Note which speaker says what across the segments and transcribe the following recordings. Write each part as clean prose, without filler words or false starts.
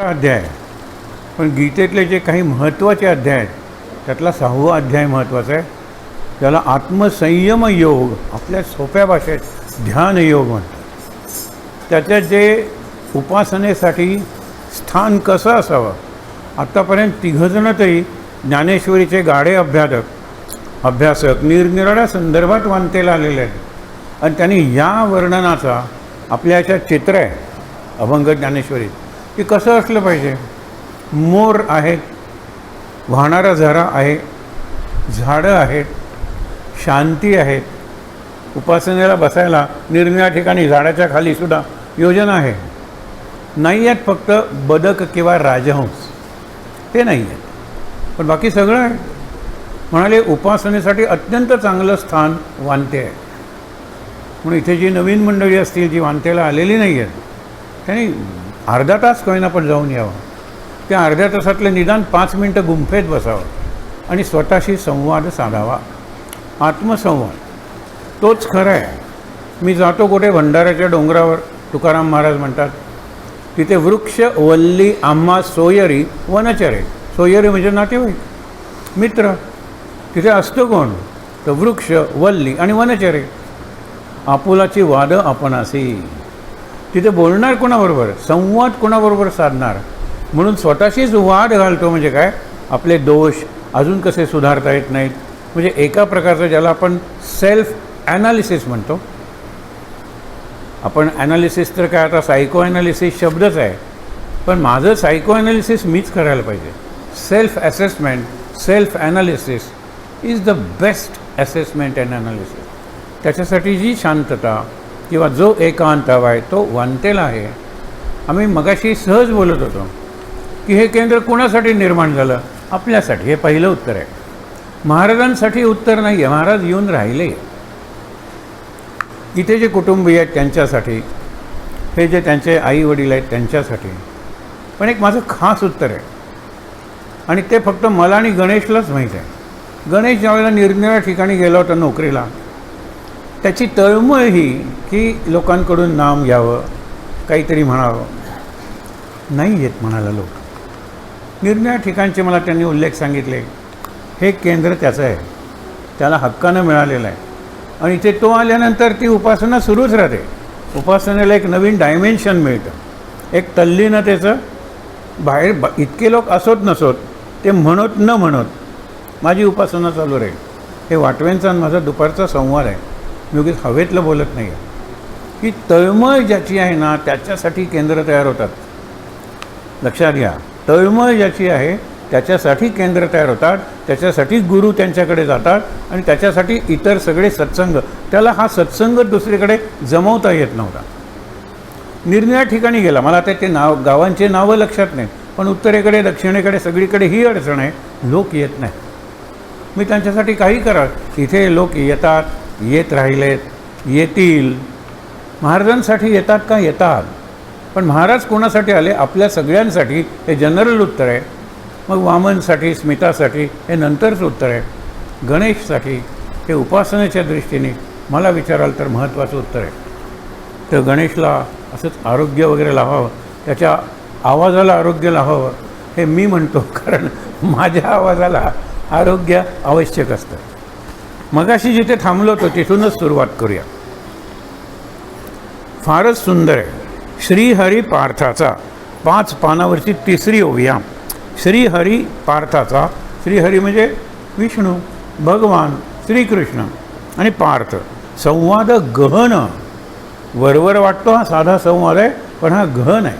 Speaker 1: अध्याय आहे, पण गीतेतले जे काही महत्त्वाचे अध्याय आहेत त्यातला 6वा अध्याय महत्त्वाचा आहे, त्याला आत्मसंयम योग, आपल्या सोप्या भाषेत ध्यान योग म्हणतात. त्याच्यात जे उपासनेसाठी स्थान कसं असावं, आत्तापर्यंत तिघंजणं तरी ज्ञानेश्वरीचे गाढे अभ्यासक निरनिराळ्या संदर्भात वानतेला आलेले आहेत आणि त्यांनी या वर्णनाचा आपल्या याच्यात चित्र आहे अभंग ज्ञानेश्वरीत की कसं असलं पाहिजे. मोर आहेत, वाहणारा झरा आहे, झाडं आहेत, शांती आहेत, उपासनेला बसायला निरनिराळ्या ठिकाणी झाडाच्या खालीसुद्धा योजना आहे. नाही आहेत फक्त बदक किंवा राजहंस, ते नाही आहेत, पण बाकी सगळं आहे. म्हणाले उपासनेसाठी अत्यंत चांगलं स्थान वानते आहे. म्हणून इथे जी नवीन मंडळी असतील जी वानतेला आलेली नाही आहेत त्यांनी अर्धा तास कळेना पण जाऊन यावं. त्या अर्ध्या तासातले निदान 5 मिनटं गुंफेत बसावं आणि स्वतःशी संवाद साधावा. आत्मसंवाद तोच खरं आहे. मी जातो कुठे भंडाऱ्याच्या डोंगरावर, तुकाराम महाराज म्हणतात तिथे वृक्ष वल्ली आम्हा सोयरी वनचरे. सोयरी म्हणजे नातेवाईक, मित्र. तिथे असतं कोण तर वृक्ष, वल्ली आणि वनचरे. आपुलाची वादं आपणासी. तिथे बोलणार कोणाबरोबर, संवाद कोणाबरोबर साधणार. म्हणून स्वतःशीच वाद घालतो म्हणजे काय, आपले दोष अजून कसे सुधारता येत नाहीत. म्हणजे एका प्रकारचं ज्याला आपण सेल्फ ॲनालिसिस म्हणतो. आपण ॲनालिसिस तर काय आता सायको ॲनालिसिस शब्दच आहे, पण माझं सायको ॲनालिसिस मीच करायला पाहिजे. Self assessment, self analysis is the best assessment and analysis. त्याच्यासाठी जी शांतता किंवा जो एकांत हवा आहे तो वानतेला आहे. आम्ही मगाशी सहज बोलत होतो की हे केंद्र कोणासाठी निर्माण झालं, आपल्यासाठी. हे पहिलं उत्तर आहे. महाराजांसाठी उत्तर नाही आहे. महाराज येऊन राहिले. इथे जे कुटुंबीय आहेत त्यांच्यासाठी, हे जे त्यांचे आई वडील आहेत त्यांच्यासाठी. पण एक माझं खास उत्तर आहे आणि ते फक्त मला आणि गणेशलाच माहीत आहे. गणेश ज्यावेळेला निरनिराळ्या ठिकाणी गेला होता नोकरीला, त्याची तळमळ ही की लोकांकडून नाम घ्यावं, काहीतरी म्हणावं. नाही येत म्हणाला लोक. निरनिराळ्या ठिकाणचे मला त्यांनी उल्लेख सांगितले. हे केंद्र त्याचं आहे, त्याला हक्कानं मिळालेलं आहे आणि इथे तो आल्यानंतर ती उपासना सुरूच राहते. उपासनेला एक नवीन डायमेन्शन मिळतं, एक तल्लीनतेचं. बाहेर इतके लोक असोत नसोत, ते म्हणत न म्हणत माझी उपासना चालू राहील. हे वाटव्यांचा आणि माझा दुपारचा संवाद आहे. मी उगीच हवेतलं बोलत नाही आहे. की तळमळ ज्याची आहे ना त्याच्यासाठी केंद्र तयार होतात. लक्षात घ्या, तळमळ ज्याची आहे त्याच्यासाठी केंद्र तयार होतात, त्याच्यासाठी गुरु त्यांच्याकडे जातात आणि त्याच्यासाठी इतर सगळे सत्संग. त्याला हा सत्संग दुसरीकडे जमवता येत नव्हता. निरनिराळ्या ठिकाणी गेला. मला आता ते गावांचे नावं लक्षात नाहीत, पण उत्तरेकडे दक्षिणेकडे सगळीकडे ही अडचण आहे, लोक येत नाही. मी त्यांच्यासाठी काही करा. इथे लोक येतात, येत राहिलेत, येतील. महाराजांसाठी येतात का, येतात. पण महाराज कोणासाठी आले, आपल्या सगळ्यांसाठी. हे जनरल उत्तर आहे. मग वामनसाठी, स्मितासाठी हे नंतरचं उत्तर आहे. गणेशसाठी हे उपासनेच्या दृष्टीने मला विचाराल तर महत्त्वाचं उत्तर आहे. तर गणेशला असंच आरोग्य वगैरे लावावं, त्याच्या आवाजाला आरोग्य लावावं हे मी म्हणतो, कारण माझ्या आवाजाला आरोग्य आवश्यक असतं. मगाशी जिथे थांबलो होतो तिथूनच सुरुवात करूया. फारच सुंदर आहे. श्रीहरी पार्थाचा 5 पानावरची 3री ओव्या. श्रीहरी पार्थाचा. श्रीहरी म्हणजे विष्णू, भगवान, श्रीकृष्ण आणि पार्थ. संवाद गहन. वरवर वाटतो हा साधा संवाद आहे, पण हा गहन आहे.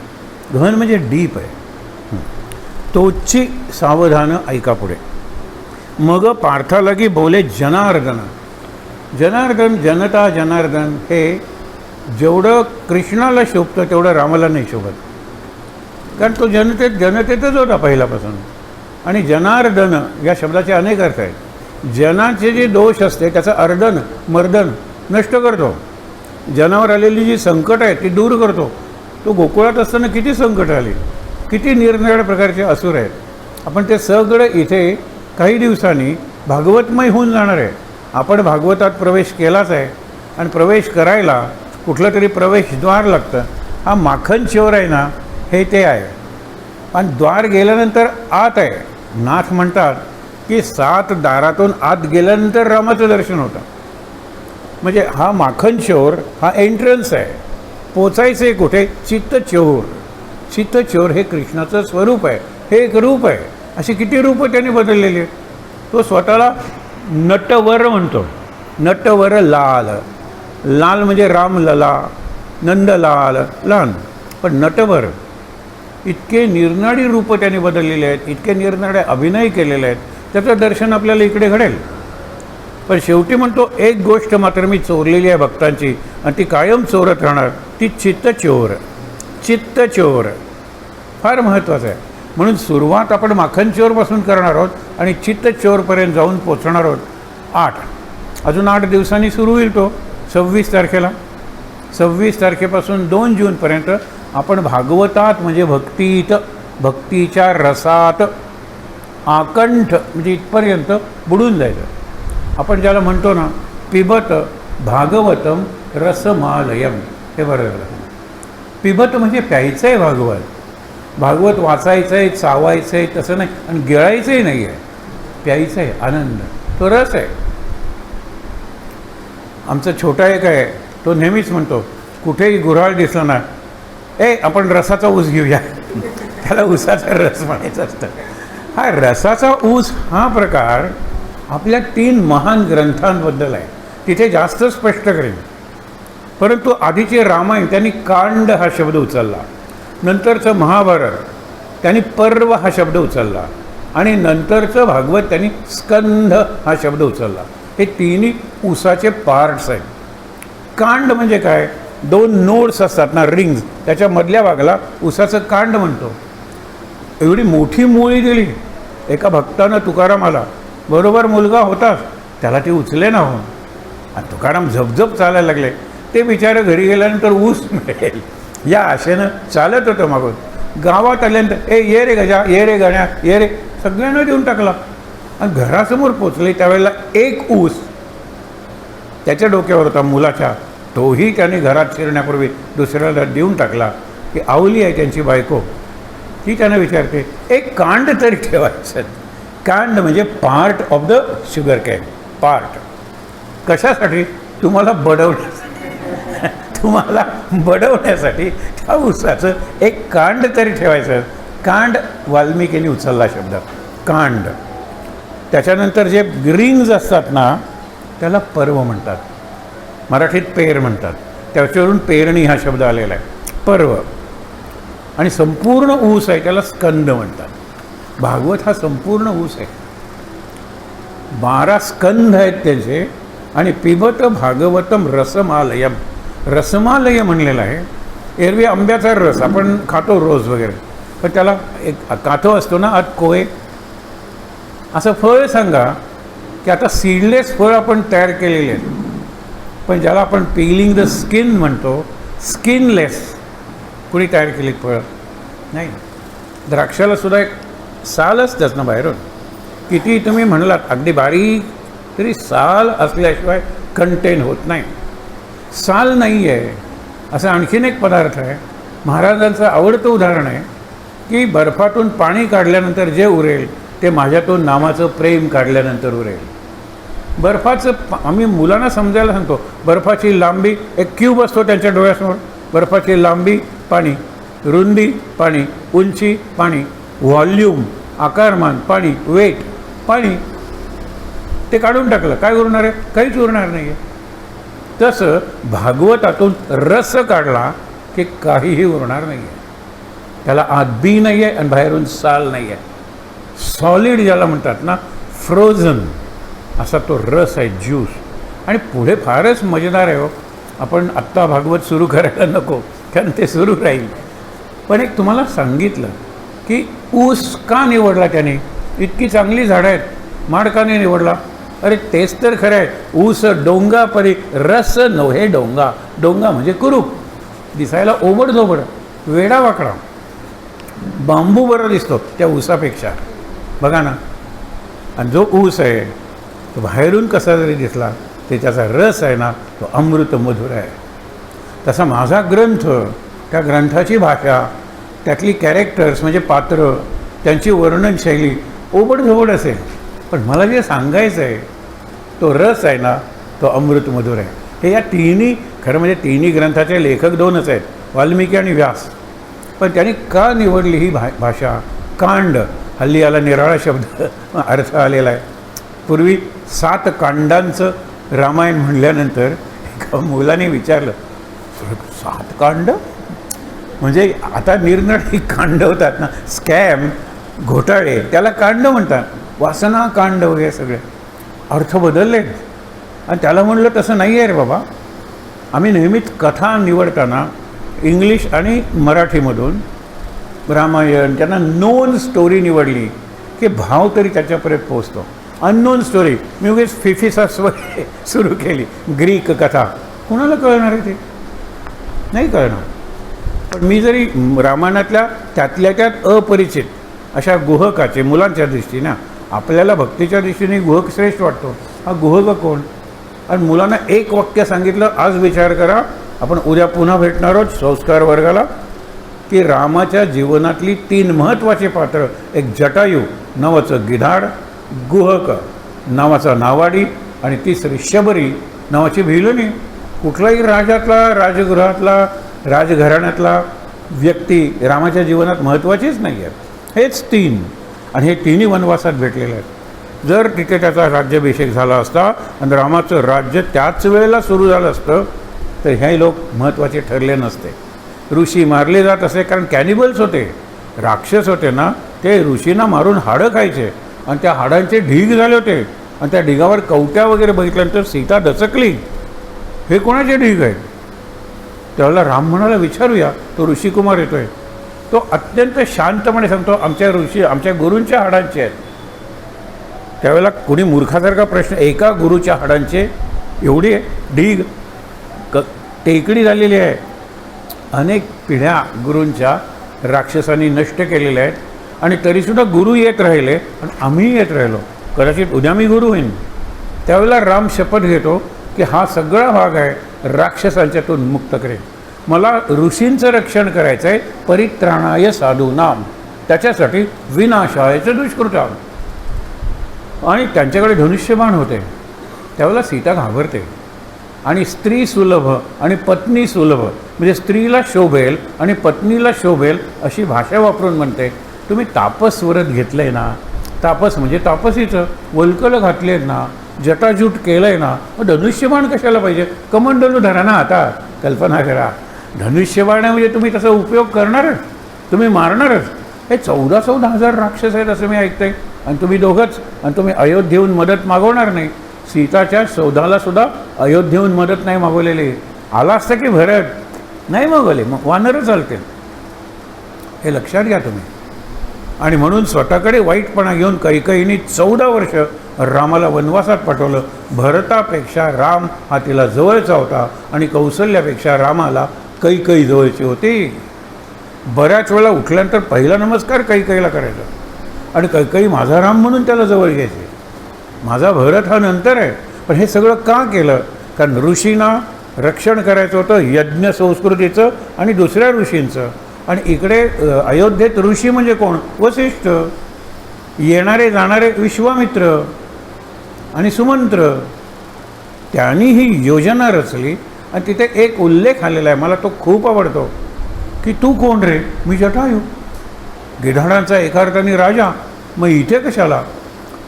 Speaker 1: गहन म्हणजे डीप आहे. तोची सावधानं ऐका पुढे. मग पार्थालगी बोले जनार्दन. जनार्दन, जनता, जनार्दन हे जेवढं कृष्णाला शोभतं तेवढं रामाला नाही शोभत, कारण तो जनतेतच होता पहिल्यापासून. आणि जनार्दन या शब्दाचे अनेक अर्थ आहेत. जनाचे जे दोष असते त्याचं अर्दन, मर्दन नष्ट करतो. जनावर आलेली जी संकट आहे ती दूर करतो. तो गोकुळात असताना किती संकट आली, किती निरनिराळ्या प्रकारचे असुर आहेत. आपण ते सगळं इथे काही दिवसांनी भागवतमय होऊन जाणार आहे. आपण भागवतात प्रवेश केलाच आहे आणि प्रवेश करायला कुठलं तरी प्रवेशद्वार लागतं. हा माखन चोर आहे ना, हे ते आहे. आणि द्वार गेल्यानंतर आत आहे. नाथ म्हणतात की 7 दारातून आत गेल्यानंतर रामाचं दर्शन होतं. म्हणजे हा माखन चोर हा एंट्रन्स आहे. पोचायचं आहे कुठे? चित्तचोर. चित्तचोर हे कृष्णाचं स्वरूप आहे, हे एक रूप आहे. अशी किती रूपं त्यांनी बदललेली आहेत. तो स्वतःला नटवर म्हणतो. नटवर लाल. लाल म्हणजे रामलला, नंदलाल, लहान. पण नटवर इतके निरनाडी रूपं त्यांनी बदललेले आहेत, इतके निरनाडे अभिनय केलेले आहेत. त्याचं दर्शन आपल्याला इकडे घडेल. पण शेवटी म्हणतो एक गोष्ट मात्र मी चोरलेली आहे भक्तांची, आणि ती कायम चोरत राहणार, ती चित्तचोर. चित्तचोर फार महत्त्वाचं आहे. म्हणून सुरुवात आपण माखनचोरपासून करणार आहोत आणि चित्तचोरपर्यंत जाऊन पोचणार आहोत. 8 अजून 8 दिवसांनी सुरू होईल तो 26 तारखेला. 26 तारखेपासून 2 जूनपर्यंत आपण भागवतात म्हणजे भक्तीत, भक्तीच्या रसात आकंठ म्हणजे इथपर्यंत बुडून जायचं. आपण ज्याला म्हणतो ना पिबत भागवतम रसमालयम, हे बरं झालं. पिबत म्हणजे प्यायचं आहे भागवत. भागवत वाचायचं आहे, चावायचं आहे तसं नाही, आणि गिळायचंही नाही आहे, प्यायचं आहे. आनंद तो रस आहे. आमचा छोटा एक आहे, तो नेहमीच म्हणतो कुठेही गुऱ्हाळ दिसला ना, आपण रसाचा ऊस घेऊया. त्याला ऊसाचा रस म्हणायचं असतं. हा रसाचा ऊस हा प्रकार आपल्या 3 महान ग्रंथांबद्दल आहे. तिथे जास्त स्पष्ट करेन. परंतु आधीचे रामायण त्यांनी कांड हा शब्द उचलला, नंतरचं महाभारत त्यांनी पर्व हा शब्द उचलला, आणि नंतरचं भागवत त्यांनी स्कंध हा शब्द उचलला. हे तिन्ही ऊसाचे पार्ट्स आहेत. कांड म्हणजे काय? 2 नोड्स असतात ना, रिंग्स, त्याच्या मधल्या भागाला ऊसाचं कांड म्हणतो. एवढी मोठी मुळी दिली एका भक्तानं तुकारामाला. बरोबर मुलगा होताच, त्याला ते उचले ना हो. आणि तुकाराम झपझप चालायला लागले. ते बिचारे घरी गेल्यानंतर ऊस मिळेल या आशेनं चालत होतं मागून. गावात आल्यानंतर ये रे गजा, ये रे गण्या, ये रे, सगळ्यांना देऊन टाकला. आणि घरासमोर पोचले त्यावेळेला एक ऊस त्याच्या डोक्यावर होता मुलाच्या. तोही त्याने घरात शिरण्यापूर्वी दुसऱ्याला देऊन टाकला. की आवली आहे त्यांची बायको, ती त्यानं विचारते एक कांड तरी ठेवायचं. कांड म्हणजे part of the sugar can. Part कशासाठी? तुम्हाला बडवण्यासाठी त्या ऊसाचं एक कांड तरी ठेवायचं. कांड वाल्मिकीने उचलला शब्द, कांड. त्याच्यानंतर जे रिंग्ज असतात ना, त्याला पर्व म्हणतात. मराठीत पेर म्हणतात. त्याच्यावरून पेरणी हा शब्द आलेला आहे, पर्व. आणि संपूर्ण ऊस आहे त्याला स्कंद म्हणतात. भागवत हा संपूर्ण ऊस आहे. 12 स्कंध आहेत त्याचे. आणि पिबत भागवतम रसमालयम. रसमालय म्हणलेलं आहे. एरवी आंब्याचा रस आपण खातो रोज वगैरे, पण त्याला एक काथो असतो ना, आत कोय. असं फळ सांगा की आता सीडलेस फळ आपण तयार केलेले आहेत, पण ज्याला आपण पीलिंग द स्किन म्हणतो, स्किनलेस कुणी तयार केली फळं नाही. द्राक्षाला सुद्धा एक सालच त्याचं बाहेरून. किती तुम्ही म्हणलात अगदी बारीक, तरी साल असल्याशिवाय कंटेन होत नाही. साल नाही आहे. असं आणखीन एक पदार्थ आहे, महाराजांचं आवडतं उदाहरण आहे की बर्फातून पाणी काढल्यानंतर जे उरेल ते माझ्यातून नामाचं प्रेम काढल्यानंतर उरेल. बर्फाचं आम्ही मुलांना समजायला सांगतो. बर्फाची लांबी एक क्यूब असतो त्यांच्या डोळ्यासमोर. बर्फाची लांबी पाणी, रुंदी पाणी, उंची पाणी, व्हॉल्यूम आकारमान पाणी, वेट पाणी. ते काढून टाकलं, काय उरणार आहे? काहीच उरणार नाही आहे. तसं भागवतातून रस काढला की काहीही उरणार नाही आहे. त्याला आत बी नाही आहे आणि बाहेरून साल नाही आहे. सॉलिड ज्याला म्हणतात ना, फ्रोझन असा तो रस आहे, ज्यूस. आणि पुढे फारच मजेदार आहे हो. आपण आत्ता भागवत सुरू करायला नको, कारण ते सुरू राहील. पण एक तुम्हाला सांगितलं की ऊस का निवडला त्याने? इतकी चांगली झाडं आहेत, माड का नाही निवडला? अरे तेच तर खरं आहे. ऊस डोंगा परी रस नव्हे डोंगा. डोंगा म्हणजे कुरूप, दिसायला ओबडधोबड, वेडावाकडा. बांबू बरा दिसतो त्या ऊसापेक्षा, बघा ना. आणि जो ऊस आहे तो बाहेरून कसा जरी दिसला ते त्याचा रस आहे ना, तो अमृत मधुर आहे. तसा माझा ग्रंथ, त्या ग्रंथाची भाषा त्यातली कॅरेक्टर्स म्हणजे पात्र, त्यांची वर्णनशैली ओबडधोबड असेल, पण मला जे सांगायचं आहे तो रस आहे ना, तो अमृतमधुर आहे. हे या तिन्ही, खरं म्हणजे तिन्ही ग्रंथाचे लेखक दोनच आहेत, वाल्मिकी आणि व्यास. पण त्यांनी का निवडली ही भाषा? कांड, हल्ली याला निराळा शब्द अर्थ आलेला आहे. पूर्वी 7 कांडांचं रामायण म्हणल्यानंतर एका मुलाने विचारलं, 7 कांड म्हणजे आता निरनिराळी कांड होतात ना, स्कॅम, घोटाळे, त्याला कांड म्हणतात. वासना कांड वगैरे सगळे अर्थ बदलले. आणि त्याला म्हणलं तसं नाही आहे रे बाबा. आम्ही नेहमीच कथा निवडताना इंग्लिश आणि मराठीमधून रामायण, त्यांना नोन स्टोरी निवडली की भाव तरी त्याच्यापर्यंत पोचतो. अननोन स्टोरी मी उगीच फिफिसास वगैरे सुरू केली, ग्रीक कथा, कुणाला कळणार आहे ते? नाही कळणार. पण मी जरी रामायणातल्या त्यातल्या त्यात अपरिचित अशा गुहकाचे, मुलांच्या दृष्टीने, आपल्याला भक्तीच्या दृष्टीने गुहक श्रेष्ठ वाटतो. हा गुहक कोण? आणि मुलांना एक वाक्य सांगितलं, आज विचार करा, आपण उद्या पुन्हा भेटणार आहोत संस्कार वर्गाला, की रामाच्या जीवनातली 3 महत्त्वाची पात्र, एक जटायू नावाचं गिधाड, गुहक नावाचा नावाडी, आणि तिसरी शबरी नावाची भिलनी. कुठलाही राजातला, राजगृहातला, राजघराण्यातला व्यक्ती रामाच्या जीवनात महत्त्वाचीच नाही आहेत. हेच 3, आणि हे 3ही वनवासात भेटलेले आहेत. जर तिथे त्याचा राज्याभिषेक झाला असता आणि रामाचं राज्य त्याच वेळेला सुरू झालं असतं तर हे लोक महत्त्वाचे ठरले नसते. ऋषी मारले जात असे कारण कॅनिबल्स होते, राक्षस होते ना, ते ऋषींना मारून हाडं खायचे आणि त्या हाडांचे ढीग झाले होते. आणि त्या ढिगावर कवट्या वगैरे बघितल्यानंतर सीता दचकली, हे कोणाचे ढीग आहेत? त्यावेळेला राम म्हणाला, विचारूया, तो ऋषिकुमार येतोय. तो अत्यंत शांतपणे सांगतो, आमच्या गुरूंच्या हाडांचे आहेत. त्यावेळेला कोणी मूर्खासारखा प्रश्न, एका गुरुच्या हाडांचे एवढी ढीग टेकडी झालेली आहे. अनेक पिढ्या गुरूंच्या राक्षसांनी नष्ट केलेल्या आहेत, आणि तरीसुद्धा गुरु येत राहिले आणि आम्हीही येत राहिलो. कदाचित उद्या मी गुरु होईन. त्यावेळेला राम शपथ घेतो की हा सगळा भाग आहे राक्षसांच्यातून मुक्त करेल. मला ऋषींचं रक्षण करायचं आहे, परित्राणाय साधूनाम, त्याच्यासाठी विनाशायचं दुष्कृताम. आणि त्यांच्याकडे धनुष्यबाण होते. त्यावेळेला सीता घाबरते आणि स्त्री सुलभ आणि पत्नी सुलभ, म्हणजे स्त्रीला शोभेल आणि पत्नीला शोभेल अशी भाषा वापरून म्हणते, तुम्ही तापस व्रत घेतलं आहे ना, तापस म्हणजे तापसीचं, वल्कलं घातले आहेत ना, जटाजूट केलं आहे ना, मग धनुष्यबाण कशाला पाहिजे? कमंडलू धरा ना. आता कल्पना करा, धनुष्यबाण म्हणजे तुम्ही तसा उपयोग करणारच, तुम्ही मारणारच. हे 14-14 हजार राक्षस आहेत असं मी ऐकतंय, आणि तुम्ही दोघंच, आणि तुम्ही अयोध्येहून मदत मागवणार नाही. सीताच्या शोधाला सुद्धा अयोध्येहून मदत नाही मागवलेली. आला असतं की भरत, नाही मागवले, मग वानरं चालतील. हे लक्षात घ्या तुम्ही. आणि म्हणून स्वतःकडे वाईटपणा घेऊन कैकेयीने 14 वर्ष रामाला वनवासात पाठवलं. भरतापेक्षा राम हा तिला जवळचा होता, आणि कौसल्यापेक्षा रामाला कैकेयी जवळची होती. बऱ्याच वेळा उठल्यानंतर पहिला नमस्कार कैकेयीला करायचा, आणि कैकेयी माझा राम म्हणून त्याला जवळ घ्यायचे. माझा भरत हा नंतर आहे. पण हे सगळं का केलं? कारण ऋषींना रक्षण करायचं होतं, यज्ञ संस्कृतीचं आणि दुसऱ्या ऋषींचं. आणि इकडे अयोध्येत ऋषी म्हणजे कोण? वसिष्ठ. येणारे जाणारे विश्वामित्र आणि सुमंत्र. त्यांनी ही योजना रचली, आणि तिथे एक उल्लेख आलेला आहे, मला तो खूप आवडतो, की तू कोण रे? मी जटायू, गिधाडांचा एका अर्थाने राजा, मग इथे कशाला?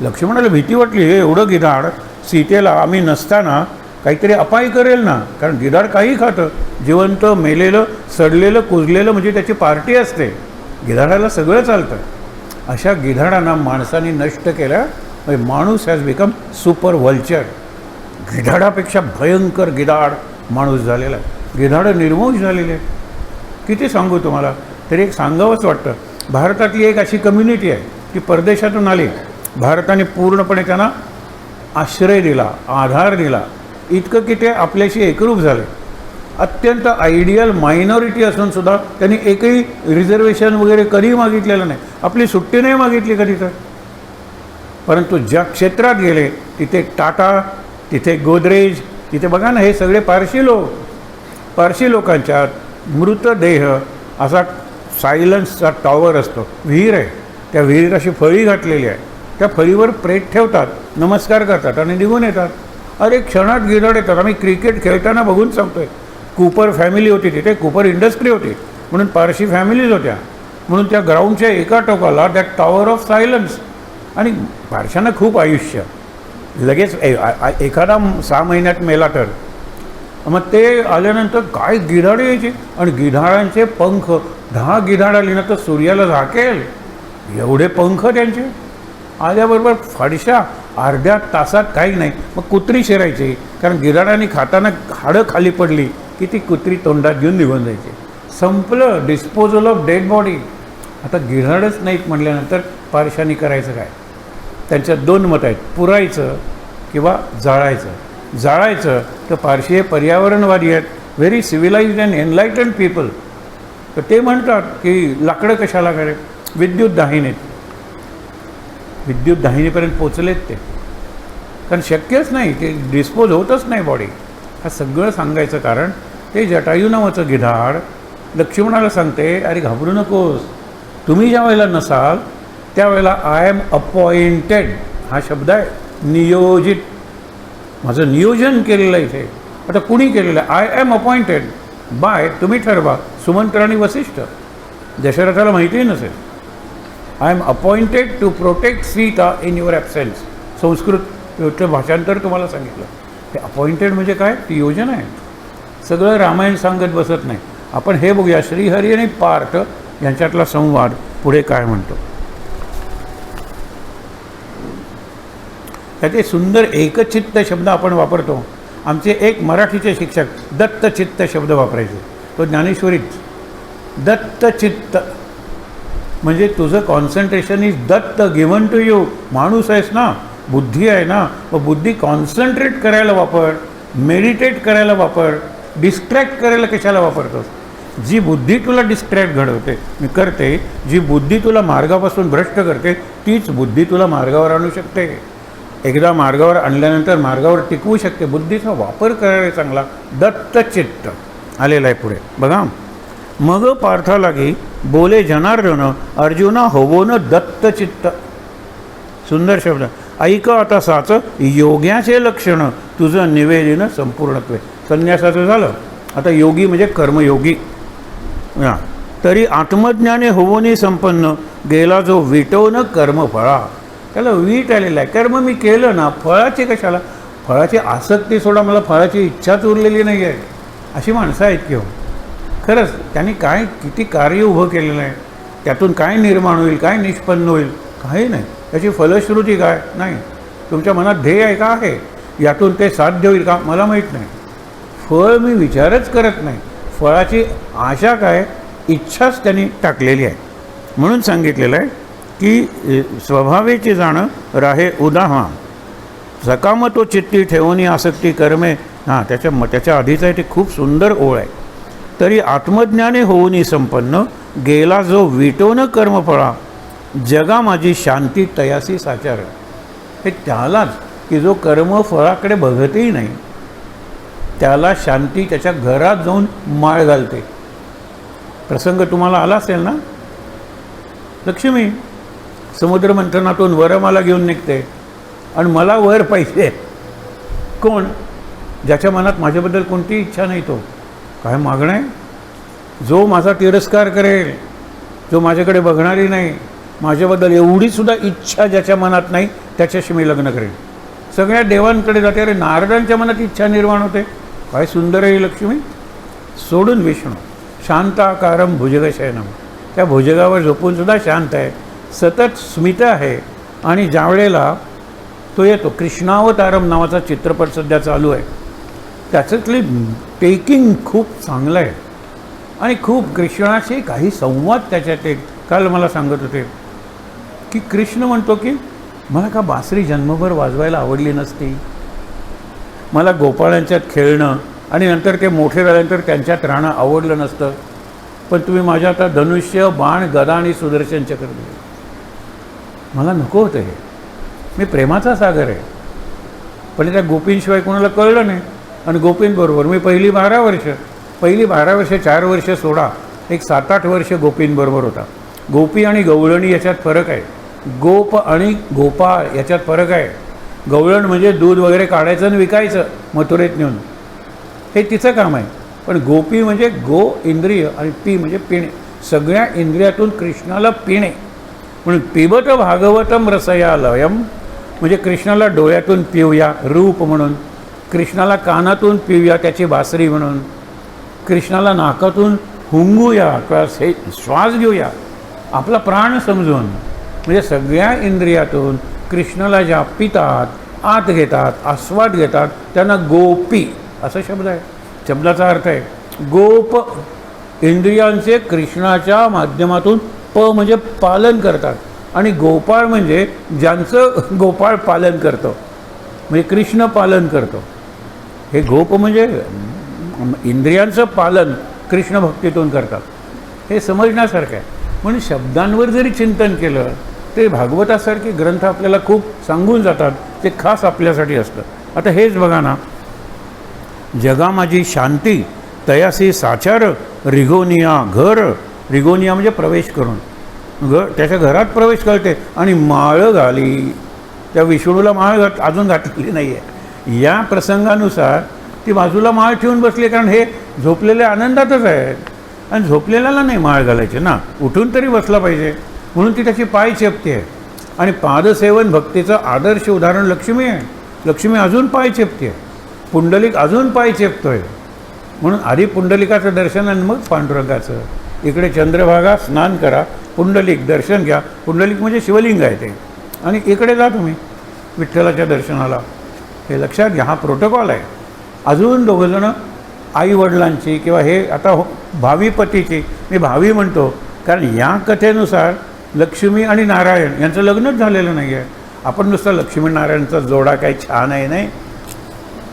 Speaker 1: लक्ष्मणाला भीती वाटली, हे एवढं गिधाड सीतेला आम्ही नसताना काहीतरी अपाय करेल ना, कारण गिधाड काही खातं, जिवंत, मेलेलं, सडलेलं, कुजलेलं म्हणजे त्याची पार्टी असते. गिधाडाला सगळं चालतं. अशा गिधाडांना माणसाने नष्ट केलं, म्हणजे माणूस हॅज बिकम सुपर व्हल्चर. गिधाडापेक्षा भयंकर गिधाड माणूस झालेला आहे. गिधाडं निर्मोष झालेले आहेत. किती सांगू तुम्हाला, तरी एक सांगावंच वाटतं. भारतातली एक अशी कम्युनिटी आहे की परदेशातून आली, भारताने पूर्णपणे त्यांना आश्रय दिला, आधार दिला, इतकं की ते आपल्याशी एकरूप झाले. अत्यंत आयडियल मायनॉरिटी असून सुद्धा त्यांनी एकही रिझर्वेशन वगैरे कधीही मागितलेलं नाही, आपली सुट्टी नाही मागितली कधी तर. परंतु ज्या क्षेत्रात गेले तिथे टाटा, तिथे गोदरेज, तिथे बघा ना, हे सगळे पारशी लोक. पारशी लोकांच्या मृतदेह असा सायलन्सचा टॉवर असतो, विहीर आहे, त्या विहिरीत अशी फळी घातलेली आहे, त्या फळीवर प्रेत ठेवतात, नमस्कार करतात आणि निघून येतात. अरे क्षणात गिधाड येतात. आम्ही क्रिकेट खेळताना बघून सांगतोय, कूपर फॅमिली होती तिथे, कूपर इंडस्ट्री होती म्हणून पारशी फॅमिलीज होत्या, म्हणून त्या ग्राउंडच्या एका टोकाला दॅट टॉवर ऑफ सायलन्स. आणि पारशांना खूप आयुष्य, लगेच एखादा 6 महिन्यात मेला तर मग ते आल्यानंतर काय गिधाडे यायची, आणि गिधाडांचे पंख, 10 गिधाड आली ना तर सूर्याला झाकेल एवढे पंख त्यांचे. आल्याबरोबर फाडशा अर्ध्या तासात काही नाही, मग कुत्री शिरायची, कारण गिधाडांनी खाताना हाडं खाली पडली की ती कुत्री तोंडात घेऊन निघून जायची. संपलं, डिस्पोजल ऑफ डेड बॉडी. आता गिधाडच नाहीत म्हटल्यानंतर पारशांनी करायचं काय? त्यांच्यात 2 मत आहेत, पुरायचं किंवा जाळायचं. जाळायचं तर पारशी हे पर्यावरणवादी आहेत, very civilised and enlightened people, तर ते म्हणतात की लाकडं कशाला करे, विद्युत दाहिनीत, विद्युत दाहिनीपर्यंत पोचलेत ते, कारण शक्यच नाही, ते डिस्पोज होतच नाही बॉडी. हा सगळं सांगायचं कारण ते जटायू नावाचं गिधाड लक्ष्मणाला सांगते, अरे घाबरू नकोस, तुम्ही ज्या वेळेला नसाल त्यावेळेला आय एम अपॉइंटेड, हा शब्द आहे, नियोजित, माझं नियोजन केलेलं आहे इथे. आता कुणी केलेलं आहे? आय एम अपॉइंटेड बाय, तुम्ही ठरवा, सुमंत्र आणि वसिष्ठ. दशरथाला माहितीही नसेल. I am appointed to protect Sita in your absence. Sanskrit भाषांतर तुम्हाला सांगितलं. ते अपॉइंटेड म्हणजे काय? ती योजना आहे. सगळं रामायण सांगत बसत नाही. आपण हे बघूया, श्रीहरी आणि पार्थ यांच्यातला संवाद पुढे काय म्हणतो. त्याचे सुंदर एकचित्त शब्द आपण वापरतो. आमचे एक मराठीचे शिक्षक दत्तचित्त शब्द वापरायचे, तो ज्ञानेश्वरीच. दत्तचित्त म्हणजे तुझं कॉन्सन्ट्रेशन इज दत्त, गिव्हन टू यू. माणूस आहेस ना, बुद्धी आहे ना, मग बुद्धी कॉन्सन्ट्रेट करायला वापर, मेडिटेट करायला वापर, डिस्ट्रॅक्ट करायला कशाला वापरतोस? जी बुद्धी तुला डिस्ट्रॅक्ट घडवते मी करते, जी बुद्धी तुला मार्गापासून भ्रष्ट करते, तीच बुद्धी तुला मार्गावर आणू शकते. एकदा मार्गावर आणल्यानंतर मार्गावर टिकवू शकते. बुद्धीचा वापर करायला चांगला. दत्तचित्त आलेला आहे पुढे बघा. मग पार्था लागी बोले जनार्दन, अर्जुना होवोन दत्तचित्त. सुंदर शब्द. ऐक आता साच योग्याचे लक्षण, तुझं निवेदन संपूर्णत्व. संन्यासाचं झालं, आता योगी म्हणजे कर्मयोगी. तरी आत्मज्ञाने होवोनी संपन्न, गेला जो विटोन कर्मफळा. त्याला वीट आलेला आहे. कर्म मी केलं ना, फळाची कशाला? फळाची आसक्ती सोडा, मला फळाची इच्छाच उरलेली नाही आहे, अशी माणसं आहेत की हो. खरंच त्यांनी काय किती कार्य उभं केलेलं आहे, त्यातून काय निर्माण होईल, काय निष्पन्न होईल, काही नाही. त्याची फलश्रुती काय नाही. तुमच्या मनात ध्येय आहे का? आहे. यातून ते साध्य होईल का? मला माहीत नाही. फळ मी विचारच करत नाही. फळाची आशा काय, इच्छाच त्यांनी टाकलेली आहे. म्हणून सांगितलेलं आहे की स्वभावेची जाणं राहे उदाहा, सकाम तो चित्ती ठेवून आसक्ती कर्मे. हां, त्याच्या आधीचं आहे ते खूप सुंदर ओळ आहे. तरी आत्मज्ञाने होऊनी संपन्न, गेला जो विटोन कर्मफळा, जगा माझी शांती तयासी साचार. हे त्यालाच की जो कर्मफळाकडे बघतही नाही, त्याला शांती त्याच्या घरात जाऊन माळ घालते. प्रसंग तुम्हाला आला असेल ना, लक्ष्मी समुद्रमंथनातून वरमाला घेऊन निघते आणि मला वर पाहिजे. कोण? ज्याच्या मनात माझ्याबद्दल कोणतीही इच्छा नाही. तो काय मागणं आहे? जो माझा तिरस्कार करेल, जो माझ्याकडे बघणारी नाही, माझ्याबद्दल एवढीसुद्धा इच्छा ज्याच्या मनात नाही, त्याच्याशी मी लग्न करेन. सगळ्या देवांकडे जाते. अरे नारदांच्या मनात इच्छा निर्माण होते. काय सुंदर आहे लक्ष्मी. सोडून विष्णू शांताकारम भुजगशयनम, त्या भुजगावर झोपूनसुद्धा शांत आहे, सतत स्मित आहे. आणि ज्यावेळेला तो येतो, कृष्णावतारम नावाचा चित्रपट सध्या चालू आहे, त्याच्यातली टेकिंग खूप चांगलं आहे आणि खूप कृष्णाशी काही संवाद त्याच्यात एक. काल मला सांगत होते की कृष्ण म्हणतो की मला का बासरी जन्मभर वाजवायला आवडली नसती, मला गोपाळांच्यात खेळणं आणि नंतर ते मोठे झाल्यानंतर त्यांच्यात राहणं आवडलं नसतं, पण तुम्ही माझ्या आता धनुष्य, बाण, गदा आणि सुदर्शन चक्र दिले. मला नको होतं हे. मी प्रेमाचा सागर आहे, पण त्या गोपींशिवाय कोणाला कळलं नाही. आणि गोपींबरोबर मी पहिली 12 वर्ष 4 वर्ष सोडा, एक 7-8 वर्ष गोपींबरोबर होता. गोपी आणि गवळणी याच्यात फरक आहे. गोप आणि गोपाळ याच्यात फरक आहे. गवळण म्हणजे दूध वगैरे काढायचं आणि विकायचं मथुरेत नेऊन, हे तिचं काम आहे. पण गोपी म्हणजे गो इंद्रिय आणि पी म्हणजे पिणे, सगळ्या इंद्रियातून कृष्णाला पिणे. म्हणून पिबत भागवतम रसयालयम म्हणजे कृष्णाला डोळ्यातून पिऊया रूप म्हणून, कृष्णाला कानातून पिऊया त्याची बासरी म्हणून, कृष्णाला नाकातून हुंगूया किंवा श्वास घेऊया आपला प्राण समजून. म्हणजे सगळ्या इंद्रियातून कृष्णाला ज्या पितात, आत घेतात, आस्वाद घेतात त्यांना गोपी असा शब्द आहे. शब्दाचा अर्थ आहे गोप, इंद्रियांचे कृष्णाच्या माध्यमातून प म्हणजे पालन करतात, आणि गोपाळ म्हणजे ज्यांचं गोपाळ पालन करतो म्हणजे कृष्ण पालन करतो. हे गोप म्हणजे इंद्रियांचं पालन कृष्ण भक्तीतून करतात, हे समजण्यासारखं आहे. म्हणून शब्दांवर जरी चिंतन केलं ते भागवतासारखे ग्रंथ आपल्याला खूप सांगून जातात, ते खास आपल्यासाठी असतं. आता हेच बघा ना, जगा माझी शांती तयासी साचार रिगोनिया घर, रिगोनिया म्हणजे प्रवेश करून, त्याच्या घरात प्रवेश करते आणि माळ घाली. त्या विष्णूला माळ अजून घातलेली नाही आहे. या प्रसंगानुसार ती बाजूला माळ ठेवून बसली, कारण हे झोपलेले आनंदातच आहेत आणि झोपलेल्याला नाही माळ घालायचे ना, उठून तरी बसला पाहिजे. म्हणून ती त्याची पाय चेपते आहे. आणि पादसेवन भक्तीचं आदर्श उदाहरण लक्ष्मी आहे. लक्ष्मी अजून पाय चेपते, पुंडलिक अजून पाय चेपतोय. म्हणून आधी पुंडलिकाचं दर्शन आणि मग पांडुरंगाचं. इकडे चंद्रभागा स्नान करा, पुंडलिक दर्शन घ्या. पुंडलिक म्हणजे शिवलिंग आहे ते. आणि इकडे जा तुम्ही विठ्ठलाच्या दर्शनाला. हे लक्षात घ्या, हा प्रोटोकॉल आहे. अजून दोघंजणं आईवडिलांची किंवा हे आता भावी पतीची, मी भावी म्हणतो कारण या कथेनुसार लक्ष्मी आणि नारायण यांचं लग्नच झालेलं नाही आहे. आपण नुसतं लक्ष्मी नारायणचा जोडा काही छान आहे नाही,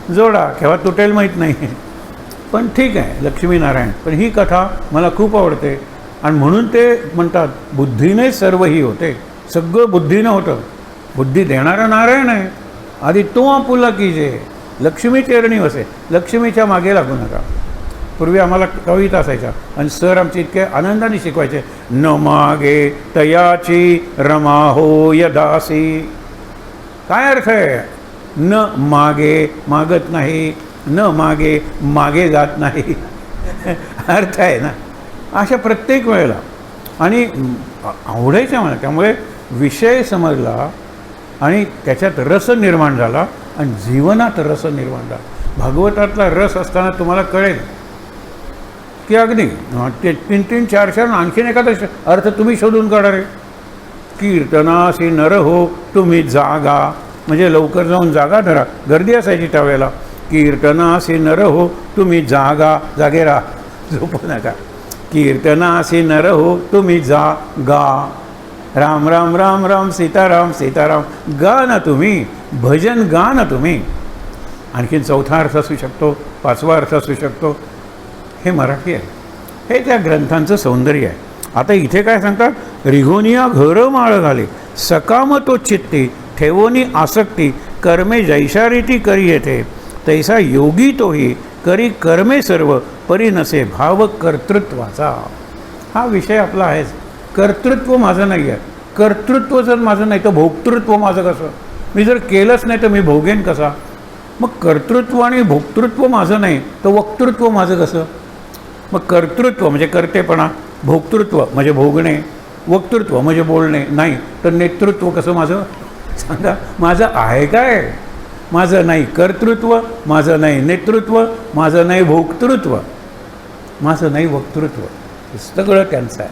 Speaker 1: जोडा केव्हा तुटेल माहीत नाही, पण ठीक आहे लक्ष्मी नारायण. पण ही कथा मला खूप आवडते आणि म्हणून ते म्हणतात बुद्धीने सर्वही होते. सगळं बुद्धीनं होतं. बुद्धी देणारा नारायण आहे. आधी तो आपुला कीजे लक्ष्मी चरणी वसे. लक्ष्मीच्या मागे लागू नका. पूर्वी आम्हाला कविता असायच्या आणि सर आमचे इतके आनंदाने शिकवायचे, न मागे तयाची रमा हो यदासी. काय अर्थ आहे? न मागे मागत नाही, न मागे मागे जात नाही अर्थ आहे ना अशा प्रत्येक वेळेला. आणि आवडायचं मला, त्यामुळे विषय समजला आणि त्याच्यात रस निर्माण झाला आणि जीवनात रस निर्माण झाला. भागवतातला रस असताना तुम्हाला कळेल की अगदी ते 3-3, 4-4 आणखीन एखादा अर्थ तुम्ही शोधून काढा रे. कीर्तनासी नर हो तुम्ही जागा, म्हणजे लवकर जाऊन जागा धरा. गर्दी असायची त्यावेळेला. कीर्तनासी नर हो तुम्ही जागा, जागे राहा, झोपू नका. कीर्तनासी नर हो तुम्ही जागा, राम राम राम राम सीताराम सीताराम गा ना तुम्ही, भजन गा ना तुम्ही. आणखीन 4था अर्थ असू शकतो, 5वा अर्थ असू शकतो. हे मराठी आहे, हे त्या ग्रंथांचं सौंदर्य आहे. आता इथे काय सांगतात, रिघोनिया घर माळ घाले सकाम तो चित्ती ठेवोनी आसक्ती कर्मे जैशारीती करी येते तैसा योगी तोही करी कर्मे सर्व परी नसे भाव कर्तृत्वाचा. हा विषय आपला आहेच. कर्तृत्व माझं नाही आहे. कर्तृत्व जर माझं नाही तर भोक्तृत्व माझं कसं? मी जर केलंच नाही तर मी भोगेन कसा? मग कर्तृत्व आणि भोक्तृत्व माझं नाही तर वक्तृत्व माझं कसं? मग कर्तृत्व म्हणजे कर्तेपणा, भोक्तृत्व म्हणजे भोगणे, वक्तृत्व म्हणजे बोलणे नाही तर नेतृत्व कसं माझं? सांगा, माझं आहे काय? माझं नाही कर्तृत्व, माझं नाही नेतृत्व, माझं नाही भोक्तृत्व, माझं नाही वक्तृत्व, सगळं त्यांचं आहे.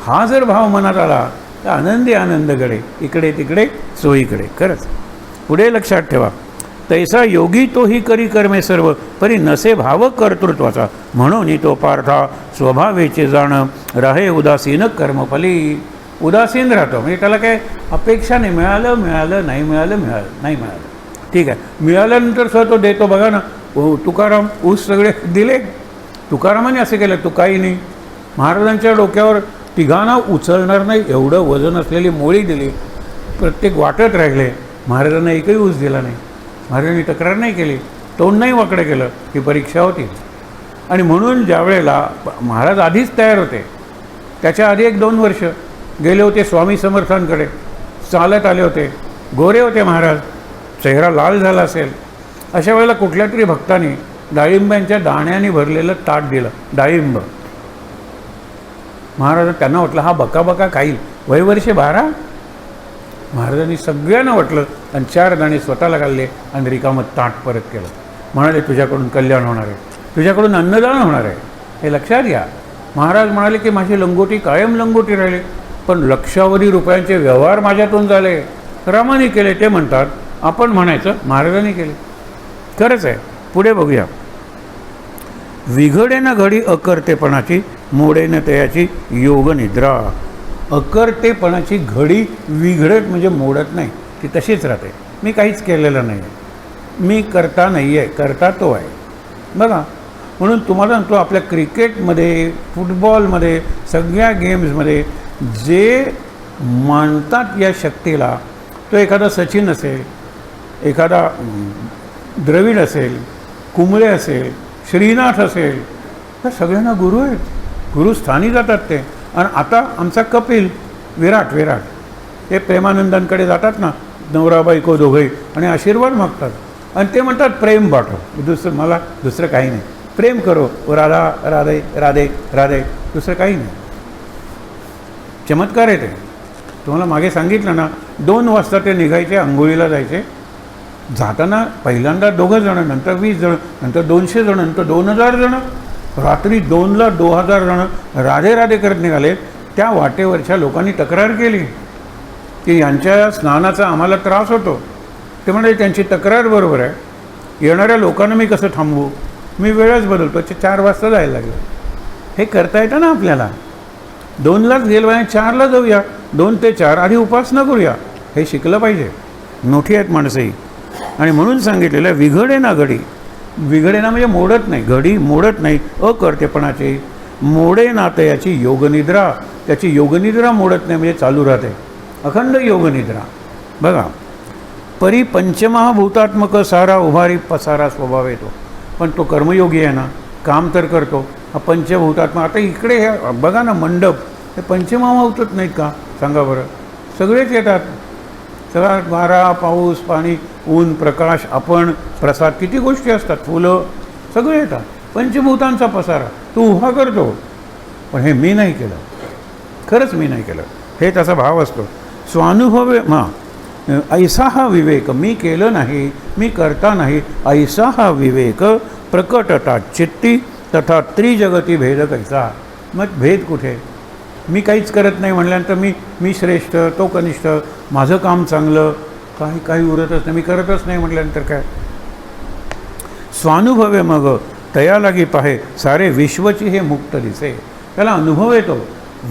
Speaker 1: हा जर भाव मनात आला तर आनंदी आनंदकडे, इकडे तिकडे सोयीकडे. खरंच पुढे लक्षात ठेवा, तैसा योगी तोही करी कर्मे सर्व परी नसे भाव कर्तृत्वाचा म्हणून तो पार्था स्वभावेचे जाण राहे उदासीन कर्मफली. उदासीन राहतो म्हणजे त्याला काय अपेक्षा नाही, मिळालं मिळालं, नाही मिळालं मिळालं, नाही मिळालं ठीक आहे. मिळाल्यानंतर सुद्धा तो देतो. बघा ना, तुकाराम ऊस सगळे दिले. तुकारामाने असं केलं, तू काही नाही. महाराजांच्या डोक्यावर तिघांना उचलणार नाही एवढं वजन असलेली मोळी दिली. प्रत्येक वाटत राहिले. महाराजांना एकही ऊस दिला नाही. महाराजांनी तक्रार नाही केली, तोंड नाही वाकडं केलं. ही परीक्षा होती. आणि म्हणून ज्या वेळेला महाराज आधीच तयार होते, त्याच्या आधी 1-2 वर्ष गेले होते स्वामी समर्थांकडे, चालत आले होते, गोरे होते महाराज, चेहरा लाल झाला असेल. अशा वेळेला कुठल्या तरी भक्ताने डाळिंबांच्या दाण्याने भरलेलं ताट दिलं, डाळिंब. महाराज त्यांना वाटलं हा बका बका खाईल, वयवर्ष 12. महाराजांनी सगळ्यांना वाटलं आणि 4 दाणे स्वतःला घालले आणि रिकामं ताट परत केलं. म्हणाले तुझ्याकडून कल्याण होणार आहे, तुझ्याकडून अन्नदान होणार आहे, हे लक्षात घ्या. महाराज म्हणाले की माझी लंगोटी कायम लंगोटी राहिली, पण लक्षावधी रुपयांचे व्यवहार माझ्यातून झाले, रामाने केले. ते म्हणतात आपण म्हणायचं महाराजांनी केले. खरंच आहे. पुढे बघूया. विघडे ना घडी अकर्तेपणाची, मोडे न तयाची योगनिद्रा. अकर्तेपणाची घडी विघडत म्हणजे मोडत नाही, ती तशीच राहते. मी काहीच केलेलं नाही आहे, मी करता नाही आहे, करता तो आहे. बघा, म्हणून तुम्हाला सांगतो आपल्या क्रिकेटमध्ये, फुटबॉलमध्ये, सगळ्या गेम्समध्ये जे मानतात या शक्तीला, तो एखादा सचिन असेल, एखादा द्रविड असेल, कुंबळे असेल, श्रीनाथ असेल, तर सगळ्यांना गुरु आहेत, गुरुस्थानी जातात ते. आणि आता आमचा कपिल, विराट हे प्रेमानंदांकडे जातात ना, नवरा बायको दोघे, आणि आशीर्वाद मागतात आणि ते म्हणतात प्रेम बाटो, मला दुसरं काही नाही, प्रेम करो राधा राधे राधे राधे, दुसरं काही नाही. चमत्कार आहे ते. तुम्हाला मागे सांगितलं ना, 2 वाजता ते निघायचे, आंघोळीला जायचे. जाताना पहिल्यांदा 2 जण, नंतर 20 जण, नंतर 200 जण, नंतर 2000 जण, रात्री 2ला 2000 जण राधे राधे करत निघाले. त्या वाटेवरच्या लोकांनी तक्रार केली की यांच्या स्नानाचा आम्हाला त्रास होतो. ते म्हणजे त्यांची तक्रार बरोबर आहे, येणाऱ्या लोकांना मी कसं थांबवू, मी वेळच बदलतो, 4 वाजता जायला लागलं. हे करता येतं ना आपल्याला. 2लाच गेलो आणि 4ला जाऊया, 2 ते 4 आधी उपासना करूया, हे शिकलं पाहिजे. मोठी आहेत माणसंही. आणि म्हणून सांगितलेलं आहे विघडे ना घडी. विघडे ना म्हणजे मोडत नाही, घडी मोडत नाही. अकर्तेपणाची मोडे ना तयाची योगनिद्रा. त्याची योगनिद्रा मोडत नाही म्हणजे चालू राहते, अखंड योगनिद्रा. बघा, परी पंचमहाभूतात्मक सारा उभारी पसारा स्वभाव येतो, पण तो कर्मयोगी आहे ना, काम तर करतो. हा पंचभूतात्मा. आता इकडे हे बघा ना, मंडप, हे पंचमहाभूतच नाहीत का? सांगा बरं. सगळेच येतात, सगळा वारा, पाऊस, पाणी, ऊन, प्रकाश, आपण, प्रसाद, किती गोष्टी असतात, फुलं, सगळे येतात. पंचभूतांचा पसारा तू उभा करतो, पण हे मी नाही केलं, खरंच मी नाही केलं, हे त्याचा भाव असतो. स्वानुभव ऐसा हा विवेक, मी केलं नाही, मी करता नाही, ऐसा हा विवेक प्रकटता चित्ती तथा त्रिजगती भेद कैसा. मग भेद कुठे? मी काहीच करत नाही म्हणल्यानंतर मी श्रेष्ठ, तो कनिष्ठ, माझं काम चांगलं, काही उरतच नाही, मी करतच नाही म्हटल्यानंतर काय? स्वानुभवे मग तया लागी पाहे सारे विश्वची हे मुक्त दिसे. त्याला अनुभव येतो,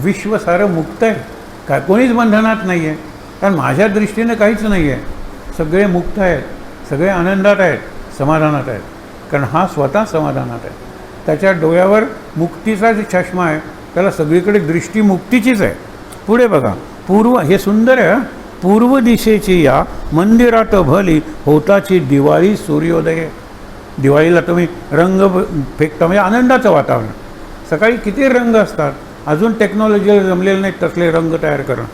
Speaker 1: विश्व सारं मुक्त आहे, काय कोणीच बंधनात नाही आहे, कारण माझ्या दृष्टीने काहीच नाही आहे, सगळे मुक्त आहेत, सगळे आनंदात आहेत, समाधानात आहेत, कारण हा स्वतः समाधानात आहे. त्याच्या डोळ्यावर मुक्तीचा जे चष्मा आहे, त्याला सगळीकडे दृष्टी मुक्तीचीच आहे. पुढे बघा, पूर्व, हे सुंदर आहे. पूर्व दिशेची या मंदिरात भली होताची दिवाळी सूर्योदय. दिवाळीला तुम्ही रंग फेकता म्हणजे आनंदाचं वातावरण. सकाळी किती रंग असतात, अजून टेक्नॉलॉजी जमलेलं नाही तसले रंग तयार करणं.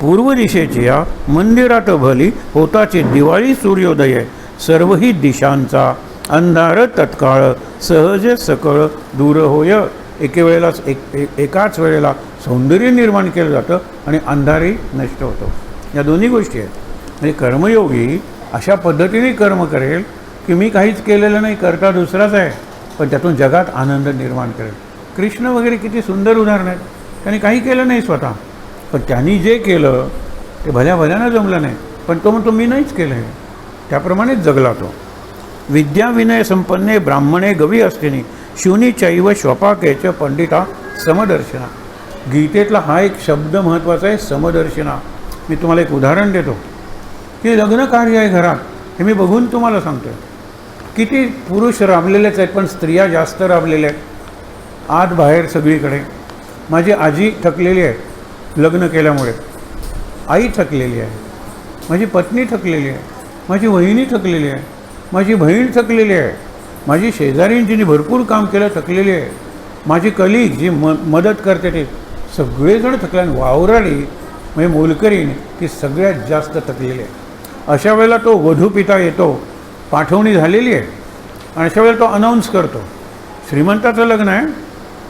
Speaker 1: पूर्व दिशेची या मंदिरात भली होताची दिवाळी सूर्योदय. सर्वही दिशांचा अंधार तत्काळ सहज सकळ दूर होय. एकाच वेळेला सौंदर्य निर्माण केलं जातं आणि अंधारही नष्ट होतो. या दोन्ही गोष्टी आहेत. म्हणजे कर्मयोगी अशा पद्धतीने कर्म करेल की मी काहीच केलेलं नाही, करता दुसराच आहे, पण त्यातून जगात आनंद निर्माण करेल. कृष्ण वगैरे किती सुंदर उदाहरण आहेत. त्यांनी काही केलं नाही स्वतः, पण त्यांनी जे केलं ते भल्यानं जमलं नाही, पण तो म्हणतो मी नाहीच केलं आहे, त्याप्रमाणेच जगला तो. विद्या विनय संपन्ने ब्राह्मणे गवी असतेनी शिवनी चैव श्वपाकेच पंडिता समदर्शना. गीतेतला हा एक शब्द महत्त्वाचा आहे, समदर्शना. मी तुम्हाला एक उदाहरण देतो की लग्न कार्य आहे घरात, हे मी बघून तुम्हाला सांगतो. किती पुरुष राबलेलेच आहेत, पण स्त्रिया जास्त राबलेल्या आहेत, आत बाहेर सगळीकडे. माझी आजी थकलेली आहे लग्न केल्यामुळे, आई थकलेली आहे, माझी पत्नी थकलेली आहे, माझी वहिनी थकलेली आहे, माझी बहीण थकलेली आहे. माझी शेजारींची भरपूर काम केलं थकलेली आहे, माझी कलीग जी मदत करते ते सगळेजण थकले, आणि वावराडी म्हणजे मोलकरीण ती सगळ्यात जास्त थकलेली आहे. अशा वेळेला तो वधूपिता येतो, पाठवणी झालेली आहे, आणि अशा वेळेला तो अनाऊन्स करतो, श्रीमंताचं लग्न आहे,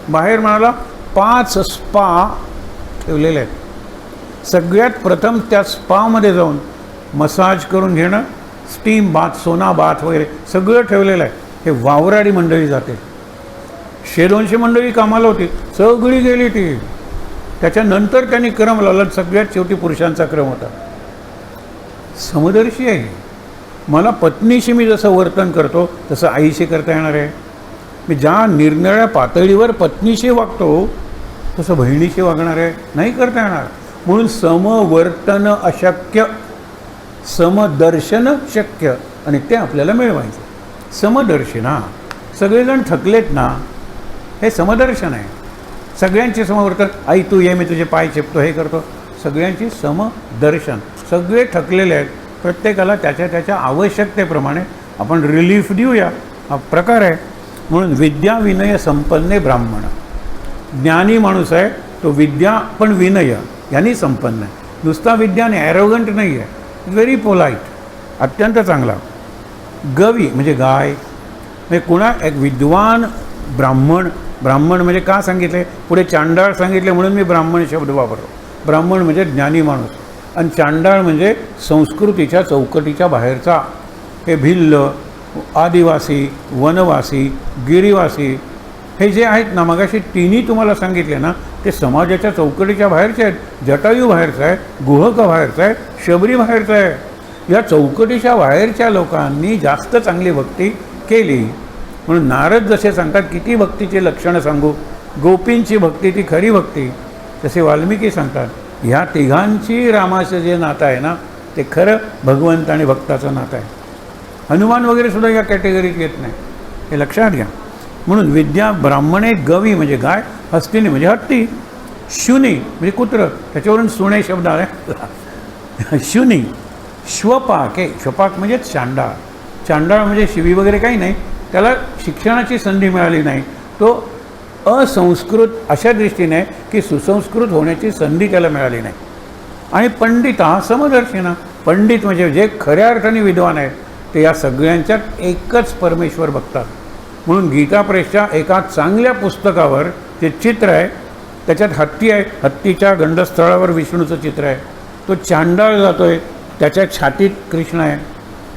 Speaker 1: बाहेर म्हणाला 5 स्पा ठेवलेले आहेत, सगळ्यात प्रथम त्या स्पामध्ये जाऊन मसाज करून घेणं, स्टीम बाथ, सोना बाथ वगैरे सगळं ठेवलेलं आहे. हे वावराडी मंडळी जाते, 100-200 मंडळी कामाला होती, सगळी गेली ती. त्याच्यानंतर त्यांनी क्रम लावला, सगळ्यात शेवटी पुरुषांचा क्रम होता. समदर्शी आहे. मला पत्नीशी मी जसं वर्तन करतो तसं आईशी करता येणार आहे. मी ज्या निरनिराळ्या पातळीवर पत्नीशी वागतो तसं बहिणीशी वागणार आहे, नाही करता येणार. म्हणून समवर्तन अशक्य, समदर्शन शक्य, आणि ते आपल्याला मिळवायचं. समदर्शन, सगळेजण थकलेत ना, हे समदर्शन आहे. सगळ्यांचे समवर्तन, आई तू ये, मी तुझे पाय चेपतो, हे करतो, सगळ्यांची समदर्शन. सगळे थकलेले आहेत, प्रत्येकाला त्याच्या त्याच्या आवश्यकतेप्रमाणे आपण रिलीफ देऊया, हा प्रकार आहे. म्हणून विद्या विनय संपन्ने ब्राह्मण. ज्ञानी माणूस आहे तो विद्या पण विनय यांनी संपन्न आहे. नुसता विद्या आणि ॲरोगंट नाही आहे, व्हेरी पोलाईट, अत्यंत चांगला. गवी म्हणजे गाय, म्हणजे कुणा एक विद्वान ब्राह्मण. ब्राह्मण म्हणजे का सांगितले, पुढे चांडाळ सांगितले म्हणून मी ब्राह्मण शब्द वापरतो. ब्राह्मण म्हणजे ज्ञानी माणूस, आणि चांडाळ म्हणजे संस्कृतीच्या चौकटीच्या बाहेरचा. हे भिल्ल, आदिवासी, वनवासी, गिरीवासी हे जे आहेत ना, मगाशी तिन्ही तुम्हाला सांगितले ना, ते समाजाच्या चौकटीच्या बाहेरचे आहेत. जटायू बाहेरचा आहे, गुहक बाहेरचा आहे, शबरी बाहेरचा आहे. या चौकटीच्या बाहेरच्या लोकांनी जास्त चांगली भक्ती केली. म्हणून नारद जसे सांगतात, किती भक्तीचे लक्षणं सांगू, गोपींची भक्ती ती खरी भक्ती, तसे वाल्मिकी सांगतात ह्या तिघांची रामाचं जे नातं आहे ना, ते खरं भगवंत आणि भक्ताचं नातं आहे. हनुमान वगैरे सुद्धा या कॅटेगरीत येत नाही, हे लक्षात घ्या. म्हणून विद्या ब्राह्मणे गवी म्हणजे गाय, हस्तिनी म्हणजे हत्ती, शुनी म्हणजे कुत्र, त्याच्यावरून सुणे शब्द आले. शुनी, श्वपाक आहे, श्वपाक म्हणजे चांडाळ. चांडाळ म्हणजे शिवी वगैरे काही नाही, त्याला शिक्षणाची संधी मिळाली नाही, तो असंस्कृत अशा दृष्टीने की सुसंस्कृत होण्याची संधी त्याला मिळाली नाही. आणि पंडिता समदर्शिना, पंडित म्हणजे जे खऱ्या अर्थाने विद्वान आहेत ते या सगळ्यांच्यात एकच परमेश्वर बघतात. म्हणून गीता प्रेसच्या एका चांगल्या पुस्तकावर ते चित्र आहे, त्याच्यात हत्ती आहे, हत्तीच्या गंडस्थळावर विष्णूचं चित्र आहे. तो चांडाळ जातो आहे, त्याच्या छातीत कृष्ण आहे.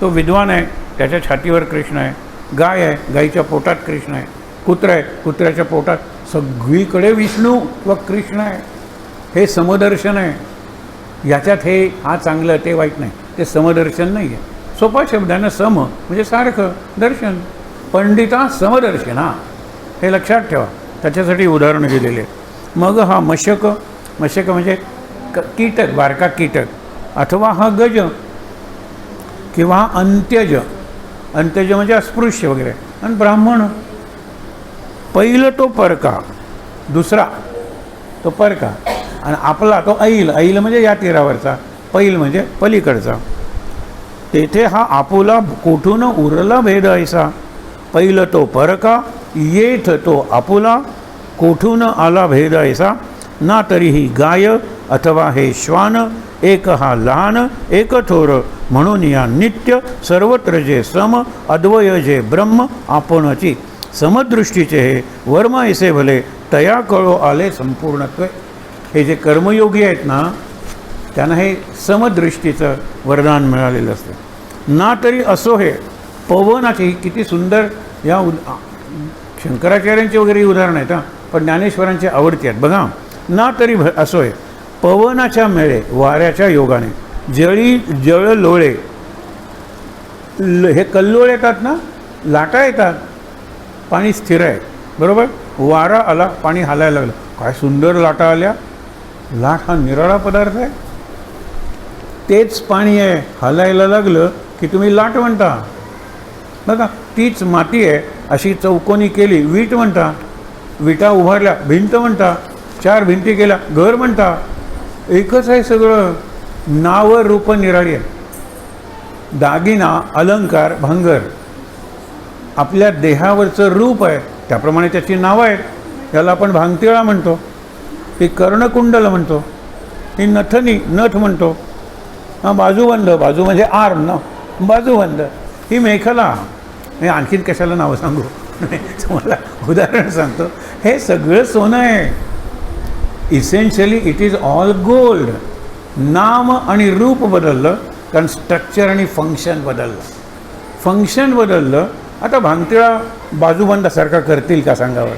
Speaker 1: तो विद्वान आहे, त्याच्या छातीवर कृष्ण आहे. गाय आहे, गाईच्या पोटात कृष्ण आहे. कुत्र आहे, कुत्र्याच्या पोटात. सगळीकडे विष्णू व कृष्ण आहे. हे समदर्शन आहे. याच्यात हे हा चांगलं ते वाईट नाही, ते समदर्शन नाही आहे. सोपा शब्दानं सम म्हणजे सारखं, दर्शन. पंडिता समदर्शना, हे लक्षात ठेवा. त्याच्यासाठी उदाहरण दिलेले. मग हा मशक, मशक म्हणजे कीटक, बारका कीटक, अथवा हा गज किंवा अंत्यज, अंत्यज म्हणजे अस्पृश्य वगैरे. आणि ब्राह्मण, पहिलं तो परका, दुसरा तो परका, आणि आपला तो ऐल. ऐल म्हणजे या तीरावरचा, पैल म्हणजे पलीकडचा. तेथे हा आपुला कोठून उरला भेद ऐसा, पहिलं तो परका, येथ तो आपुला, कोठून आला भेद ऐसा. ना तरीही गाय अथवा हे श्वान, एक हा लहान एक थोर, म्हणून या नित्य सर्वत्र जे सम, अद्वय जे ब्रह्म आपणची. समदृष्टीचे हे वर्म ऐसे भले, तया कळो आले संपूर्णत्व. हे जे कर्मयोगी आहेत ना, त्यांना हे समदृष्टीचं वरदान मिळालेलं असतं. ना तरी असो, हे पवनाची किती सुंदर या शंकराचार्यांची वगैरे उदाहरणं आहेत, पण ज्ञानेश्वरांची आवडती आहेत बघा. ना तरी असो, हे पवनाच्या मेळे, वाऱ्याच्या योगाने, जळी जळ लोळे, हे कल्लोळ येतात ना, लाटा येतात, पाणी स्थिर आहे, बरोबर. वारा आला, पाणी हालायला लागलं, काय सुंदर लाटा आल्या. लाट हा निराळा पदार्थ आहे. तेच पाणी आहे, हालायला लागलं की तुम्ही लाट म्हणता. बघा, तीच माती आहे, अशी चौकोनी केली वीट म्हणता, विटा उभारल्या भिंत म्हणता, 4 भिंती केल्या घर म्हणता. एकच आहे सगळं. नाव रूप निराळी आहे. दागिना अलंकार भांगर, आपल्या देहावरचं रूप आहे त्याप्रमाणे त्याची नावं आहेत. त्याला आपण भांगतिळा म्हणतो, ही कर्णकुंडल म्हणतो, ही नथ म्हणतो, बाजूबंद, बाजू म्हणजे आर्म ना, बाजूबंद, ही मेखला. मी आणखीन कशाला नावं सांगू तुम्हाला उदाहरण सांगतो. हे सगळं सोनं आहे. Essentially it is all gold. नाम आणि रूप बदललं कारण स्ट्रक्चर आणि फंक्शन बदललं. फंक्शन बदललं. आता भांगतिळा बाजूबंदासारखा करतील का सांगावं,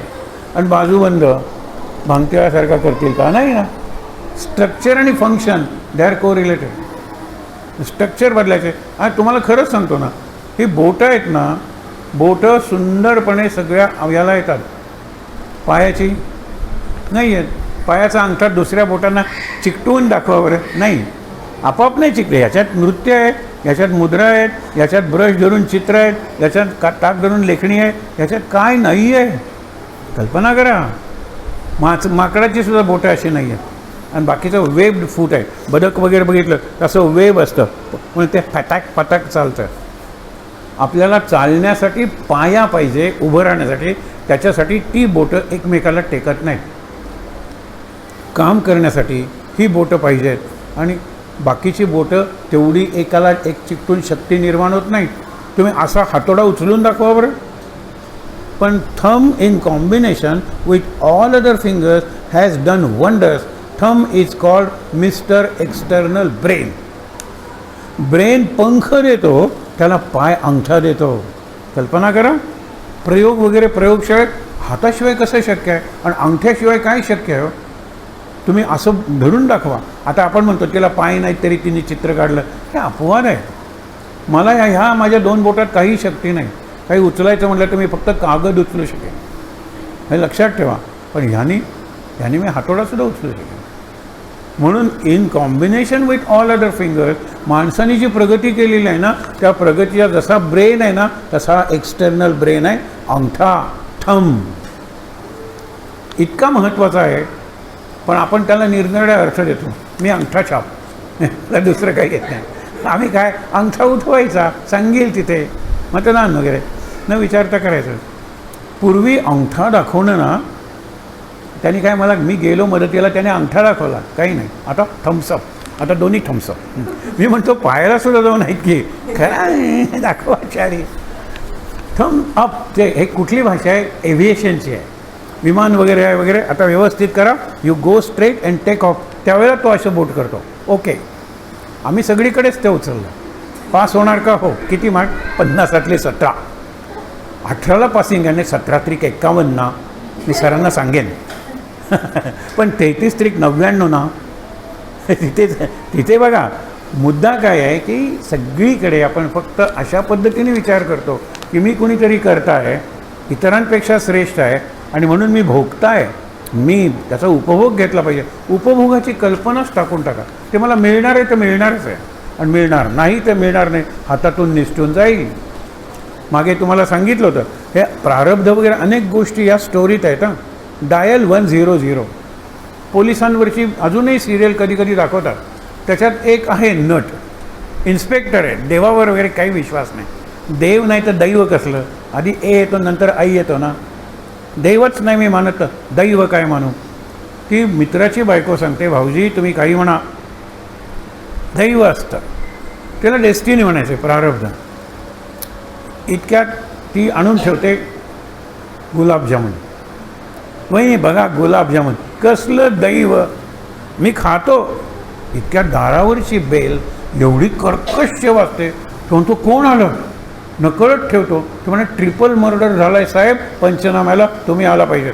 Speaker 1: आणि बाजूबंद भांगतिळासारखा करतील का? नाही ना. स्ट्रक्चर आणि फंक्शन दे आर को रिलेटेड. स्ट्रक्चर बदलायचे. आज तुम्हाला खरंच सांगतो ना, ही बोटं आहेत ना, बोटं सुंदरपणे सगळ्या अवयाला येतात. पायाची नाही आहेत. पायाचा अंगठा दुसऱ्या बोटांना चिकटवून दाखवा बरं. नाही, आपोआप नाही चिकटे. याच्यात नृत्य आहे, याच्यात मुद्रा आहेत, याच्यात ब्रश धरून चित्र आहेत, याच्यात टाक धरून लेखणी आहे, याच्यात काय नाही आहे. कल्पना करा. माकडाची सुद्धा बोटं अशी नाही आहेत. आणि बाकीचं वेब फूट आहे. बदक वगैरे बघितलं तसं वेब असतं, पण ते पटाक चालतं. आपल्याला चालण्यासाठी पाया पाहिजे, उभं राहण्यासाठी. त्याच्यासाठी ती बोटं एकमेकाला टेकत नाहीत. काम करण्यासाठी ही बोटं पाहिजेत, आणि बाकीची बोटं तेवढी एकाला एक चिकटून शक्ती निर्माण होत नाही. तुम्ही असा हातोडा उचलून दाखवा बरं. पण thumb in combination with all other fingers has done wonders. Thumb is called mister external brain. Brain पंख देतो, त्याला पाय अंगठा देतो. कल्पना करा. प्रयोग वगैरे प्रयोगशाळेत हाताशिवाय कसं शक्य आहे, आणि अंगठ्याशिवाय काय शक्य आहे? तुम्ही असं धरून दाखवा. आता आपण म्हणतो तिला पाय नाहीत तरी तिने चित्र काढलं, हे अपवाद आहे. मला ह्या माझ्या 2 बोटात काही शक्ती नाही. काही उचलायचं म्हटलं तर मी फक्त कागद उचलू शकेन, हे लक्षात ठेवा. पण ह्यानी मी हातोडासुद्धा उचलू शकेन. म्हणून in combination with all other fingers माणसाने जी प्रगती केलेली आहे ना, त्या प्रगतीचा जसा ब्रेन आहे ना, तसा एक्सटर्नल ब्रेन आहे अंगठा, थंब. इतका महत्त्वाचा आहे. पण आपण त्याला निरनिराळे अर्थ देतो. मी अंगठा छाप, मला दुसरं काही येत नाही. आम्ही काय अंगठा उठवायचा, सांगेल तिथे मतदान वगैरे न विचारता करायचं. पूर्वी अंगठा दाखवणं ना, त्यांनी काय मला, मी गेलो मदतीला, त्याने अंगठा दाखवला, काही नाही. आता थम्सअप, आता दोन्ही थम्सअप. मी म्हणतो पायाला सुद्धा जाऊन आहेत की काय दाखवा चारी. Thumbs up. ते हे कुठली भाषा आहे? एव्हिएशनची आहे. विमान वगैरे आहे वगैरे. आता व्यवस्थित करा, you go straight and take off. त्यावेळेला तो असं बोट करतो. ओके. आम्ही सगळीकडेच ते उचललं. पास होणार का? हो. किती मार्क? 50तले 17. 18ला पासिंग आहे, 17 त्रिक 51 ना. मी सरांना सांगेन. पण 33 त्रिक 99 ना. तिथे बघा मुद्दा काय आहे की सगळीकडे आपण फक्त अशा पद्धतीने विचार करतो की मी कुणीतरी करताय, इतरांपेक्षा श्रेष्ठ आहे, आणि म्हणून मी भोगताय, मी त्याचा उपभोग घेतला पाहिजे. उपभोगाची कल्पनाच टाकून टाका. ते मला मिळणार आहे तर मिळणारच आहे, आणि मिळणार नाही तर मिळणार नाही, हातातून निसटून जाईल. मागे तुम्हाला सांगितलं होतं हे प्रारब्ध वगैरे अनेक गोष्टी या स्टोरीत आहेत. हां, डायल 100. पोलिसांवरची अजूनही सिरियल कधी कधी दाखवतात. त्याच्यात एक आहे नट, इन्स्पेक्टर आहे, देवावर वगैरे काही विश्वास नाही. देव नाही तर दैव कसलं? आधी ए येतो नंतर आई येतो ना. देवच नाही मी मानत, दैव काय मानू? ती मित्राची बायको सांगते, भाऊजी तुम्ही काही म्हणा, दैव असतं. त्याला डेस्टिनी म्हणायचे, प्रारब्ध. इतक्यात ती आणून ठेवते गुलाबजामुन. वही बघा गुलाबजामुन, कसलं दैव, मी खातो. इतक्या दारावरची बेल एवढी कर्कश वाजते. तो म्हणतो कोण आलं? नकळत ठेवतो. तो म्हणे ट्रिपल मर्डर झाला आहे साहेब, पंचनाम्याला तुम्ही आला पाहिजे.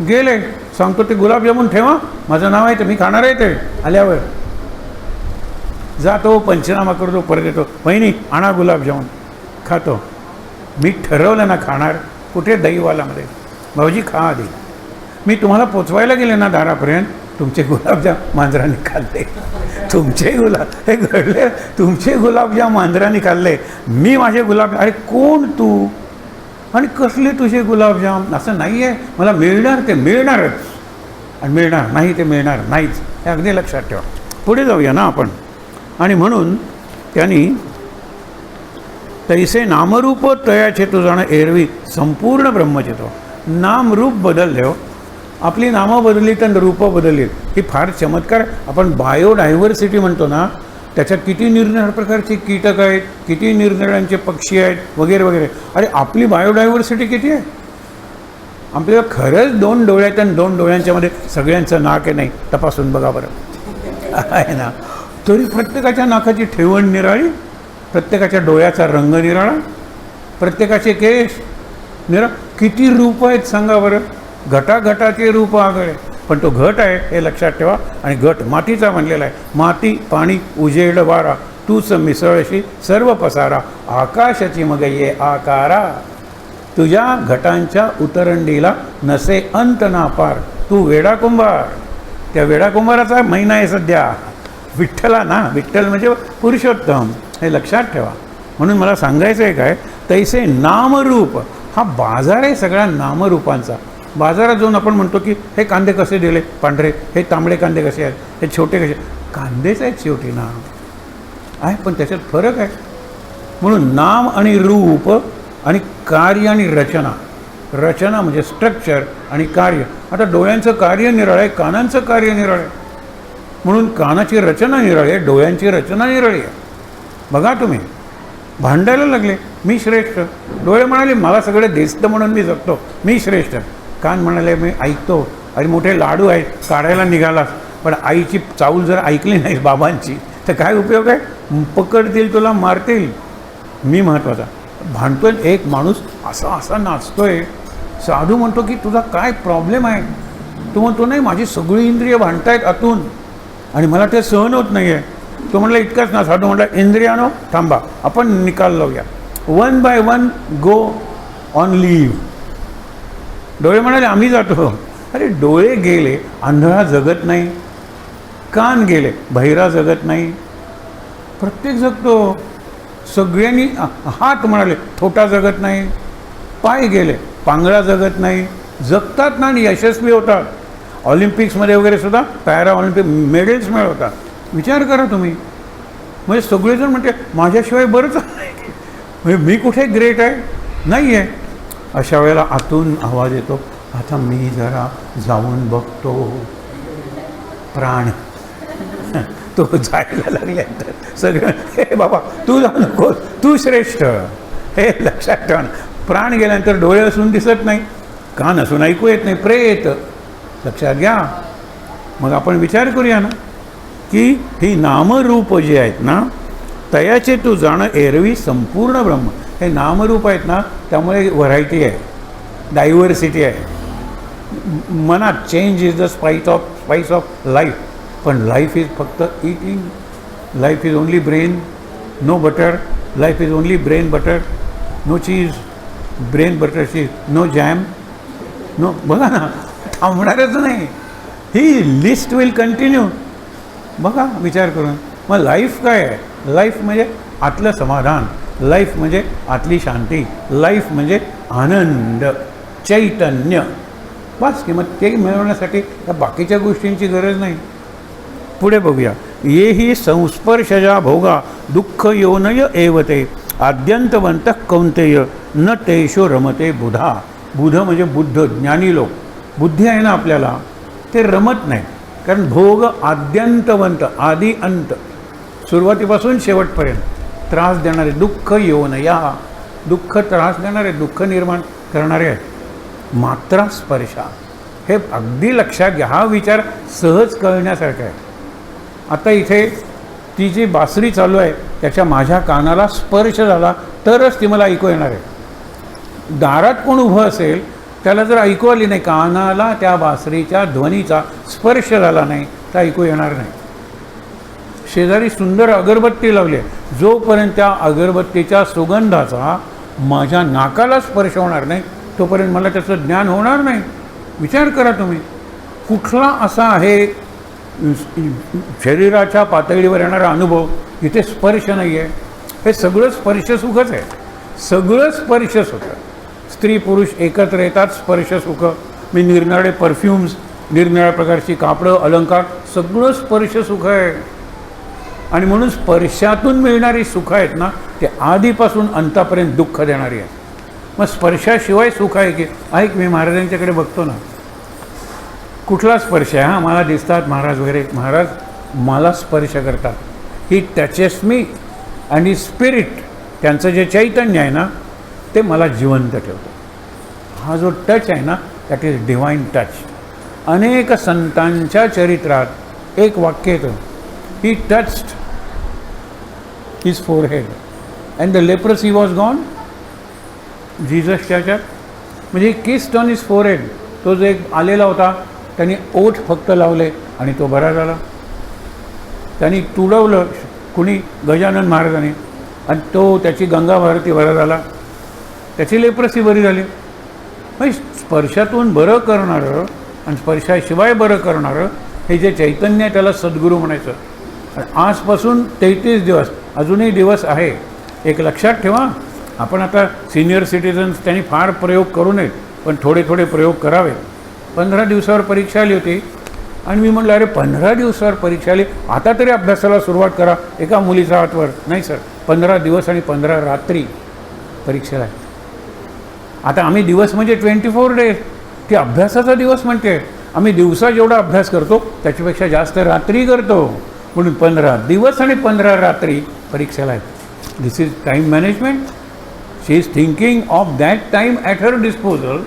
Speaker 1: गेले, सांगतो ते गुलाबजामुन ठेवा, माझं नाव आहे, तर मी खाणार आहे. ते आल्यावर जातो, पंचनामा करतो, परत येतो, वहिनी आणा गुलाबजामुन, खातो. मी ठरवलं ना खाणार, कुठे दहीवालामध्ये, भाऊजी खा आधी. मी तुम्हाला पोचवायला गेले ना दारापर्यंत, तुमचे गुलाबजाम मांजराने खाल्ले. तुमचे हे घडले, तुमचे गुलाबजाम मांजराने खाल्ले. मी माझे गुलाबजाम, अरे कोण तू आणि कसले तुझे गुलाबजाम? असं नाही आहे, मला मिळणार ते मिळणारच, आणि मिळणार नाही ते मिळणार नाहीच, हे अगदी लक्षात ठेवा. पुढे जाऊया ना आपण. आणि म्हणून त्यांनी तैसे नामरूप तयाचे तू जाणं एरवी संपूर्ण ब्रह्मचितो. नाम रूप बदलले हो, आपली नामं बदलली तर रूपं बदलली. ही फार चमत्कार. आपण बायोडायव्हर्सिटी म्हणतो ना, त्याच्यात किती निरनिराळ्या प्रकारचे कीटक आहेत, किती निरनिराळ्यांचे पक्षी आहेत वगैरे वगैरे. अरे आपली बायोडायव्हर्सिटी किती आहे. आपल्याला खरंच 2 डोळे आहेत आणि 2 डोळ्यांच्यामध्ये सगळ्यांचं नाक आहे, नाही तपासून बघा बरं आहे ना. तरी प्रत्येकाच्या नाकाची ठेवण निराळी, प्रत्येकाच्या डोळ्याचा रंग निराळा, प्रत्येकाचे केस निरा. किती रूप आहेत सांगा बरं. घटाघटाचे रूप आगळे, पण तो घट आहे हे लक्षात ठेवा. आणि घट मातीचा म्हणलेला आहे. माती पाणी उजेड वारा, तूच मिसळशी सर्व पसारा. आकाशाची मग ये आकारा, तुझ्या घटांच्या उतरंडीला नसे अंत ना पार. तू वेडा कुंभार. त्या वेडा कुंभाराचा महिना आहे सध्या. विठ्ठला ना, विठ्ठल म्हणजे पुरुषोत्तम, हे लक्षात ठेवा. म्हणून मला सांगायचं आहे काय, तैसे नामरूप. हा बाजार आहे सगळ्या नामरूपांचा. बाजारात जाऊन आपण म्हणतो की हे कांदे कसे दिले पांढरे, हे तांबडे कांदे कसे आहेत, हे छोटे कसे. कांदेच आहेत शेवटी ना आहे, पण त्याच्यात फरक आहे. म्हणून नाम आणि रूप आणि कार्य आणि रचना. रचना म्हणजे स्ट्रक्चर आणि कार्य. आता डोळ्यांचं कार्य निराळं आहे, कानांचं कार्य निराळं आहे. म्हणून कानाची रचना निराळी आहे, डोळ्यांची रचना निराळी आहे. बघा तुम्ही भांडायला लागले, मी श्रेष्ठ. डोळे म्हणाले मला सगळं दिसतं म्हणून मी जगतो, मी श्रेष्ठ. कान म्हणाले मी ऐकतो. अरे मोठे लाडू आहेत, काढायला निघालास, पण आईची चाऊल जर ऐकली नाहीस बाबांची तर काय उपयोग आहे. पकडतील तुला, मारतील. मी महत्त्वाचा. भांडतोय एक माणूस असा असा नाचतोय. साधू म्हणतो की तुझा काय प्रॉब्लेम आहे. तो म्हणतो नाही माझी सगळी इंद्रिय भांडतायत आतून आणि मला ते सहन होत नाही आहे. तो म्हटलं इतकंच ना. साधू म्हटलं इंद्रियानो थांबा, आपण निकाल लावूया. 1 by 1 गो ऑन लीव. डोळे म्हणाले आम्ही जातो. अरे डोळे गेले, आंधळा जगत नाही. कान गेले, बहिरा जगत नाही. प्रत्येक जगतो. सगळ्यांनी. हात म्हणाले थोटा जगत नाही. पाय गेले, पांगळा जगत नाही. जगतात ना आणि यशस्वी होतात. ऑलिम्पिक्समध्ये वगैरे सुद्धा पॅरा ऑलिम्पिक मेडल्स मिळवतात. विचार करा तुम्ही. म्हणजे सगळेजण म्हणते माझ्याशिवाय बरंच नाही, म्हणजे मी कुठे ग्रेट आहे, नाही आहे. अशा वेळेला आतून आवाज येतो, आता मी जरा जाऊन बघतो. प्राण तो जायला लागल्यानंतर सगळं हे बाबा तू जाऊ नको, तू श्रेष्ठ, हे लक्षात ठेवा. प्राण गेल्यानंतर डोळे असून दिसत नाही, कान असून ऐकू येत नाही, प्रेत. लक्षात घ्या. मग आपण विचार करूया ना की ही नामरूप जी आहेत ना, तयाचे तू जाणं एरवी संपूर्ण ब्रह्म. हे नामरूप आहेत ना, त्यामुळे व्हरायटी आहे, डायव्हर्सिटी आहे. मनात change is the spice of life. पण लाईफ इज फक्त eating. Life is only bread, no butter. Life is only bread butter, no cheese. Bread butter cheese, no jam, no. बघा ना, थांबणारच नाही. ही लिस्ट विल कंटिन्यू. बघा विचार करून. मग लाईफ काय आहे. लाईफ म्हणजे आतलं समाधान. लाईफ म्हणजे आतली शांती. लाईफ म्हणजे आनंद, चैतन्य. बस की मग ते मिळवण्यासाठी त्या बाकीच्या गोष्टींची गरज नाही. पुढे बघूया. ये ही संस्पर्शजा भोगा दुःख योनय एवते आद्यंतवंत कौंतेय न तेषो रमते बुधा. बुध म्हणजे बुद्ध, ज्ञानी लोक. बुद्धी आहे ना आपल्याला, ते रमत नाही. कारण भोग आद्यंतवंत, आदी अंत, सुरुवातीपासून शेवटपर्यंत त्रास देणारे. दुःख योनया, दुःख त्रास देणारे, दुःख निर्माण करणारे आहेत. मात्रा स्पर्शा, हे अगदी लक्षात घ्या. हा विचार सहज कळण्यासारखा आहे. आता इथे ती जी बासरी चालू आहे त्याच्या माझ्या कानाला स्पर्श झाला तरच ती मला ऐकू येणार आहे. दारात कोण उभं असेल त्याला जर ऐकू आली नाही, कानाला त्या बासरीच्या ध्वनीचा स्पर्श झाला नाही तर ऐकू येणार नाही. शेजारी सुंदर अगरबत्ती लावली आहे, जोपर्यंत त्या अगरबत्तीच्या सुगंधाचा माझ्या नाकाला स्पर्श होणार नाही तोपर्यंत मला त्याचं ज्ञान होणार नाही. विचार करा तुम्ही. कुठला असा आहे शरीराच्या पातळीवर येणारा अनुभव इथे स्पर्श नाही आहे. हे सगळं स्पर्शसुखच आहे. सगळं स्पर्शसुख. स्त्री पुरुष एकत्र येतात, स्पर्शसुख. मी निरनिराळे परफ्युम्स, निरनिराळ्या प्रकारची कापडं, अलंकार, सगळं स्पर्शसुख आहे. आणि म्हणून स्पर्शातून मिळणारी सुख आहेत ना ते आधीपासून अंतापर्यंत दुःख देणारी आहे. मग स्पर्शाशिवाय सुख आहे की? ऐक, मी महाराजांच्याकडे बघतो ना, कुठला स्पर्श आहे? हां, मला दिसतात महाराज वगैरे, महाराज मला स्पर्श करतात. He touches me and he spirit, त्यांचं जे चैतन्य आहे ना ते मला जिवंत ठेवतं. हा जो टच आहे ना दॅट इज डिवाइन टच. अनेक संतांच्या चरित्रात एक वाक्य येतं, he touched his forehead and the leprosy was gone. जीजसच्या म्हणजे किस्ड ऑन हिज फोरहेड. तो जो एक आलेला होता त्यांनी ओठ फक्त लावले आणि तो बरा झाला. त्यांनी तुडवलं कुणी? गजानन महाराजांनी, आणि तो त्याची गंगा भारती बरा झाला, त्याची लेप्रसी बरी झाली. म्हणजे स्पर्शातून बरं करणारं आणि स्पर्शाशिवाय बरं करणारं हे जे चैतन्य आहे त्याला सद्गुरू म्हणायचं. आणि आजपासून 33 दिवस अजूनही दिवस आहे. एक लक्षात ठेवा, आपण आता सिनियर सिटीजन्स त्यांनी फार प्रयोग करू नयेत, पण थोडे थोडे प्रयोग करावेत. 15 दिवसावर परीक्षा आली होती आणि मी म्हटलं, अरे 15 दिवसावर परीक्षा आली, आता तरी अभ्यासाला सुरुवात करा. एका मुलीचा हातवर, नाही सर, 15 दिवस आणि 15 रात्री परीक्षेला आहे. आता आम्ही दिवस म्हणजे 24 डेज, ती अभ्यासाचा दिवस म्हणते. आम्ही दिवसा जेवढा अभ्यास करतो त्याच्यापेक्षा जास्त रात्री करतो, म्हणून 15 दिवस आणि 15 रात्री परीक्षेला आहेत. This is time management. She is thinking of that time at her disposal,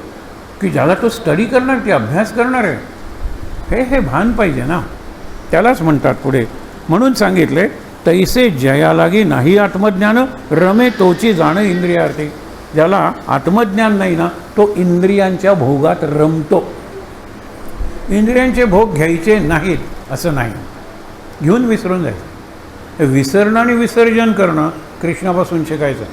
Speaker 1: की ज्याला तो स्टडी करणार, ती अभ्यास करणार आहे. हे भान पाहिजे ना. त्यालाच म्हणतात पुढे, म्हणून सांगितले, तैसे जया लागी नाही आत्मज्ञान, रमे तोची जाणं इंद्रियार्थी. ज्याला आत्मज्ञान नाही ना तो इंद्रियांच्या भोगात रमतो. इंद्रियांचे भोग घ्यायचे नाहीत असं नाही, घेऊन विसरून जायचं. विसरणं आणि विसर्जन करणं कृष्णापासून शिकायचं.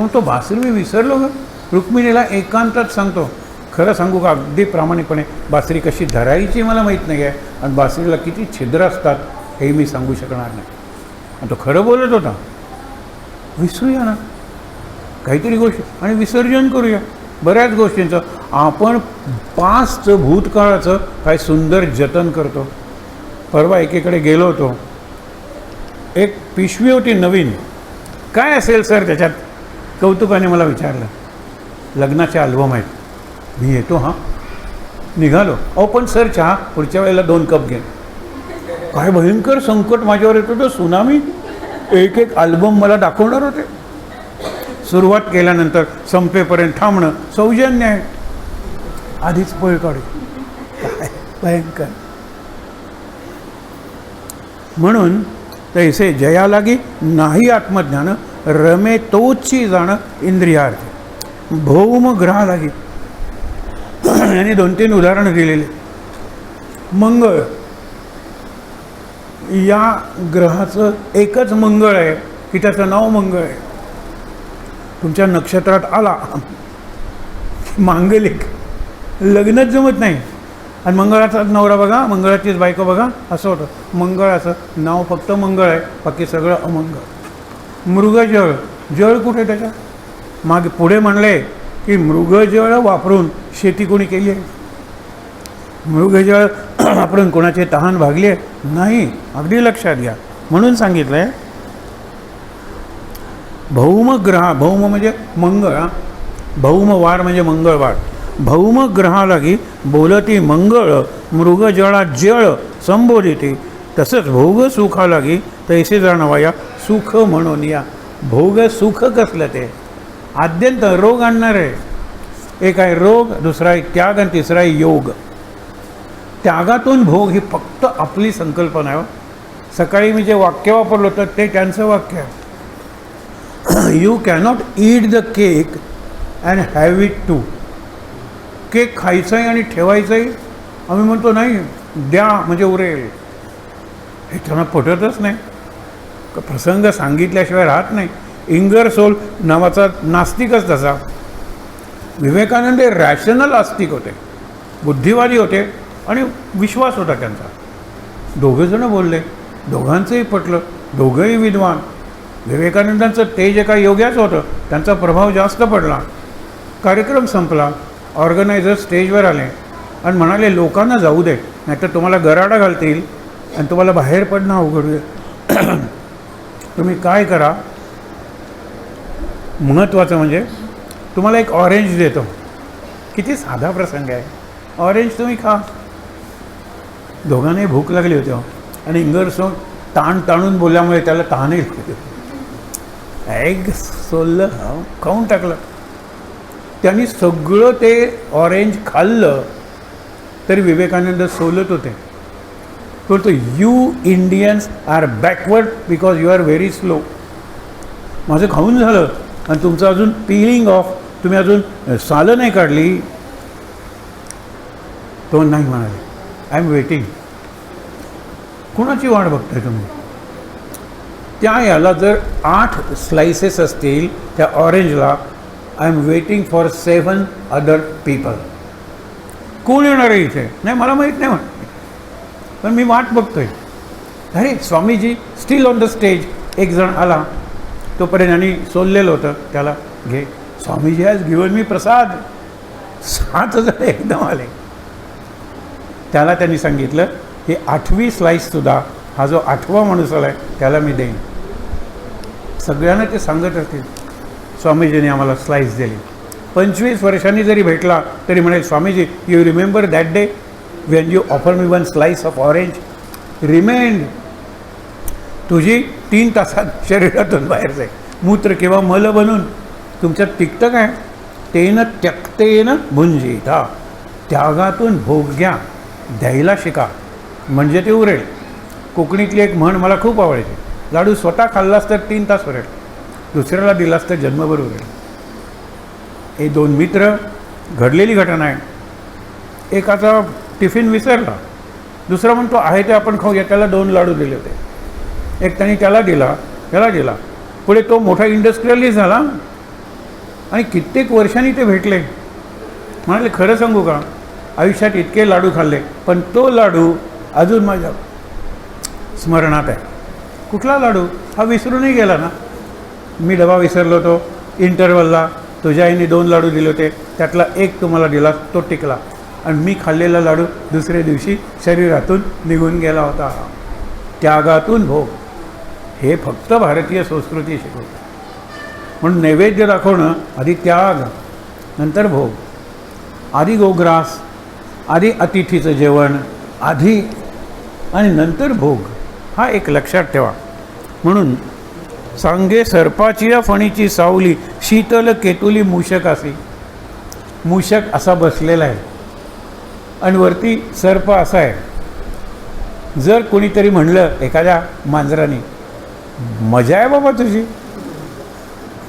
Speaker 1: तो बासरी मी विसरलो ग. रुक्मिणीला एकांतात सांगतो, खरं सांगू का, अगदी प्रामाणिकपणे बासरी कशी धरायची मला माहीत नाही आहे, आणि बासरीला किती छिद्र असतात हे मी सांगू शकणार नाही. आणि तो खरं बोलत होता. विसरूया ना काहीतरी गोष्टी आणि विसर्जन करूया बऱ्याच गोष्टींचं. आपण पास्टचं भूतकाळाचं काय सुंदर जतन करतो. परवा एकीकडे गेलो होतो, एक पिशवी होती नवीन. काय असेल सर त्याच्यात? कौतुकाने मला विचारलं. लग्नाचे अल्बम आहेत. मी येतो, हां निघालो. अहो पण सर चहा पुढच्या वेळेला 2 कप घे. काय भयंकर संकट माझ्यावर येतो. तो सुनामी. एक एक अल्बम मला दाखवणार होते. सुरुवात केल्यानंतर संपेपर्यंत थांबणं सौजन्य आहे. आधीच पळ काढू. काय भयंकर. म्हणून तैसे जया लागी नाही आत्मज्ञान, रमे तोची जाणं इंद्रियार्थी. भौम ग्रहा लागी यांनी 2-3 उदाहरणं दिलेली. मंगळ, या ग्रहाचं एकच मंगळ आहे की त्याचं नाव मंगळ आहे. तुमच्या नक्षत्रात आला मांगलिक, लग्नच जमत नाही. आणि मंगळाचाच नवरा बघा, मंगळाचीच बायको बघा, असं होतं. मंगळाचं नाव फक्त मंगळ आहे, बाकी सगळं अमंगळ. मृगजळ, जळ कुठे त्याच्या मागे? पुढे म्हणले की मृगजळ वापरून शेती कोणी केली आहे? मृगजळ वापरून कोणाचे तहान भागली आहे? नाही. अगदी लक्षात घ्या. म्हणून सांगितलं आहे भौमग्रहा, भौम म्हणजे मंगळ, भौमवार म्हणजे मंगळवार. भौमग्रहा लागी बोलती मंगळ, मृगजळा जळ संबोधिती. तसंच भोग सुखा लागी तैसे जाणवाया सुख म्हणून या. भोग सुख कसलं ते? आद्यंत रोग आणणार आहे. एक आहे रोग, दुसरा आहे त्याग, आणि तिसरा आहे योग. त्यागातून भोग ही फक्त आपली संकल्पना आहे. सकाळी मी जे वाक्य वापरलं होतं ते त्यांचं वाक्य आहे. You cannot eat the cake and have it too. Cake खायचं आहे आणि ठेवायचं आहे. आम्ही म्हणतो नाही, द्या म्हणजे उरेल. हे त्यांना पटतच नाही. प्रसंग सांगितल्याशिवाय राहत नाही. इंगरसोल नावाचा नास्तिकच तसा. विवेकानंद हे रॅशनल आस्तिक होते, बुद्धिवादी होते आणि विश्वास होता त्यांचा. दोघंजणं बोलले, दोघांचंही पटलं, दोघंही विद्वान. विवेकानंदांचं ते जे काही योग्याच होतं त्यांचा प्रभाव जास्त पडला. कार्यक्रम संपला. ऑर्गनायझर स्टेजवर आले आणि म्हणाले, लोकांना जाऊ दे, नाहीतर तुम्हाला गराडा घालतील आणि तुम्हाला बाहेर पडणं अवघड होईल. तुम्ही काय करा, महत्त्वाचं म्हणजे तुम्हाला एक ऑरेंज देतो. किती साधा प्रसंग आहे. ऑरेंज तुम्ही खा. दोघांनाही भूक लागली होती आणि इंगरसो ताणून बोलल्यामुळे त्याला तहानही लागली. एग सोललं, खाऊन टाकलं. त्यांनी सगळं ते ऑरेंज खाल्लं तरी विवेकानंद सोलत होते. बोलतो, you Indians are backward because you are very slow. माझं खाऊन झालं आणि तुमचं अजून पीलिंग ऑफ, तुम्ही अजून सालं नाही काढली. तो नाही म्हणाले, आय एम वेटिंग. कुणाची वाट बघताय तुम्ही? त्या याला जर 8 स्लाइसेस असतील त्या ऑरेंजला, I am waiting for 7 other people. कोण येणार आहे इथे? नाही मला माहीत नाही म्हणते, पण मी वाट बघतोय. अरे Swamiji steel on the stage. एक जण आला, तोपर्यंत यांनी सोललेलं होतं, त्याला घे. स्वामीजी हॅज गिवन मी प्रसाद. 7 जण एकदम आले. त्याला त्यांनी सांगितलं, ही 8वी स्लाईससुद्धा, हा जो 8वा माणूस आला आहे त्याला मी देईन. सगळ्यांना ते सांगत असतील. स्वामीजींनी आम्हाला स्लाईस दिली. 25 वर्षांनी जरी भेटला तरी म्हणेल, Swamiji you remember that day Wien you offer me 1 slice of orange. Remained. तुझी 3 तासात शरीरातून बाहेर जाईल. मूत्र किंवा मल बनून तुमच्यात टिकतं काय? तेन त्यक्तेन भुंजिता. त्यागातून भोग घ्या, द्यायला शिका, म्हणजे ते उरेल. कोकणीतली एक म्हण मला खूप आवडते. लाडू स्वतः खाल्लास तर 3 तास उरेल, दुसऱ्याला दिलास तर जन्मभर उरेल. हे 2 मित्र, घडलेली घटना आहे. एकाचा टिफिन विसरला, दुसरा म्हणतो आहे ते आपण खाऊया, त्याला 2 लाडू दिले होते. एक त्यांनी त्याला दिला. पुढे तो मोठा इंडस्ट्रियलिस्ट झाला आणि कित्येक वर्षांनी ते भेटले. म्हणाले, खरं सांगू का, आयुष्यात इतके लाडू खाल्ले, पण तो लाडू अजून माझ्या स्मरणात आहे. कुठला लाडू? हा विसरूनही गेला ना. मी डबा विसरलो होतो इंटरवलला, तुझ्या आईने 2 लाडू दिले होते, त्यातला एक तुम्हाला दिला, तो टिकला, आणि मी खाल्लेला लाडू दुसऱ्या दिवशी शरीरातून निघून गेला होता. त्यागातून भोग, हे फक्त भारतीय संस्कृती शिकवते. म्हणून नैवेद्य दाखवणं, आधी त्याग, नंतर भोग. आधी गोग्रास, आधी अतिथीचं जेवण, आधी आणि नंतर भोग. हा एक लक्षात ठेवा. म्हणून सांगे सर्पाची या फणीची सावली, शीतल केतुली मूषक असे. मूषक असा बसलेला आहे आणि वरती सर्प असा आहे. जर कोणीतरी म्हणलं एखाद्या मांजराने, मजा आहे बाबा तुझी,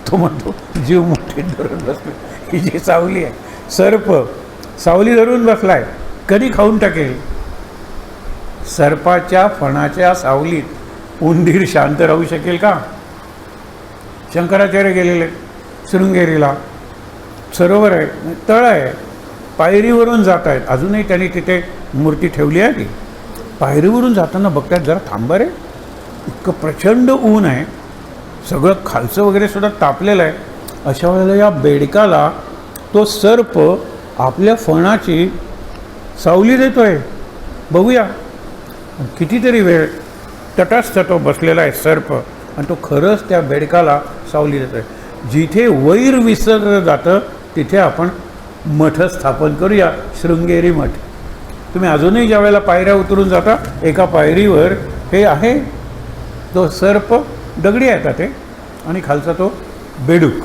Speaker 1: तो म्हणतो जीव मुठीत धरून बसलो. ही जी सावली आहे, सर्प सावली धरून बसलाय, कधी खाऊन टाकेल. सर्पाच्या फणाच्या सावलीत उंदीर शांत राहू शकेल का? शंकराचार्य गेलेले शृंगेरीला, सरोवर आहे, तळ आहे, पायरीवरून जात आहेत. अजूनही त्यांनी तिथे मूर्ती ठेवली आहे. ती पायरीवरून जाताना बघतात, जरा थांबा रे, इतकं प्रचंड ऊन आहे, सगळं खालचं वगैरे सुद्धा तापलेलं आहे. अशा वेळेला या बेडकाला तो सर्प आपल्या फणाची सावली देतोय. बघूया. कितीतरी वेळ तटस्थ तो बसलेला आहे सर्प, आणि तो खरंच त्या बेडकाला सावली देतोय. जिथे वैर विसरलं जातं तिथे आपण मठ स्थापन करूया, शृंगेरी मठ. तुम्ही अजूनही ज्या वेळेला पायऱ्या उतरून जाता, एका पायरीवर हे आहे तो सर्प, दगडी आहे ते, आणि खालचा तो बेडूक.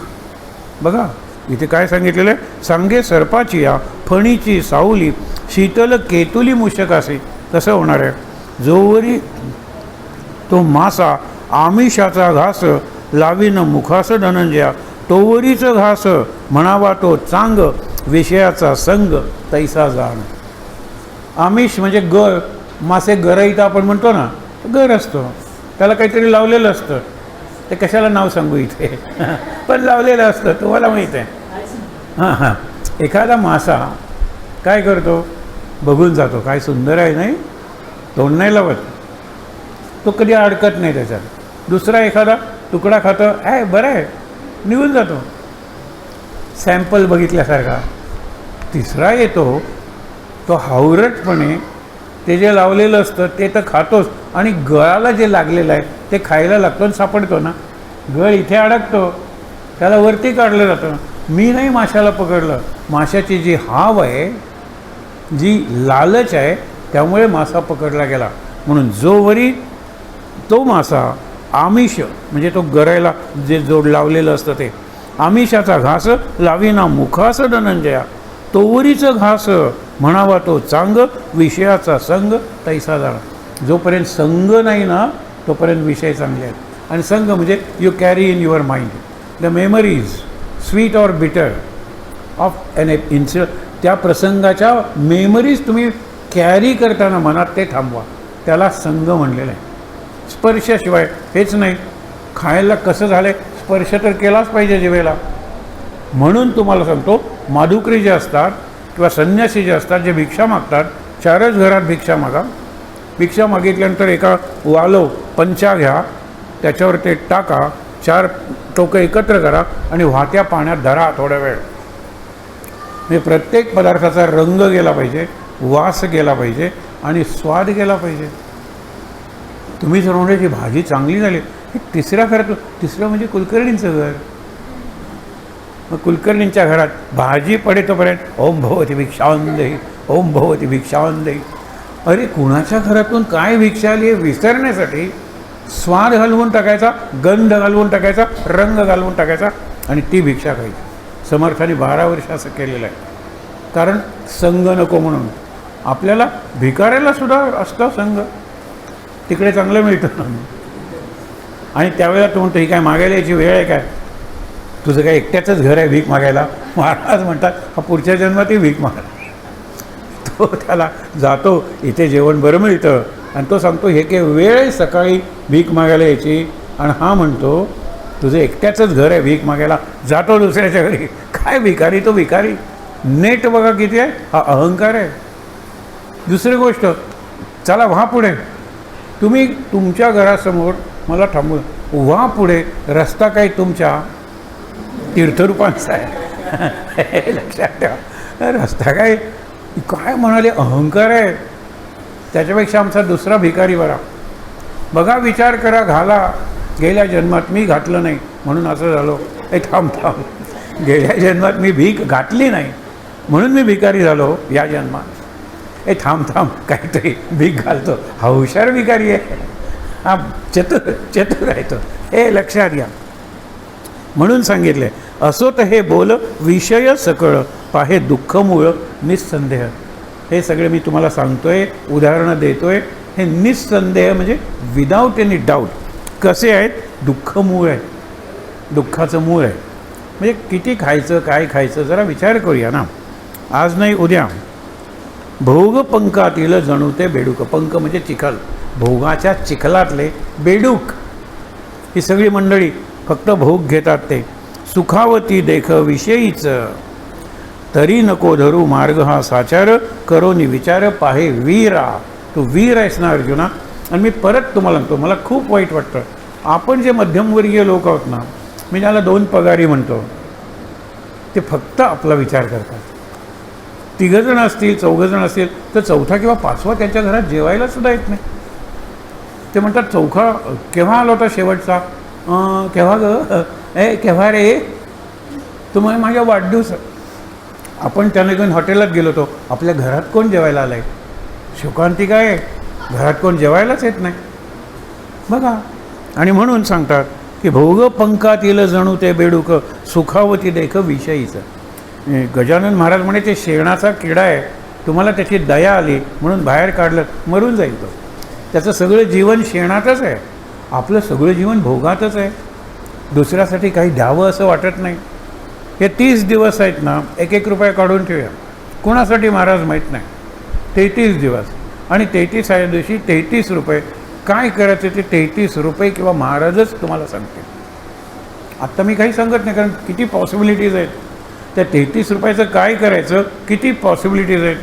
Speaker 1: बघा इथे काय सांगितलेलं आहे, सांगे सर्पाची या फणीची सावली, शीतल केतुली मूषक असे. कसं होणार आहे? जोवरी तो मासा आमिषाचा घास, लावीन मुखास धनंजया, तोवरीचं घास म्हणावा तो चांग, विषयाचा संग तैसा जाण. आमिष म्हणजे गर, मासे गरईत आपण म्हणतो ना, गर असतो, त्याला काहीतरी लावलेलं असतं. ते कशाला नाव सांगू इथे, पण लावलेलं असतं, तुम्हाला माहीत आहे. हां, एखादा मासा काय करतो, बघून जातो, काय सुंदर आहे नाही, तोंड नाही लावत, तो कधी अडकत नाही त्याच्यात. दुसरा एखादा तुकडा खातो, बरं आहे, निघून जातो, सॅम्पल बघितल्यासारखा. तिसरा येतो, तो हावरटपणे ते जे लावलेलं असतं ते तर खातोच, आणि गळाला जे लागलेलं आहे ते खायला लागतो आणि सापडतो ना. गळ इथे अडकतो, त्याला वरती काढलं जातं. मी नाही माशाला पकडलं, माशाची जी हाव आहे, जी लालच आहे, त्यामुळे मासा पकडला गेला. म्हणून जोवरी तो मासा आमिष म्हणजे तो गरायला जे जोड लावलेलं असतं ते आमिषाचा घास लावीना मुखास धनंजया, तोवरीचं घास म्हणावा तो चांग, विषयाचा संग तैसा जाणा. जोपर्यंत संग नाही ना तोपर्यंत विषय चांगले आहेत. आणि संग म्हणजे you carry in your mind the memories sweet or बिटर ऑफ एन त्या प्रसंगाच्या मेमरीज तुम्ही कॅरी करताना मनात ते थांबवा, त्याला संग म्हणलेलं आहे. स्पर्शाशिवाय हेच नाही, खायला कसं झालं स्पर्श तर केलाच पाहिजे जिभेला. म्हणून तुम्हाला सांगतो, माधुकरी जे असतात किंवा संन्यासी जे असतात जे भिक्षा मागतात, 4च घरात भिक्षा मागा. भिक्षा मागितल्यानंतर एका वालो पंचा घ्या, त्याच्यावर ते टाका, 4 टोकं एकत्र करा आणि वाहत्या पाण्यात धरा थोड्या वेळ. म्हणजे प्रत्येक पदार्थाचा रंग गेला पाहिजे, वास गेला पाहिजे आणि स्वाद गेला पाहिजे. तुम्ही जर म्हणले की भाजी चांगली झाली, हे तिसऱ्या घरात, तिसरं म्हणजे कुलकर्णींचं घर. मग कुलकर्णींच्या घरात भाजी पडे तोपर्यंत ओम भगवती भिक्षावंदही, ओम भगवती भिक्षावंदही. अरे कुणाच्या घरातून काय भिक्षा आली हे विसरण्यासाठी स्वाद घालवून टाकायचा, गंध घालवून टाकायचा, रंग घालवून टाकायचा आणि ती भिक्षा खायची. समर्थाने 12 वर्ष असं केलेलं आहे. कारण संग नको म्हणून. आपल्याला भिकाऱ्याला सुद्धा असतं संग, तिकडे चांगलं मिळतं. आणि त्यावेळेला तो म्हणतो ही काय मागायला याची वेळ आहे काय, तुझं काय एकट्याचंच घर आहे भीक मागायला. महाराज म्हणतात हा पुढच्या जन्मातही भीक मागा. तो त्याला जातो, इथे जेवण बरं मिळतं आणि तो सांगतो हे काय वेळ आहे सकाळी भीक मागायला यायची. आणि हा म्हणतो तुझं एकट्याचंच घर आहे भीक मागायला, जातो दुसऱ्याच्या घरी. काय भिकारी तो भिकारी. नेट बघा किती आहे, हा अहंकार आहे. दुसरी गोष्ट, चला व्हा पुढे. तुम्ही तुमच्या घरासमोर मला थांबून व्हा पुढे, रस्ता काही तुमच्या तीर्थरूपांचा आहे. लक्षात ठेवा, रस्ता काय काय म्हणाले अहंकार आहे. त्याच्यापेक्षा आमचा दुसरा भिकारी बरा. बघा विचार करा, घाला. गेल्या जन्मात मी घातलं नाही म्हणून असं झालो. ए थांब थांब, गेल्या जन्मात मी भीक घातली नाही म्हणून मी भिकारी झालो या जन्मात. ए थांब थांब, काहीतरी भीक घालतो, हा हुशार भिकारी आहे, हा चतुर आहे तो. हे लक्षात घ्या. म्हणून सांगितले असो तर हे बोल विषय सकळ, पाहे दुःख मूळ निस्संदेह. हे सगळे मी तुम्हाला सांगतोय, उदाहरणं देतोय. हे निस्संदेह म्हणजे विदाऊट एनी डाऊट. कसे आहेत? दुःख मूळ आहे, दुःखाचं मूळ आहे. म्हणजे किती खायचं, काय खायचं, जरा विचार करूया ना. आज नाही उद्या भोग पंकातील जणू ते बेडूक. पंक म्हणजे चिखल, भोगाच्या चिखलातले बेडूक. ही सगळी मंडळी फक्त भोग घेतात. ते सुखावती देख विषयीच, तरी नको धरू मार्ग हा साचार, करोनी विचार पाहे वीरा. तू वीर आहेस ना अर्जुना. आणि मी परत तुम्हाला म्हणतो, मला खूप वाईट वाटतं, आपण जे मध्यमवर्गीय लोक आहोत ना, मी ज्याला 2 पगारी म्हणतो, ते फक्त आपला विचार करतात. 3 जण असतील, 4 जण असतील तर 4था किंवा 5वा त्यांच्या घरात जेवायला सुद्धा येत नाही. ते म्हणतात 4था केव्हा आला होता शेवटचा, केव्हा ग, केव्हा रे, तुम्हाला माझ्या वाढदिवस. आपण त्याने घेऊन हॉटेलात गेलो होतो, आपल्या घरात कोण जेवायला आलं आहे? शोकांतिका आहे, घरात कोण जेवायलाच येत नाही बघा. आणि म्हणून सांगतात की भोग पंकातील जणू ते बेडूक, सुखावती देख विषयीचं. गजानन महाराज म्हणे ते शेणाचा किडा आहे, तुम्हाला त्याची दया आली म्हणून बाहेर काढलं, मरून जाईल तो. त्याचं सगळं जीवन शेणातच आहे, आपलं सगळं जीवन भोगातच आहे. दुसऱ्यासाठी काही द्यावं असं वाटत नाही. हे 30 दिवस आहेत ना, 1-1 रुपया काढून ठेवूया. कोणासाठी महाराज माहीत नाही. 33 दिवस आणि 33व्या दिवशी 33 रुपये. काय करायचं ते 33 रुपये किंवा महाराजच तुम्हाला सांगते. आत्ता मी काही सांगत नाही, कारण किती पॉसिबिलिटीज आहेत. त्या 33 रुपयाचं काय करायचं, किती पॉसिबिलिटीज आहेत.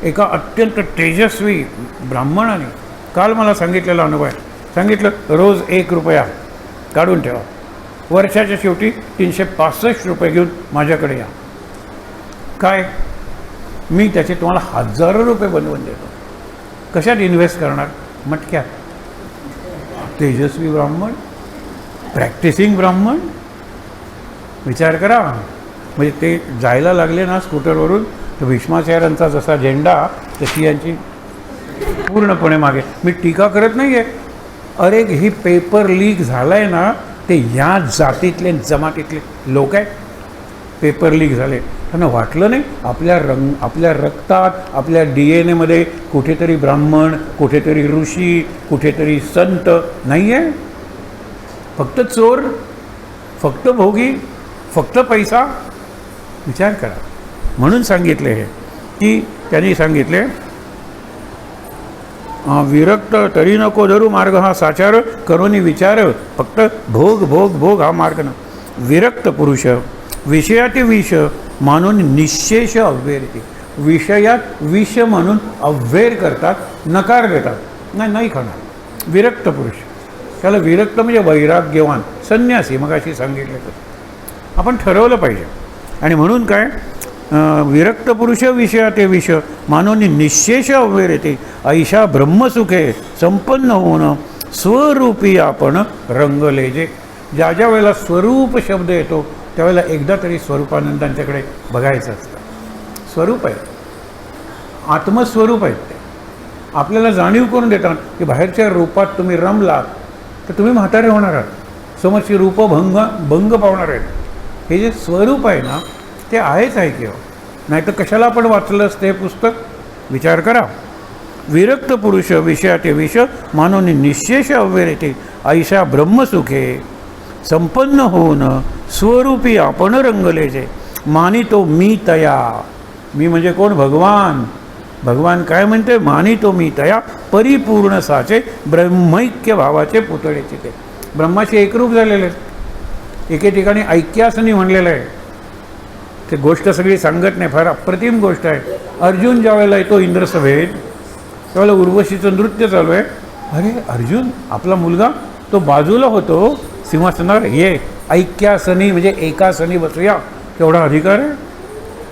Speaker 1: एका अत्यंत तेजस्वी ब्राह्मणाने काल मला सांगितलेला अनुभव आहे. सांगितलं रोज 1 रुपया काढून ठेवा, वर्षाच्या शेवटी 365 रुपये घेऊन माझ्याकडे या. काय मी त्याचे तुम्हाला हजारो रुपये बनवून देतो. कशात इन्व्हेस्ट करणार? मटक्यात. तेजस्वी ब्राह्मण, प्रॅक्टिसिंग ब्राह्मण, विचार करा. म्हणजे ते जायला लागले ना स्कूटरवरून, तर भीष्माचार्यांचा जसा झेंडा तशी यांची पूर्णपणे मागे. मी टीका करत नाही आहे. अरे ही पेपर लीक झाला आहे ना, ते ह्या जातीतले जमातीतले लोक आहेत. पेपर लीक झाले, त्यांना वाटलं नाही आपल्या रक्तात, आपल्या DNA कुठेतरी ब्राह्मण, कुठेतरी ऋषी, कुठेतरी संत नाही आहे. फक्त चोर, फक्त भोगी, फक्त पैसा. विचार करा. म्हणून सांगितले हे की त्यांनी सांगितले विरक्त तरी नको धरू मार्ग हा साचार करोनी विचार. फक्त भोग भोग भोग हा मार्ग न. विरक्त पुरुष विषयाचे विष मानून निशेष अव्ययते. विषयात विष म्हणून अव्यय करतात, नकार देतात. नाही खाणार. विरक्त पुरुष, त्याला विरक्त म्हणजे वैराग्यवान, संन्यासी. मग अशी सांगितले तर आपण ठरवलं पाहिजे. आणि म्हणून काय, विरक्त पुरुष विषयाते विष मानून निशेष अव्यय येते. ऐशा ब्रह्मसुखे संपन्न होणं स्वरूपी आपण रंगले. ज्या ज्या वेळेला स्वरूप शब्द येतो त्यावेळेला एकदा तरी स्वरूपानंदांच्याकडे बघायचं असतं. स्वरूप आहे, आत्मस्वरूप आहेत ते. आपल्याला जाणीव करून देतात की बाहेरच्या रूपात तुम्ही रमलात तर तुम्ही म्हातारे होणार आहात, समोरची रूप भंग पावणार आहेत. हे जे स्वरूप आहे ना ते आहेच आहे की हो, नाही तर कशाला आपण वाचलं असतं हे पुस्तक. विचार करा. विरक्त पुरुष विषयाते विष मानून निशेष अव्यय येते. ऐशा ब्रह्मसुखे संपन्न होऊन स्वरूपी आपण रंगले. जे मानितो मी तया. मी म्हणजे कोण? भगवान. भगवान काय म्हणते? मानितो मी तया परिपूर्ण साचे ब्रह्मैक्य भावाचे पुतळेचे. ते ब्रह्माशी एकरूप झालेले आहेत. एके ठिकाणी ऐक्यासनी म्हणलेलं आहे. ते गोष्ट सगळी सांगत नाही, फार अप्रतिम गोष्ट आहे. अर्जुन ज्या वेळेला येतो इंद्रसभेत त्यावेळेला उर्वशीचं नृत्य चालू आहे. अरे अर्जुन आपला मुलगा तो बाजूला होतो सिंहासनावर, ये ऐक्यासनी म्हणजे एकासनी बसूया, केवढा अधिकार आहे.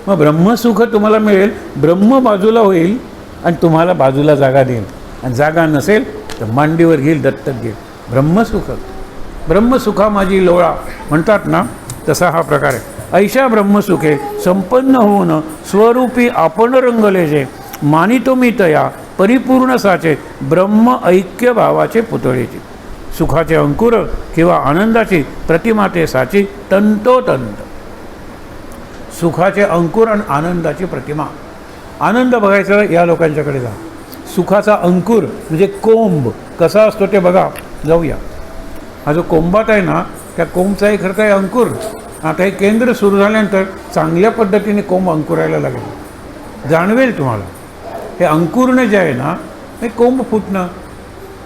Speaker 1: मग ब्रह्मसुख तुम्हाला मिळेल, ब्रह्म बाजूला होईल आणि तुम्हाला बाजूला जागा देईल. आणि जागा नसेल तर मांडीवर घेईल, दत्तक घेईल. ब्रह्मसुख, ब्रह्मसुखा माझी लोळा म्हणतात ना, तसा हा प्रकार आहे. ऐशा ब्रह्मसुखे संपन्न होऊन स्वरूपी आपण रंगले. जे मानितो मी तया परिपूर्ण साचे ब्रह्म ऐक्य भावाचे पुतळेचे. सुखाचे अंकुर किंवा आनंदाची प्रतिमा ते साची तंतोतंत. सुखाचे अंकुर आणि आनंदाची प्रतिमा. आनंद बघायचा या लोकांच्याकडे जा. सुखाचा अंकुर म्हणजे कोंब कसा असतो ते बघा, जाऊया. हा जो कोंबात आहे ना, त्या कोंबचा एक खरं आहे अंकुर. आता हे केंद्र सुरू झाल्यानंतर चांगल्या पद्धतीने कोंब अंकुरायला लागेल, जाणवेल तुम्हाला. हे अंकुरणं जे आहे ना, हे कोंब फुटणं,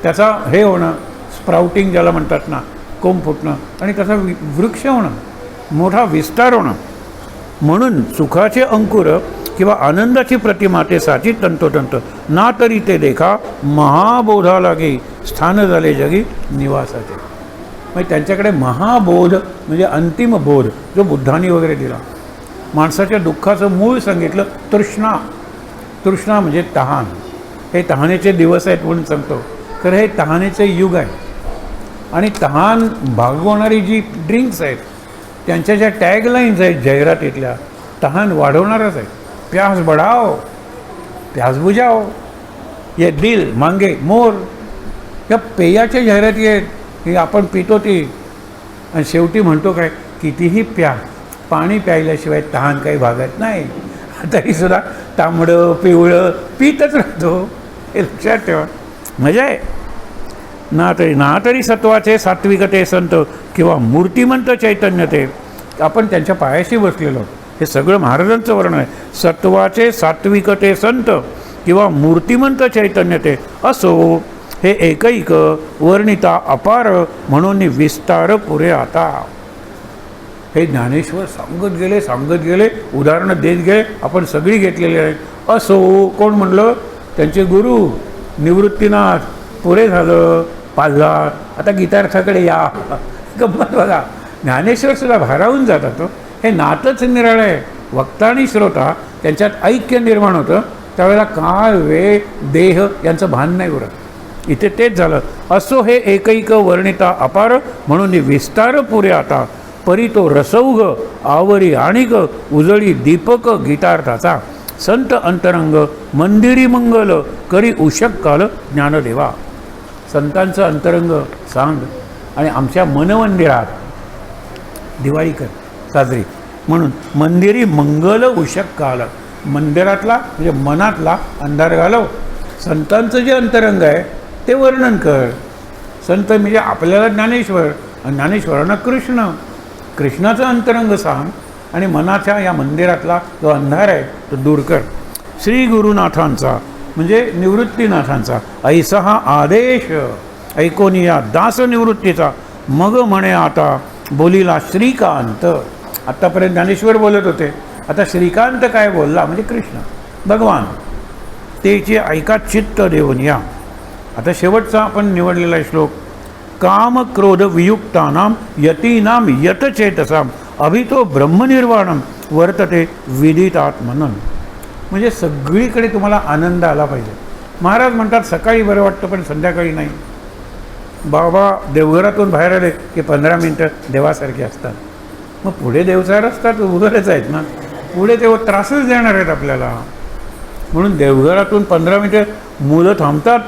Speaker 1: त्याचा हे होणं, स्प्राउटिंग ज्याला म्हणतात ना, कोंब फुटणं आणि त्याचा वृक्ष होणं, मोठा विस्तार होणं. म्हणून सुखाचे अंकुर किंवा आनंदाची प्रतिमा ते साची तंतोतंत. ना तरी ते देखा महाबोधा लागे स्थान झाले जगी निवासाचे. म्हणजे त्यांच्याकडे महाबोध म्हणजे अंतिम बोध जो बुद्धांनी वगैरे दिला. माणसाच्या दुःखाचं मूळ सांगितलं तृष्णा. तृष्णा म्हणजे तहान. हे तहानेचे दिवस आहेत म्हणून सांगतो, तर हे तहानेचे युग आहे. आणि तहान भागवणारी जी ड्रिंक्स आहेत त्यांच्या ज्या टॅगलाईन्स आहेत जाहिरातीतल्या, तहान वाढवणारच आहे. प्यास बढाओ, प्यास बुझाओ, ये दिल मांगे मोर. या पेयाच्या जाहिराती आहेत की आपण पितो ती, आणि शेवटी म्हणतो काय, कितीही प्या, पाणी प्यायल्याशिवाय तहान काही भागत नाही. तरीसुद्धा तांबडं पिवळं पितच राहतो. हे लक्षात ठेवा. मजा आहे. ना तरी सत्वाचे सात्विकते संत किंवा मूर्तिमंत चैतन्य ते. आपण त्यांच्या पायाशी बसलेलो. हे सगळं महाराजांचं वर्णन आहे. सत्वाचे सात्विकते संत किंवा मूर्तिमंत चैतन्य ते असो हे एकैक वर्णिता अपार म्हणून विस्तार पुरे आता. हे ज्ञानेश्वर सांगत गेले, उदाहरणं देत गेले, आपण सगळी घेतलेली आहेत. असो कोण म्हणलं? त्यांचे गुरु निवृत्तीनाथ. पुरे झालं, पाजला. आता गीतार्थाकडे या. गंमत बघा, ज्ञानेश्वरसुद्धा भारावून जातात तो. हे नातच निराळं आहे. वक्ता आणि श्रोता त्यांच्यात ऐक्य निर्माण होतं. त्यावेळेला काळ, वेळ, देह यांचं भान नाही उरत. इथे तेच झालं. असो हे एकैक वर्णिता अपार म्हणून विस्तार पुरे आता. परी तो रसौघ आवरी आणिक उजळी दीपक गीतार्थाचा संत अंतरंग मंदिरी मंगल करी उशक काल ज्ञानदेवा. संतांचं अंतरंग सांग आणि आमच्या मनमंदिरात दिवाळी कर साजरी म्हणून मंदिरी मंगल उशक काल. मंदिरातला म्हणजे मनातला अंधार घालव. संतांचं जे अंतरंग आहे ते वर्णन कर. संत म्हणजे आपल्याला ज्ञानेश्वर आणि ज्ञानेश्वरांना कृष्ण. कृष्णाचं अंतरंग सांग आणि मनाच्या या मंदिरातला जो अंधार आहे तो दूर कर. श्री गुरुनाथांचा म्हणजे निवृत्तीनाथांचा ऐसा हा आदेश ऐकून या दास निवृत्तीचा मग म्हणे आता बोलिला श्रीकांत. आत्तापर्यंत ज्ञानेश्वर बोलत होते, आता श्रीकांत काय बोलला म्हणजे कृष्ण भगवान. तेचे ऐका चित्त देऊन या. आता शेवटचा आपण निवडलेला श्लोक. काम क्रोध वियुक्तानाम यतीनाम यतचेतसाम अभितो ब्रह्मनिर्वाणम वर्तते विदितात म्हणून. म्हणजे सगळीकडे तुम्हाला आनंद आला पाहिजे. महाराज म्हणतात सकाळी बरं वाटतं पण संध्याकाळी नाही. बाबा देवघरातून बाहेर आले की 15 मिनटं देवासारखे असतात. मग पुढे देवसार असतात उघडच आहेत ना, पुढे ते त्रासच देणार आहेत आपल्याला. म्हणून देवघरातून 15 मिनटं मुलं थांबतात.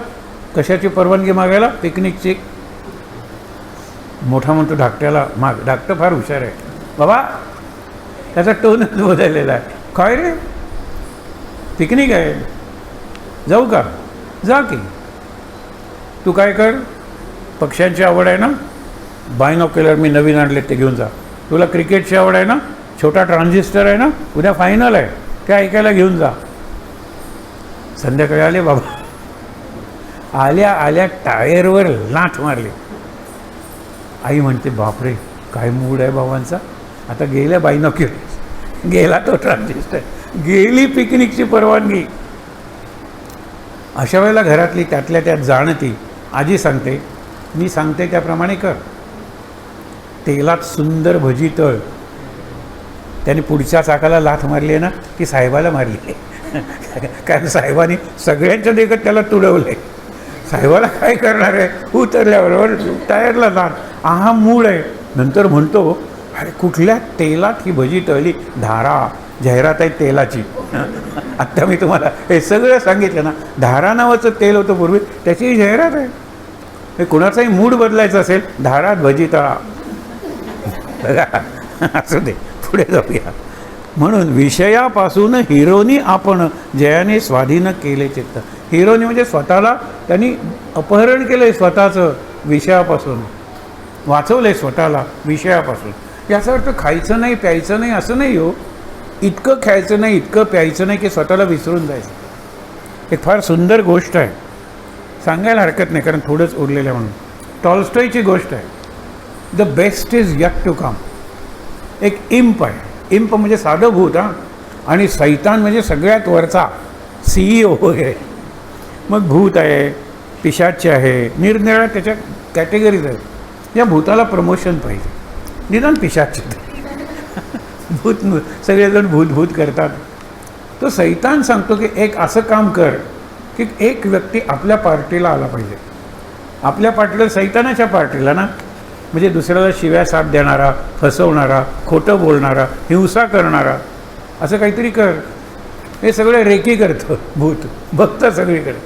Speaker 1: कशाची परवानगी मागायला? पिकनिकची. मोठा म्हणतो धाकट्याला माग. धाकटं फार हुशार आहे बाबा, त्याचा टोनच बदललेला आहे. काय रे पिकनिक आहे, जाऊ का? जा की. तू काय कर, पक्ष्यांची आवड आहे ना, बायनॉक्युलर मी नवीन आणले ते घेऊन जा. तुला क्रिकेटची आवड आहे ना, छोटा ट्रान्झिस्टर आहे ना, उद्या फायनल आहे ते ऐकायला घेऊन जा. संध्याकाळी आले बाबा, आल्या आल्या टायरवर लाथ मारली. आई म्हणते बापरे काय मूड आहे बाबांचा. आता गेल्या बायनॉक्युलर, गेला तो ट्रान्झिस्टर, गेली पिकनिकची परवानगी. अशा वेळेला घरातली त्यातल्या त्यात जाणती आजी सांगते, मी सांगते त्याप्रमाणे कर. तेलात सुंदर भजी तळ. त्याने पुढच्या चाकाला लाथ मारली आहे ना, ती साहेबाला मारली आहे. कारण साहेबांनी सगळ्यांच्या देखत त्याला तुडवलं आहे. साहेबाला काय करणार आहे, उतरल्याबरोबर टायरला लाथ. हा मूळ आहे. नंतर म्हणतो अरे कुठल्या तेलात ही भजी तळली, धारा जाहिरात आहे तेलाची. आत्ता मी तुम्हाला हे सगळं सांगितलं ना, धारा नावाचं तेल होतं पूर्वी, त्याची जाहिरात आहे. हे कुणाचाही मूड बदलायचा असेल, धारात भजी तळा. असू दे, पुढे जाऊया. म्हणून विषयापासून हिरोनी आपण जयाने स्वाधीन केले चित्त. हिरोनी म्हणजे स्वतःला त्यांनी अपहरण केलं आहे स्वतःचं विषयापासून, वाचवलं आहे स्वतःला विषयापासून. याचा अर्थ खायचं नाही प्यायचं नाही असं नाही हो. इतकं खायचं नाही इतकं प्यायचं नाही की स्वतःला विसरून जायचं. एक फार सुंदर गोष्ट आहे, सांगायला हरकत नाही कारण थोडंच उरलेलं आहे म्हणून. टॉल्स्टॉयची गोष्ट आहे, the best is yet to come. एक इंप आहे. इंप म्हणजे साधं भूत हां, आणि सैतान म्हणजे सगळ्यात वरचा CEO वगैरे. मग भूत आहे, पिशाच्य आहे, निरनिराळ्या त्याच्या कॅटेगरीज आहेत. या भूताला प्रमोशन पाहिजे, निदान पिशाच्य. भूत सगळेजण भूत भूत करतात. तो सैतान सांगतो की एक असं काम कर की एक व्यक्ती आपल्या पार्टीला आला पाहिजे. आपल्या पार्टीला, सैतानाच्या पार्टीला ना, म्हणजे दुसऱ्याला शिव्या साथ देणारा, फसवणारा, खोटं बोलणारा, हिंसा करणारा, असं काहीतरी कर. हे सगळं रेकी करतं भूत, बघतं सगळीकडे.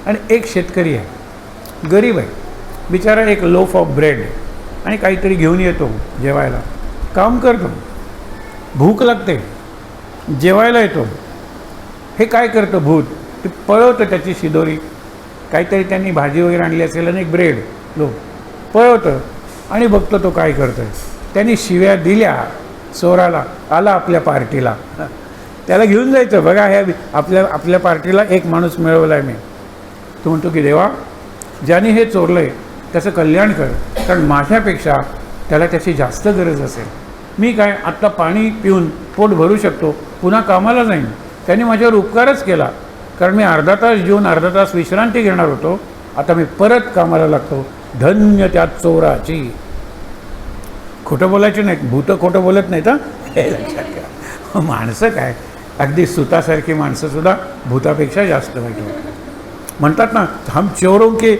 Speaker 1: आणि एक शेतकरी आहे, गरीब आहे बिचारा, एक लोफ ऑफ ब्रेड आणि काहीतरी घेऊन येतो जेवायला. काम करतो, भूक लागते, जेवायला येतो. हे काय करतं भूत, ते पळवतं त्याची शिदोरी. काहीतरी त्यांनी भाजी वगैरे आणली असेल आणि एक ब्रेड लोक पळवतं आणि बघतो तो काय करतो आहे. त्यांनी शिव्या दिल्या चोराला, आला आपल्या पार्टीला, त्याला घेऊन जायचं. बघा ह्या आपल्या पार्टीला एक माणूस मिळवला आहे मी. तो म्हणतो की देवा, ज्याने हे चोरलं आहे त्याचं कल्याण कर, कारण माझ्यापेक्षा त्याला त्याची जास्त गरज असेल. मी काय आत्ता पाणी पिऊन पोट भरू शकतो, पुन्हा कामाला जाईन. त्याने माझ्यावर उपकारच केला, कारण मी अर्धा तास जेवून अर्धा तास विश्रांती घेणार होतो, आता मी परत कामाला लागतो. धन्य त्या चोराची. खोटं बोलायचं नाही, भूतं खोटं बोलत नाहीत. हे लक्षात घ्या. माणसं काय, अगदी सुतासारखी माणसंसुद्धा भूतापेक्षा जास्त वाईट होतात. म्हणतात ना, हम चोरों के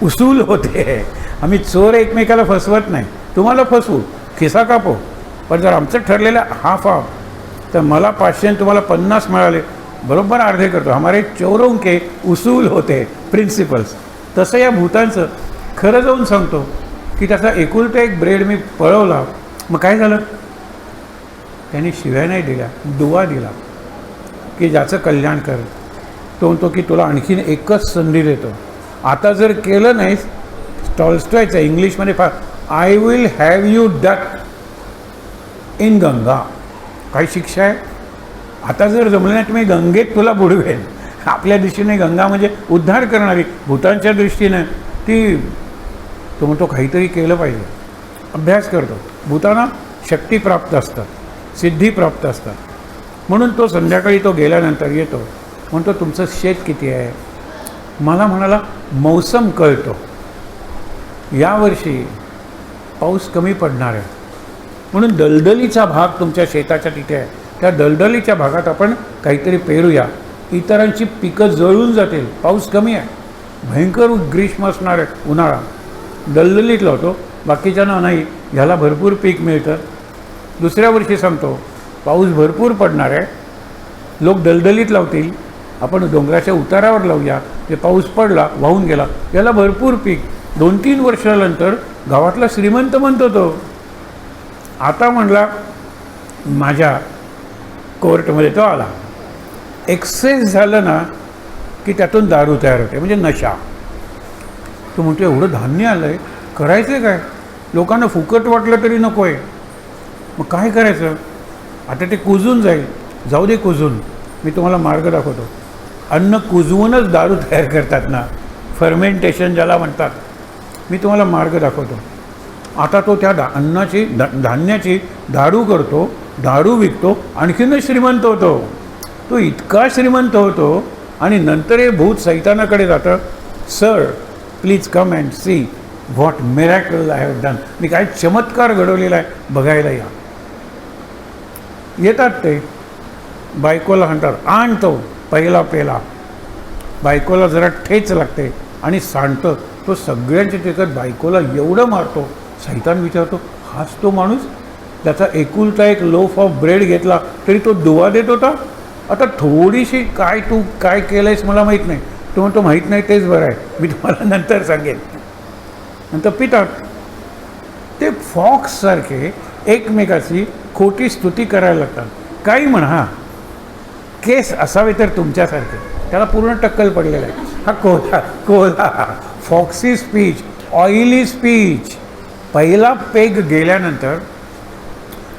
Speaker 1: उसूल होते. आम्ही चोर एकमेकाला फसवत नाही. तुम्हाला फसवू, खिसा कापो, पण जर आमचं ठरलेलं हाफ तर मला 500 आणि तुम्हाला 50 मिळाले, बरोबर अर्धे करतो. हमारे चोरों के उसूल होते प्रिन्सिपल्स. तसं या भूतांचं खरं जाऊन सांगतो की त्याचा एकुलता एक ब्रेड मी पळवला. मग काय झालं? त्यांनी शिव्या नाही दिल्या, दुवा दिला की ज्याचं कल्याण कर. तो म्हणतो की तुला आणखीन एकच संधी देतो, आता जर केलं नाहीस, टॉल्स्टॉयचं इंग्लिशमध्ये फार, I will have you duck in Ganga. काही शिक्षा आहे? आता जर जमलं नाही तर मी गंगेत तुला बुडवेन. आपल्या दृष्टीने गंगा म्हणजे उद्धार करणारी, भूतांच्या दृष्टीने ती. तो म्हणतो काहीतरी केलं पाहिजे. अभ्यास करतो. भूतांना शक्ती प्राप्त असतात, सिद्धी प्राप्त असतात. म्हणून तो संध्याकाळी तो गेल्यानंतर येतो, म्हणतो तुमचं शेत किती आहे? मला म्हणाला मौसम कळतो, यावर्षी पाऊस कमी पडणार आहे, म्हणून दलदलीचा भाग तुमच्या शेताच्या तिथे आहे, त्या दलदलीच्या भागात आपण काहीतरी पेरूया. इतरांची पिकं जळून जातील, पाऊस कमी आहे, भयंकर ग्रीष्म असणार आहे, उन्हाळा. दलदलीत लावतो, बाकीच्यांना नाही, ह्याला भरपूर पीक मिळतं. दुसऱ्या वर्षी सांगतो पाऊस भरपूर पडणार आहे, लोक दलदलीत लावतील, आपण डोंगराच्या उतारावर लावूया, ते पाऊस पडला वाहून गेला, याला भरपूर पीक. 2-3 वर्षानंतर गावातला श्रीमंत म्हणतो तो. आता म्हणला माझ्या कोर्टमध्ये तो आला. एक्सेस झालं ना की त्यातून दारू तयार होते, म्हणजे नशा. तो म्हणतो एवढं धान्य आलं आहे, करायचं काय? लोकांना फुकट वाटलं तरी नको आहे, मग काय करायचं? आता ते कुजून जाईल. जाऊ दे कुजून, मी तुम्हाला मार्ग दाखवतो. अन्न कुजवूनच दारू तयार करतात ना, फर्मेंटेशन ज्याला म्हणतात, मी तुम्हाला मार्ग दाखवतो. आता तो त्या अन्नाची धान्याची दारू करतो, दारू विकतो, आणखीनच श्रीमंत होतो. तो इतका श्रीमंत होतो आणि नंतर हे भूत सैतानाकडे जातं. Sir please come and see what miracle I have done. मी काय चमत्कार घडवलेला आहे, बघायला या. येतात ते, बायकोला म्हणतात आणतो पहिला पेला. बायकोला जरा ठेच लागते आणि सांडतं. तो सगळ्यांच्या टेकत बायकोला एवढं मारतो. सैतान विचारतो हाच तो माणूस? त्याचा एकुलता एक लोफ ऑफ ब्रेड घेतला तरी तो दुवा देत होता. आता थोडीशी काय तू काय केलं आहेस मला माहीत नाही. तो म्हणतो माहीत नाही तेच बरं आहे, मी तुम्हाला नंतर सांगेन. नंतर पितात. ते फॉक्ससारखे एकमेकाची खोटी स्तुती करायला लागतात. काही म्हणा, हां केस असावे तर तुमच्यासारखे, त्याला पूर्ण टक्कल पडलेला आहे. हा कोला फॉक्सी स्पीच, ऑइली स्पीच. पहिला पेग गेल्यानंतर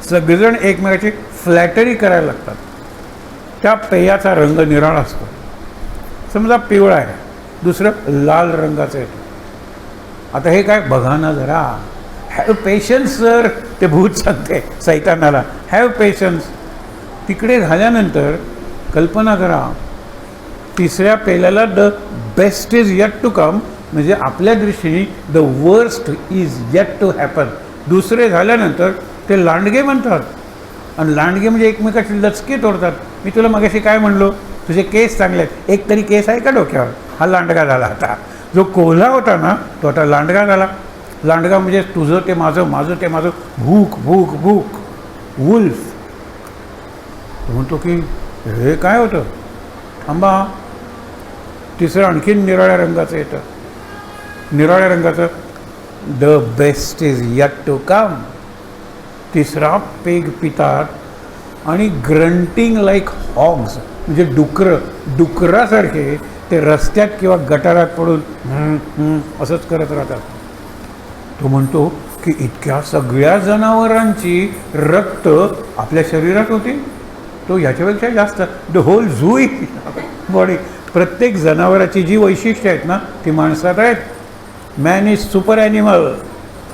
Speaker 1: सगळेजण एकमेकाची फ्लॅटरी करायला लागतात. त्या पेयाचा रंग निराळा असतो. समजा पिवळा आहे, दुसरं लाल रंगाचं येतं. आता हे काय बघा ना जरा, हॅव पेशन्स सर, ते भूत सांगते सैतानाला, हॅव पेशन्स. तिकडे झाल्यानंतर कल्पना करा, तिसऱ्या पेल्याला the best is yet to come, म्हणजे आपल्या दृष्टीने the worst is yet to happen. दुसरे झाल्यानंतर ते लांडगे म्हणतात. आणि लांडगे म्हणजे एकमेकाची लचके तोडतात. मी तुला मगाशी काय म्हणलो, तुझे केस चांगले आहेत, एक तरी केस आहे का डोक्यावर? हा लांडगा झाला. आता जो कोल्हा होता ना तो आता लांडगा झाला. लांडगा म्हणजे तुझं ते माझं, माझं ते माझं, भूक भूक भूक, वुल्फ. तो म्हणतो की हे काय होतं, थांबा. तिसरं आणखीन निराळ्या रंगाचं येतं. निराळ्या रंगाचं the best is yet to come. तिसरा पेग पितात आणि ग्रंटिंग लाईक हॉग्स, म्हणजे डुकरासारखे ते रस्त्यात किंवा गटारात पडून असंच करत राहतात. तो म्हणतो की इतक्या सगळ्या जनावरांची रक्त आपल्या शरीरात होती. तो ह्याच्यापेक्षा जास्त, द होल झू बॉडी. प्रत्येक जनावराची जी वैशिष्ट्ये आहेत ना ती माणसात आहेत. मॅन इज सुपर ॲनिमल,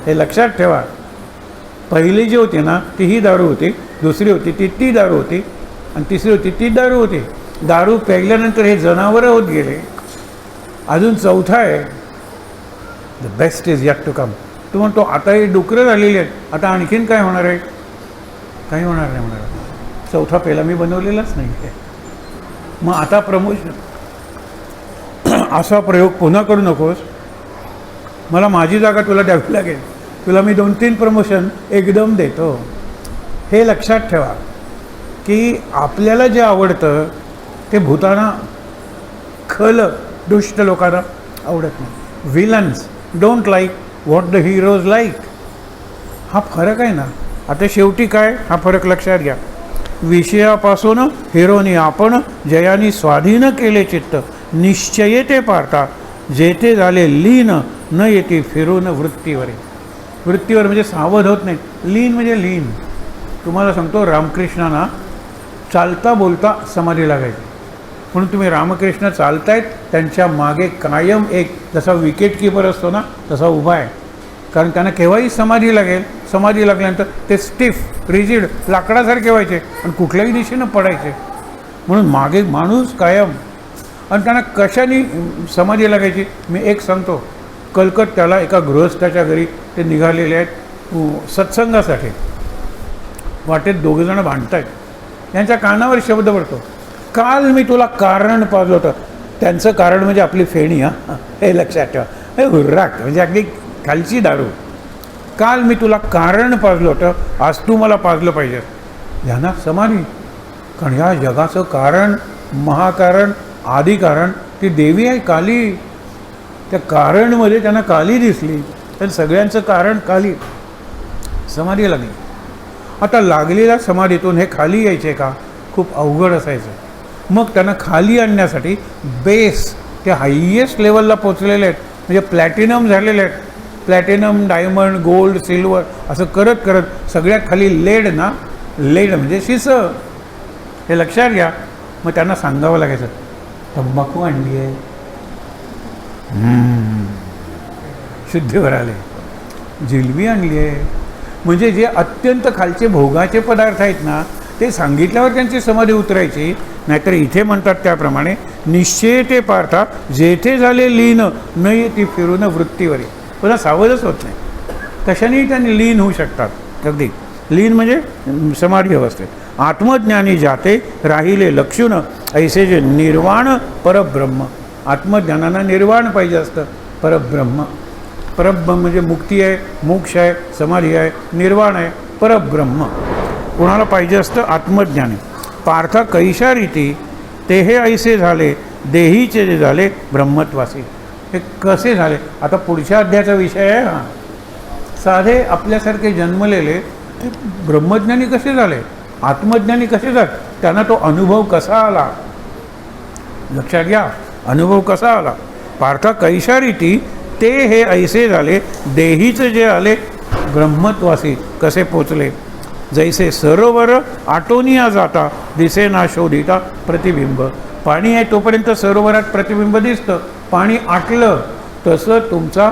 Speaker 1: हे लक्षात ठेवा. पहिली जी होती ना ती ही दारू होती, दुसरी होती ती दारू होती, आणि तिसरी होती ती दारू होती. दारू प्यायल्यानंतर हे जनावरं होत गेले. अजून चौथा आहे the best is yet to come. तो म्हणतो आता ही डुकरं झालेली आहेत, आता आणखीन काय होणार आहे? काही होणार नाही होणार. चौथा पेला मी बनवलेलाच नाही आहे. मग आता प्रमोशन, असा प्रयोग पुन्हा करू नकोस, मला माझी जागा तुला द्यावी लागेल, तुला मी 2-3 प्रमोशन एकदम देतो. हे लक्षात ठेवा की आपल्याला जे आवडतं ते भूताना खल दुष्ट लोकांना आवडत नाही. Villains don't like what the heroes like. हा फरक आहे ना. आता शेवटी काय हा फरक लक्षात घ्या. विषयापासून हिरोनी आपण जयानी स्वाधीन केले चित्त निश्चये ते पारता जेथे झाले लीन न येते फिरून वृत्तीवर. वृत्तीवर म्हणजे सावध होत नाही. लीन म्हणजे लीन. तुम्हाला सांगतो रामकृष्णांना चालता बोलता समाधी लागायची. म्हणून तुम्ही रामकृष्ण चालतायत त्यांच्या मागे कायम एक जसा विकेट किपर असतो ना तसा उभा आहे. कारण त्यांना केव्हाही समाधी लागेल. समाधी लागल्यानंतर ते स्टिफ रिजिड लाकडासारखे व्हायचे आणि कुठल्याही दिशेनं पडायचे. म्हणून मागे माणूस कायम. आणि त्यांना कशाने समाधी लागायची मी एक सांगतो. कलकत्त्याला एका गृहस्थाच्या घरी ते निघालेले आहेत सत्संगासाठी. वाटेत दोघंजणं भांडत आहेत. यांच्या कानावर शब्द पडतो, काल मी तुला कारण पाजलं होतं. त्यांचं कारण म्हणजे आपली फेणी. हे लक्षात ठेवा. हे हुर्राक म्हणजे अगदी खालची दारू. काल मी तुला कारण पाजलं होतं, आज तू मला पाजलं पाहिजे. ध्यानात समाधी. कारण ह्या जगाचं कारण महाकारण आदिकारण ती देवी आहे काली. त्या कारणमध्ये त्यांना काली दिसली. तर सगळ्यांचं कारण काली. समाधी लागली. आता लागलेल्या समाधीतून हे खाली यायचे का खूप अवघड असायचं. मग त्यांना खाली आणण्यासाठी बेस ते हायेस्ट लेवलला पोचलेले आहेत. म्हणजे प्लॅटिनम झालेले आहेत. प्लॅटिनम डायमंड गोल्ड सिल्वर असं करत करत सगळ्यात खाली लेड ना. लेड म्हणजे शिसं. हे लक्षात घ्या. मग त्यांना सांगावं लागायचं तंबाखू आणली आहे. शुद्धीवर आले. जिलबी आणली आहे. म्हणजे जे अत्यंत खालचे भोगाचे पदार्थ आहेत ना ते सांगितल्यावर त्यांची समाधी उतरायची. नाहीतर इथे म्हणतात त्याप्रमाणे निश्चय ते पार्था जेथे झाले लीन न येती फिरून वृत्तीवरी. पुन्हा सावधच होत नाही. कशानेही त्यांनी लीन होऊ शकतात. अगदी लीन म्हणजे समाधी अवस्थेत. आत्मज्ञानी जाते राहिले लक्षून ऐसे जे निर्वाण परब्रह्म. आत्मज्ञानाला निर्वाण पाहिजे असतं. परब्रह्म. परब्रह्म म्हणजे मुक्ती आहे, मोक्ष आहे, समाधी आहे, निर्वाण आहे, परब्रह्म. कोणाला पाहिजे असतं आत्मज्ञानी. पार्था कैशा रीती ते हे ऐसे झाले देहीचे जे झाले ब्रह्मत्वासी. हे कसे झाले आता पुढच्या अध्यायाचा विषय आहे हा. साधे आपल्यासारखे जन्मलेले ब्रह्मज्ञानी कसे झाले, आत्मज्ञानी कसे झाले, त्यांना तो अनुभव कसा आला. लक्षात घ्या. अनुभव कसा आला. पार्था कैशा रीती ते हे ऐसे झाले देहीचे जे आले ब्रह्मत्वासी कसे पोचले. जैसे सरोवर आटोनिया जाता दिसे ना शोधिता प्रतिबिंब. पाणी आहे तोपर्यंत सरोवरात प्रतिबिंब दिसतं. पाणी आटलं तसं तुमचा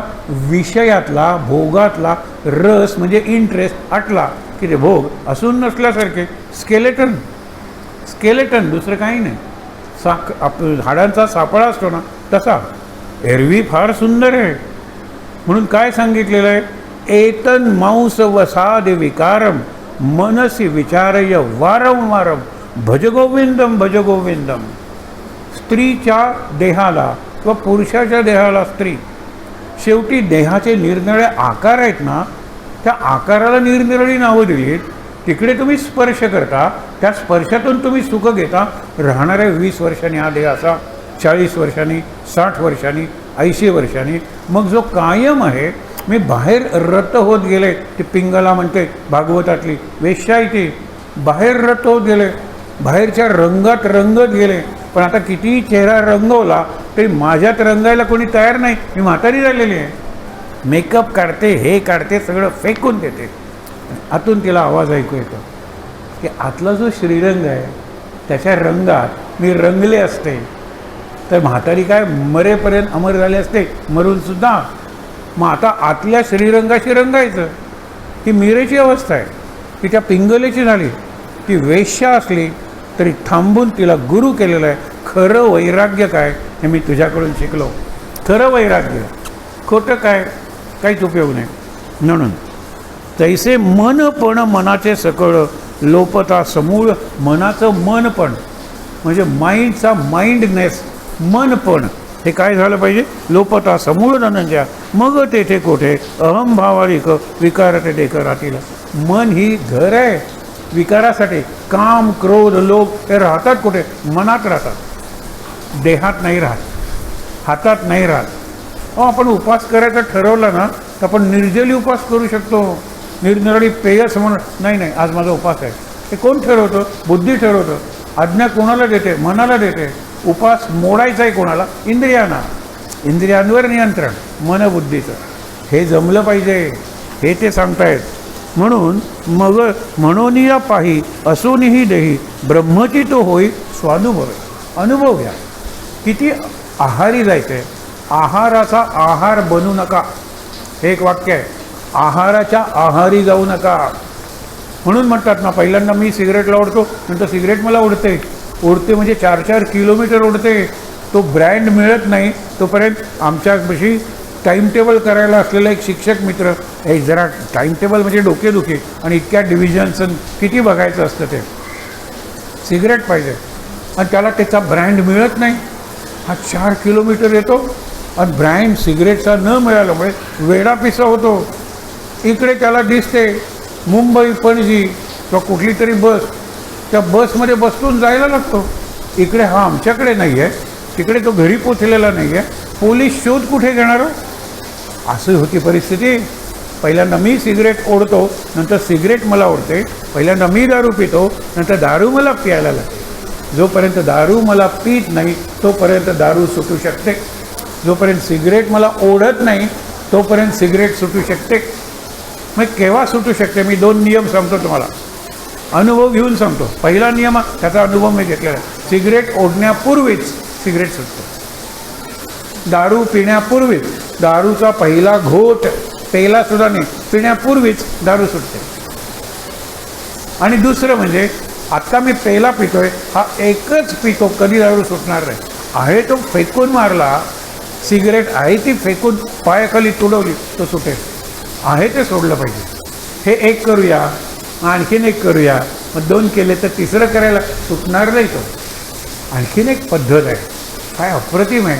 Speaker 1: विषयातला भोगातला रस म्हणजे इंटरेस्ट आटला की ते भोग असून नसल्यासारखे स्केलेटन. स्केलेटन दुसरं काही नाही. हाडांचा सापळा असतो ना तसा. एरवी फार सुंदर आहे. म्हणून काय सांगितलेलं आहे. एतन मांस वसाद विकारम मनसी विचारय वारंवारम भज गोविंदम भज गोविंदम. स्त्रीच्या देहाला किंवा पुरुषाच्या देहाला स्त्री. शेवटी देहाचे निरनिराळे आकार आहेत ना त्या आकाराला निरनिराळी नावं दिलीत. तिकडे तुम्ही स्पर्श करता. त्या स्पर्शातून तुम्ही सुख घेता. राहणाऱ्या 20 वर्षांनी हा देह असा, 40 वर्षांनी, 60 वर्षांनी, 80 वर्षांनी. मग जो कायम आहे मी बाहेर रत होत गेले. ती पिंगला म्हणते भागवतातली वेश्या आहे ती. बाहेर रत होत गेले. बाहेरच्या रंगात रंगत गेले. पण आता कितीही चेहरा रंगवला तरी माझ्यात रंगायला कोणी तयार नाही. मी म्हातारी झालेली आहे. मेकअप काढते, हे काढते, सगळं फेकून देते. आतून तिला आवाज ऐकू येतो की आतला जो श्रीरंग आहे त्याच्या रंगात मी रंगले असते तर म्हातारी काय मरेपर्यंत अमर झाले असते. मरूनसुद्धा. मग आता आतल्या श्रीरंगाशी रंगायचं. ही मिरेची अवस्था आहे. ती त्या पिंगलेची झाली. ती वेश्या असली तरी थांबून तिला गुरु केलेलं आहे. खरं वैराग्य काय हे मी तुझ्याकडून शिकलो. खरं वैराग्य. खोटं काय काहीच उपयोग नाही. म्हणून तैसे मनपण मनाचे सकळ लोपता समूळ. मनाचं मनपण म्हणजे माइंडचा माइंडनेस मनपण हे काय झालं पाहिजे. लोपता समूळ धनंजया मग तेथे कोठे अहम भावारिक विकारते देख राहतील. मन ही घर आहे. विकारासाठी काम, क्रोध, लोभ हे राहतात कुठे? मनात राहतात, देहात नाही राहत, हातात नाही राहत. आपण उपवास करायचा ठरवला ना तर आपण निर्जली उपवास करू शकतो. निरनिराळी पेयच म्हणून नाही, आज माझा उपवास आहे, हे कोण ठरवतं? बुद्धी ठरवतं. आज्ञा कोणाला देते? मनाला देते. उपवास मोडायचा आहे कोणाला? इंद्रियांना. इंद्रियांवर नियंत्रण मनबुद्धीचं. हे जमलं पाहिजे, हे ते सांगतायत. म्हणून मग म्हणून या पाही असूनही देही ब्रह्मची तो होई स्वानुभवे. अनुभव घ्या. किती आहारी जायचं आहे. आहाराचा आहार बनू नका, हे एक वाक्य आहे. आहाराच्या आहारी जाऊ नका. म्हणून म्हणतात ना, पहिल्यांदा मी सिगरेटला ओढतो, नंतर सिगरेट मला ओढते म्हणजे 4-4 किलोमीटर ओढते. तो ब्रँड मिळत नाही तोपर्यंत आमच्यापाशी टाईम टेबल करायला असलेला एक शिक्षक मित्र, हे जरा टाईम टेबल म्हणजे डोकेदुखी आणि इतक्या डिव्हिजन्स किती बघायचं असतं. ते सिगरेट पाहिजे आणि त्याला त्याचा ब्रँड मिळत नाही. हा 4 किलोमीटर येतो आणि ब्रँड सिगरेटचा न मिळाल्यामुळे वेडापिसा होतो. इकडे त्याला दिसते मुंबई, पणजी किंवा कुठली तरी बस, त्या बसमध्ये बसून जायला लागतो. इकडे हा आमच्याकडे नाही आहे, तिकडे तो घरी पोचलेला नाही आहे. पोलीस शोध कुठे घेणार? अशी होती परिस्थिती. पहिल्यांदा मी सिगरेट ओढतो, नंतर सिगरेट मला ओढते. पहिल्यांदा मी दारू पितो, नंतर दारू मला प्यायला लागते. जोपर्यंत दारू मला पीत नाही तोपर्यंत दारू सुटू शकते. जोपर्यंत सिगरेट मला ओढत नाही तोपर्यंत सिगरेट सुटू शकते. मग केव्हा सुटू शकते? मी 2 नियम सांगतो तुम्हाला, अनुभव घेऊन सांगतो. पहिला नियम, त्याचा अनुभव मी घेतलेला आहे. सिगरेट ओढण्यापूर्वीच सिगरेट सुटतो. दारू पिण्यापूर्वीच, दारूचा पहिला घोट पेलासुद्धा नाही, पिण्यापूर्वीच दारू सुटते. आणि दुसरं म्हणजे आत्ता मी पेला पितोय, हा एकच पितो, कधी दारू सुटणार नाही. आहे तो फेकून मारला, सिगरेट आहे ती फेकून पायाखाली तुडवली, तो सुटेल. आहे ते सोडलं पाहिजे. हे एक करूया, आणखीन एक करूया, मग 2 केले तर तिसरं करायला सुटणार नाही तो. आणखीन एक पद्धत आहे, काय अप्रतिम आहे.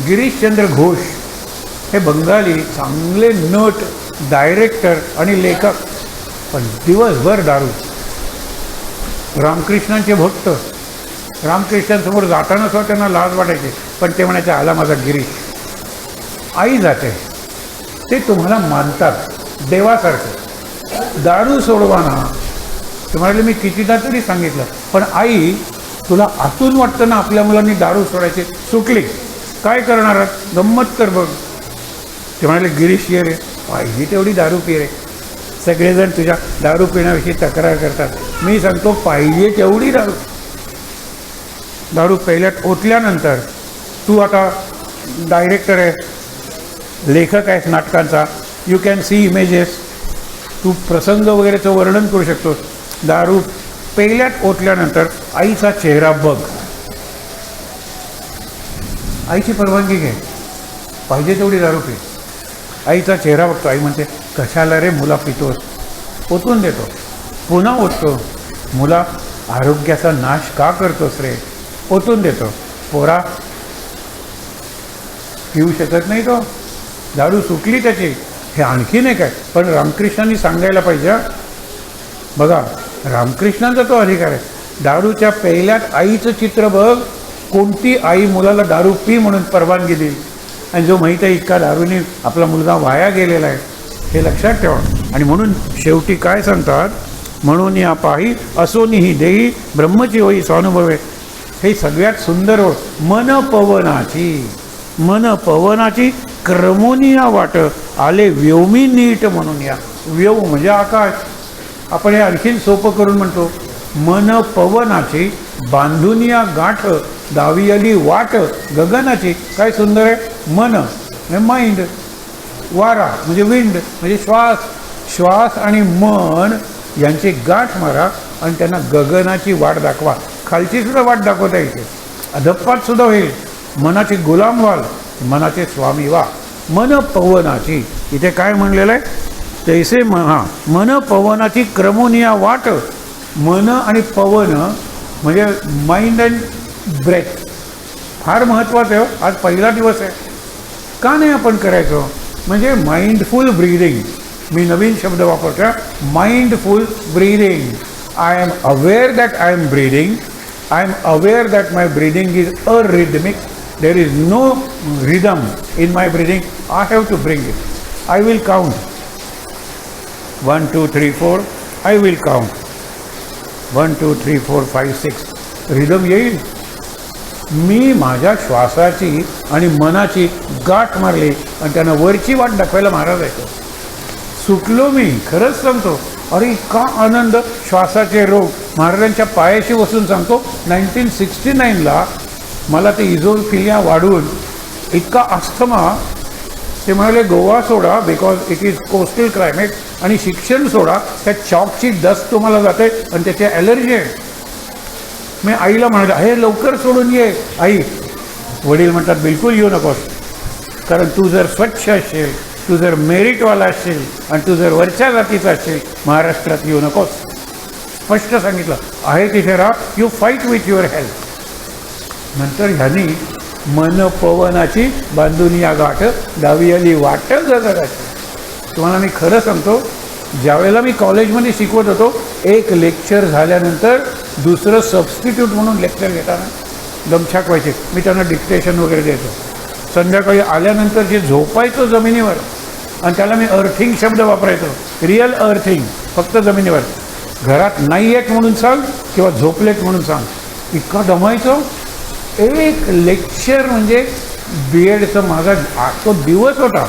Speaker 1: गिरीशचंद्र घोष हे बंगाली चांगले नट, डायरेक्टर आणि लेखक, पण दिवसभर दारू. रामकृष्णांचे भक्त. रामकृष्णांसमोर जाताना सुद्धा त्यांना लाज वाटायची, पण ते म्हणायचे आला माझा गिरीश. आई जाते, ते तुम्हाला मानतात देवासारखं. दारू सोडवाना तुम्हाला मी कितीदा तरी सांगितलं, पण आई तुला आतून वाटतं ना आपल्या मुलांनी दारू सोडायची, सुटली, काय करणार? गंमत कर बघ. ते म्हणाले गिरीश ये रे, पाहिजे तेवढी दारू पी रे. सगळेजण तुझ्या दारू पिण्याविषयी तक्रार करतात. मी सांगतो पाहिजे तेवढी दारू. दारू पहिल्यात ओतल्यानंतर तू आता डायरेक्टर आहे, लेखक आहेस नाटकांचा, यू कॅन सी इमेजेस, तू प्रसंग वगैरेचं वर्णन करू शकतोस. दारू पहिल्यात ओतल्यानंतर आईचा चेहरा बघ. आईची परवानगी घे, पाहिजे तेवढी दारू पी. आईचा चेहरा बघतो. आई म्हणते कशाला रे मुला पितोस? ओतून देतो, पुन्हा ओततो. मुला आरोग्याचा नाश का करतोस रे? ओतून देतो. पोरा पिऊ शकत नाही तो, दारू सुटली त्याची. हे आणखीन एक आहे, पण रामकृष्णांनी सांगायला पाहिजे. बघा, रामकृष्णांचा तो अधिकार आहे. दारूच्या पहिल्यात आईचं चित्र बघ. कोणती आई मुलाला दारू पी म्हणून परवानगी देईल? आणि जो माहीत आहे इतका दारूने आपला मुलगा वाया गेलेला आहे, हे लक्षात ठेवा. आणि म्हणून शेवटी काय सांगतात? म्हणून या पाही असोनीही देही ब्रह्मची होई स्वानुभवे. हे सगळ्यात सुंदर हो. मन पवनाची क्रमोनिया वाट आले व्योमी नीट म्हणून या. व्योम म्हणजे आकाश. आपण हे आणखीन सोपं करून म्हणतो, मन पवनाची बांधून या गाठ दावी आली वाट गगनाची. काय सुंदर आहे. मन म्हणजे माइंड, वारा म्हणजे विंड म्हणजे श्वास. श्वास आणि मन यांची गाठ मारा आणि त्यांना गगनाची वाट दाखवा. खालची सुद्धा वाट दाखवता येते, अधप्पात सुद्धा होईल. मनाचे गुलाम व्हाल, मनाचे स्वामी व्हा. मन पवनाची इथे काय म्हणलेलं आहे? तैसे मन पवनाची क्रमोनिया वाट. मन आणि पवन म्हणजे माइंड अँड ब्रेथ फार महत्त्वाचं आहे. आज पहिला दिवस आहे, का नाही आपण करायचो? म्हणजे माइंडफुल ब्रीदिंग. मी नवीन शब्द वापरतो, mindful breathing. I am aware that I am breathing. I am aware that my breathing is arrhythmic. There is no rhythm in my breathing. I have to bring it. I will count 1 2 3 4. I will count 1 2 3 4 5 6. Rhythm येईल. मी माझ्या श्वासाची आणि मनाची गाठ मारली आणि त्यांना वरची वाट दाखवायला महाराज आहे. सुटलो मी, खरंच सांगतो. अरे इतका आनंद. श्वासाचे रोग महाराजांच्या पायाशी बसून सांगतो. 1969ला मला ते इझोफिलिया वाढून इतका अस्थमा. ते म्हणाले गोवा सोडा because it is coastal climate, आणि शिक्षण सोडा, त्या चॉकची डस्ट तुम्हाला जाते आणि त्याची ॲलर्जी आहे. मी आईला म्हणाले हे लवकर सोडून ये आई. वडील म्हणतात बिलकुल येऊ नकोस, कारण तू जर स्वच्छ असशील, तू जर मेरिटवाला असशील आणि तू जर वरच्या जातीचा असशील, महाराष्ट्रात येऊ नकोस. स्पष्ट सांगितलं आहे तिथे राहा. You fight with your health. नंतर ह्यांनी मन पवनाची बांधून या गाठ डावी आली वाट गगनाची. तुम्हाला मी खरं सांगतो, ज्यावेळेला मी कॉलेजमध्ये शिकवत होतो, एक लेक्चर झाल्यानंतर दुसरं सबस्टिट्यूट म्हणून लेक्चर घेताना दमछाक व्हायचे. मी त्यांना डिक्टेशन वगैरे द्यायचो. संध्याकाळी आल्यानंतर जे झोपायचो जमिनीवर, आणि त्याला मी अर्थिंग शब्द वापरायचो. रिअल अर्थिंग, फक्त जमिनीवर. घरात नाही आहेत म्हणून सांग किंवा झोपलेत म्हणून सांग. इतका दमायचो. एक लेक्चर म्हणजे बी एडचं माझा तो दिवस होता.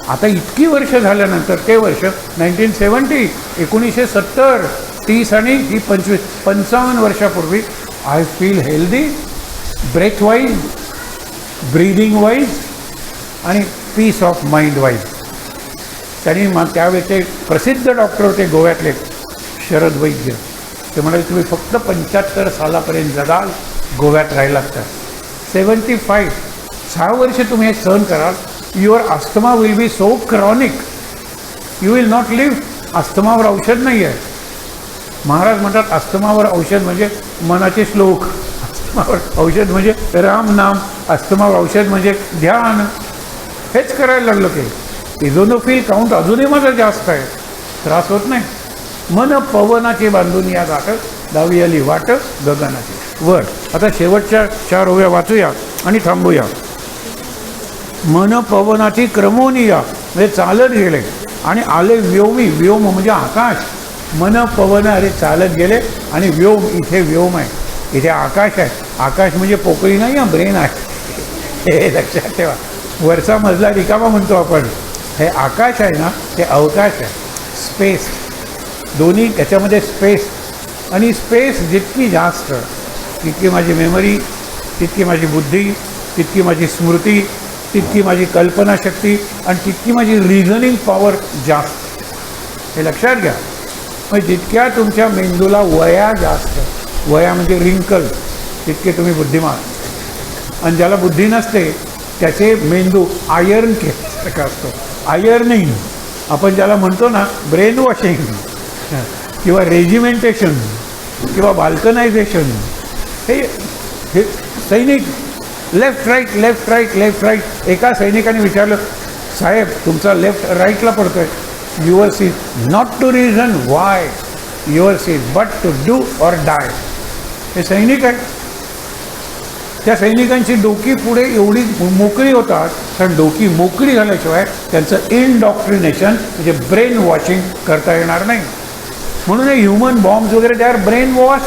Speaker 1: आता इतकी वर्ष झाल्यानंतर, ते वर्ष 1970, 1970, 30 आणि ही 25, 55 वर्षापूर्वी, I feel healthy, breath wise, breathing wise आणि पीस ऑफ माइंड वाईज. त्यांनी त्यावेळेचे प्रसिद्ध डॉक्टर होते गोव्यातले, शरद वैद्य. ते म्हणाले तुम्ही फक्त 75 सालापर्यंत जगाल, गोव्यात राहायला लागतात. 75, 6 वर्ष तुम्ही हे सहन कराल. Your asthma will be so chronic, you will not live. अस्थमावर औषध नाही आहे. महाराज म्हणतात अस्थमावर औषध म्हणजे मनाचे श्लोक, अस्थमावर औषध म्हणजे राम नाम, अस्थमावर औषध म्हणजे ध्यान. हेच करायला लागलं. ते इझोनोफिल काउंट अजूनही माझा जास्त आहे, त्रास होत नाही. मन पवनाची बांधून या गाठ डावी आली वाट गगनाची वर. आता शेवटच्या 4 ओव्या वाचूया आणि थांबूया. मन पवनाची क्रमोनिया, म्हणजे चालत गेले आणि आले व्योमी. व्योम म्हणजे आकाश. मन पवन अरे चालत गेले आणि व्योम, इथे व्योम आहे, इथे आकाश आहे. आकाश म्हणजे पोकळी नाही, हा ब्रेन आहे, हे लक्षात ठेवा. वरचा मजला रिकामा म्हणतो आपण. हे आकाश आहे ना, ते अवकाश आहे, स्पेस. दोन्ही त्याच्यामध्ये स्पेस. आणि स्पेस जितकी जास्त, तितकी माझी मेमरी, तितकी माझी बुद्धी, तितकी माझी स्मृती, तितकी माझी कल्पनाशक्ती आणि तितकी माझी रिझनिंग पॉवर जास्त. हे लक्षात घ्या. मग जितक्या तुमच्या मेंदूला वया जास्त, वया म्हणजे रिंकल, तितके तुम्ही बुद्धिमान. आणि ज्याला बुद्धी नसते त्याचे मेंदू आयर्न केल्यासारखा असतो. आयर्निंग आपण ज्याला म्हणतो ना, ब्रेन वॉशिंग किंवा रेजिमेंटेशन किंवा बाल्कनायझेशन. हे सैनिक left right left right left right. एका सैनिकाने विचारलं, साहेब तुमचा लेफ्ट राईटला पडतो आहे. Yours is not to reason why, yours is but to do or die. हे सैनिक आहे. त्या सैनिकांची डोकी पुढे एवढी मोकळी होतात, कारण डोकी मोकळी झाल्याशिवाय त्यांचं इनडॉक्ट्रिनेशन म्हणजे ब्रेन वॉशिंग करता येणार नाही. म्हणून हे ह्युमन बॉम्ब्स वगैरे ते आर ब्रेन वॉश.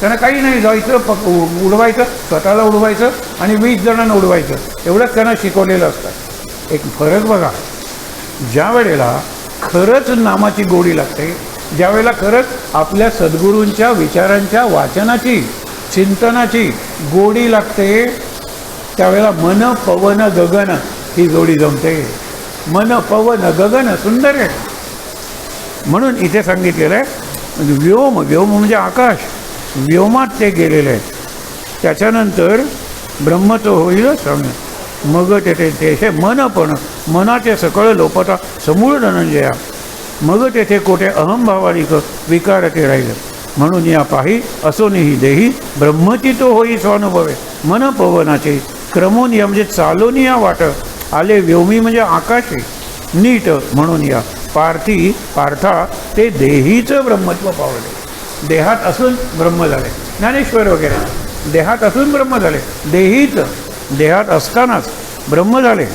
Speaker 1: त्यांना काही नाही, जायचं उडवायचं, स्वतःला उडवायचं आणि 20 जणांना उडवायचं, एवढंच त्यांना शिकवलेलं असतं. एक फरक बघा, ज्या वेळेला खरंच नामाची गोडी लागते, ज्या वेळेला खरंच आपल्या सद्गुरूंच्या विचारांच्या वाचनाची, चिंतनाची गोडी लागते, त्यावेळेला मन पवन गगन ही जोडी जमते. मन पवन गगन सुंदर आहे. म्हणून इथे सांगितलेलं आहे व्योम. व्योम म्हणजे आकाश. व्योमात ते गेलेले आहेत. त्याच्यानंतर ब्रह्म तो होईल सांग. मग तेथे ते मनपण, मनाचे सकळ लोपता समूळ धनंजया. मग तेथे कोठे अहंभावानिक विकार ते राहिलं. म्हणून या पाही असोनीही देही ब्रह्मची तो होई स्वानुभवे. मन पवनाचे क्रमोनिया म्हणजे चालोनिया वाट. आले व्योमी म्हणजे आकाशे नीट. म्हणून या पार्था ते देहीचं ब्रह्मत्व पावले. देहात असून ब्रह्म झाले. ज्ञानेश्वर वगैरे देहात असून ब्रह्म झाले. देहीचं देहात असतानाच ब्रह्म झाले.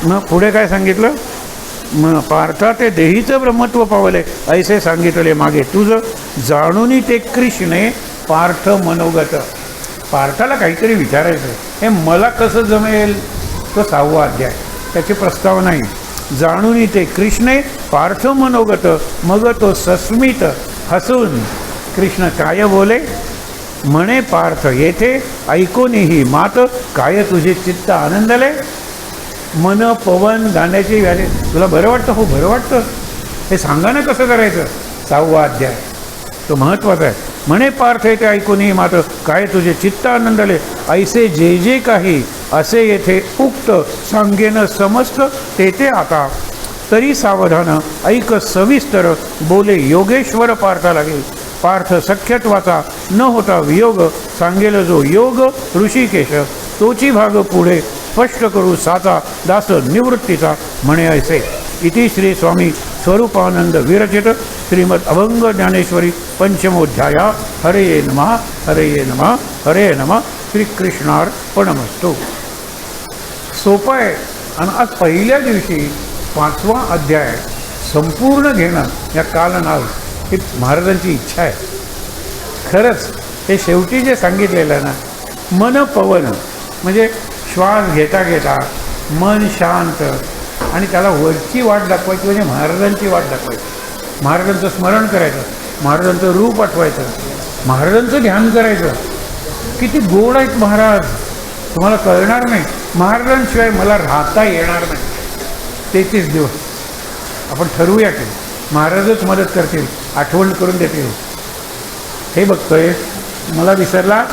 Speaker 1: मग पुढे काय सांगितलं? मग पार्था ते देहीचं ब्रह्मत्व पावले ऐसे सांगितले मागे. तुझं जाणून ते कृष्णे पार्थ मनोगत. पार्थाला काहीतरी विचारायचं, हे मला कसं जमेल? तो 6वा अध्याय, त्याची प्रस्तावना नाही. जाणून ते कृष्णे पार्थ मनोगत, मग तो सस्मित हसून कृष्ण काय बोले म्हणे पार्थ येथे ऐकूनही मात काय तुझे चित्त आनंदले. मन पवन गाण्याची व्याले. तुला बरं वाटतं? हो बरं वाटतं. हे सांगा ना कसं करायचं. 6वा अध्याय तो महत्त्वाचा आहे. म्हणे पार्थ येथे ऐकूनही मात्र काय तुझे चित्त आनंदले. ऐसे जे जे काही असे येथे उक्त सांगेन समस्त तेथे आता. तरी सावधान ऐक सविस्तर बोले योगेश्वर पार्था लागेल. पार्थ सख्यत्वाचा न होता वियोग सांगेल जो योग ऋषिकेश. तोची भाग पुढे स्पष्ट करू साचा दास निवृत्तीचा म्हणे ऐसे. इति श्री स्वामी स्वरूपानंद विरचित श्रीमद अभंग ज्ञानेश्वरी पंचमोध्याया. हरे नमः हरे नमः हरे नमः. श्रीकृष्णार्पणमस्तु. सोपं आहे. आणि आज पहिल्या दिवशी 5वा अध्याय संपूर्ण घेणं या कालनाव ही महाराजांची इच्छा आहे. खरंच हे शेवटी जे सांगितलेलं आहे ना, मन पवन म्हणजे श्वास घेता घेता मन शांत आणि त्याला वरची वाट दाखवायची म्हणजे महाराजांची वाट दाखवायची. महाराजांचं स्मरण करायचं, महाराजांचं रूप आठवायचं, महाराजांचं ध्यान करायचं. किती गोड आहेत महाराज, तुम्हाला कळणार नाही. महाराजांशिवाय मला राहता येणार नाही. 33 दिवस आपण ठरवूया की महाराजच मदत करतील, आठवण करून देतील. हे बघतोय मला विसरला,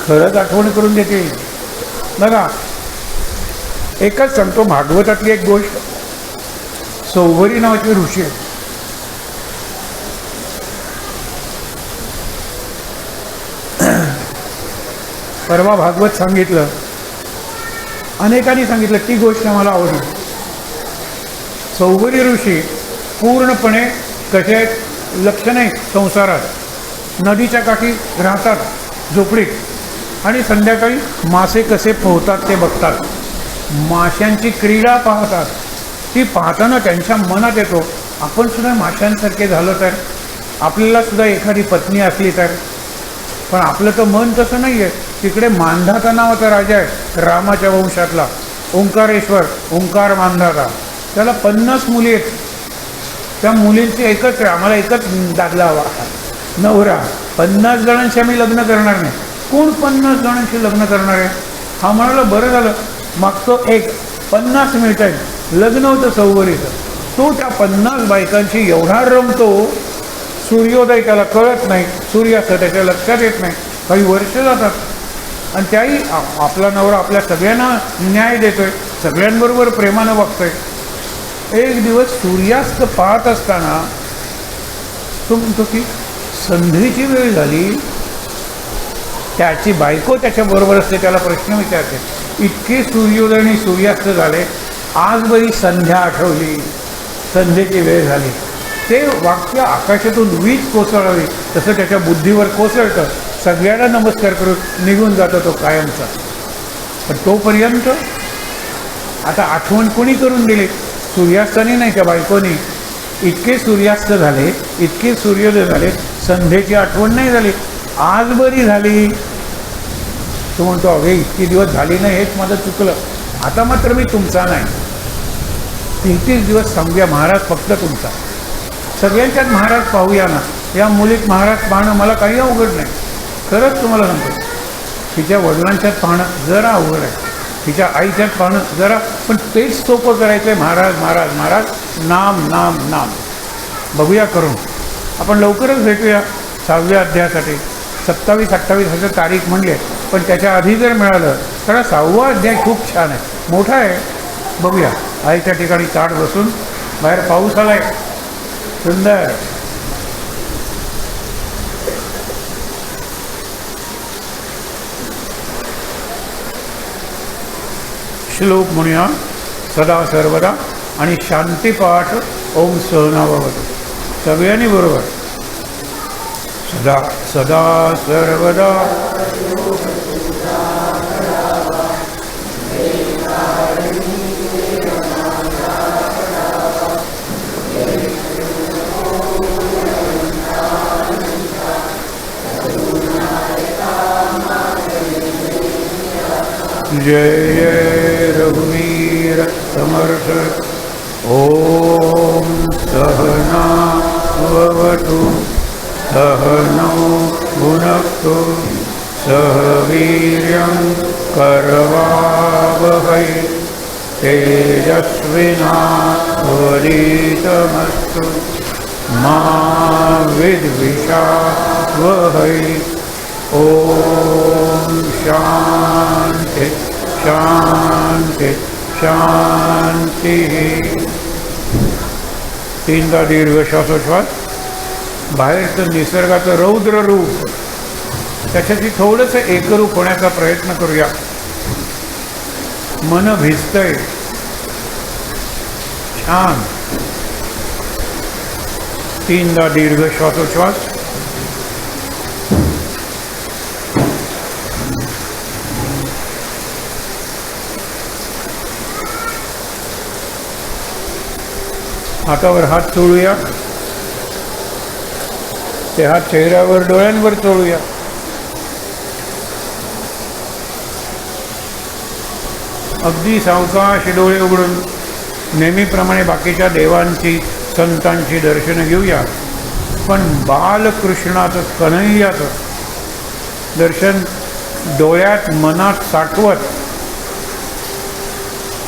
Speaker 1: खरंच आठवण करून देतील. बघा एकच सांगतो, भागवतातली एक गोष्ट. सौभरी नावाची ऋषी आहे. परवा भागवत सांगितलं, अनेकांनी सांगितलं, ती गोष्ट मला आवडली. सौभरी ऋषी पूर्णपणे कसे आहेत, लक्ष नाही संसारात. नदीच्या काठी राहतात झोपडीत आणि संध्याकाळी मासे कसे पोहतात ते बघतात. माशांची क्रीडा पाहतात. ती पाहताना त्यांच्या मनात येतो, आपण सुद्धा माशांसारखे झालो तर, आपल्याला सुद्धा एखादी पत्नी असली तर. पण आपलं तर मन तसं नाही आहे. तिकडे मांधाता नावाचा राजा आहे, रामाच्या वंशातला, ओंकारेश्वर, ओंकार मांधाता. त्याला 50 मुली आहेत. त्या मुलींची एकच आहे, आम्हाला एकच दाखला हवा नवरा. 50 जणांशी आम्ही लग्न करणार नाही. कोण 50 जणांशी लग्न करणार आहे? हा म्हणाला, बरं झालं मागतो एक 50 मिळत आहे. लग्न होतं सौभरीचं. तो त्या 50 बायकांशी एवढा रमतो, सूर्योदय त्याला कळत नाही, सूर्यास्त त्याच्या लक्षात येत नाही. काही वर्ष जातात आणि त्याही आपला नवरा आपल्या सगळ्यांना न्याय देतोय, सगळ्यांबरोबर प्रेमानं वागतोय. एक दिवस सूर्यास्त पाहत असताना तो म्हणतो की संध्येची वेळ झाली. त्याची बायको त्याच्याबरोबर असते, त्याला प्रश्न विचारते, इतके सूर्योदय आणि सूर्यास्त झाले, आज बरी संध्या आठवली, संध्येची वेळ झाली. ते वाक्य आकाशातून वीज कोसळावी तसं त्याच्या बुद्धीवर कोसळतं. सगळ्यांना नमस्कार करून निघून जातो तो कायमचा. पण तोपर्यंत आता आठवण कोणी करून दिली? सूर्यास्ताने नाही, त्या बायकोनी. इतके सूर्यास्त झाले, इतके सूर्योदय झाले, संध्येची आठवण नाही झाली, आज बरी झाली. तो म्हणतो, अगे इतके दिवस झाली नाही, हेच माझं चुकलं, आता मात्र मी तुमचा नाही. 33 दिवस सांगूया महाराज फक्त तुमचा. सगळ्यांच्यात महाराज पाहूया ना. या मुलीत महाराज पाहणं मला काही अवघड नाही. खरंच तुम्हाला सांगतो, तिच्या वडिलांच्यात पाहणं जरा अवघड आहे, तिच्या आईच्यात पाहणं जरा. पण तेच सोपं करायचं आहे, महाराज महाराज महाराज, नाम नाम नाम. बघूया करून. आपण लवकरच भेटूया 6व्या अध्यायासाठी. 27-28 असं तारीख म्हणले, पण त्याच्या आधी जर मिळालं तर 6वा अध्याय खूप छान आहे, मोठा आहे. बघूया. आईच्या ठिकाणी ताट बसून, बाहेर पाऊस आलाय सुंदर. श्लोक म्हणूया सदा सर्वदा आणि शांतीपाठ ओम सहनाभवतु. सगळ्यांनी बरोबर. सदा सदा सर्वदा जय जय रघुवीर समर्थ. ओम सहना भवतु सहनौ भुनक्तु सह वीर्यं करवावहै तेजस्विनावधीतमस्तु मा विद्विषावहै. ओम शांति शांति शांति. तीनदा दीर्घ श्वासोच्छ्वास. बाहेरचं निसर्गाचं रौद्र रूप त्याच्याशी थोडंसं एकरूप होण्याचा प्रयत्न करूया. मन भिजतंय. छान. तीनदा दीर्घ श्वासोच्छ्वास. हातावर हात चोळूया. ते हात चेहऱ्यावर डोळ्यांवर चोळूया. अगदी सावकाश डोळे उघडून नेहमीप्रमाणे बाकीच्या देवांची संतांची दर्शनं घेऊया. पण बालकृष्णाचं कन्हैयाचं दर्शन डोळ्यात मनात साठवत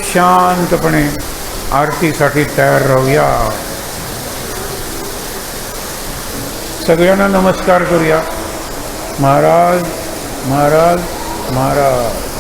Speaker 1: शांतपणे आरतीसाठी तयार राहूया. सगळ्यांना नमस्कार करूया. महाराज महाराज महाराज.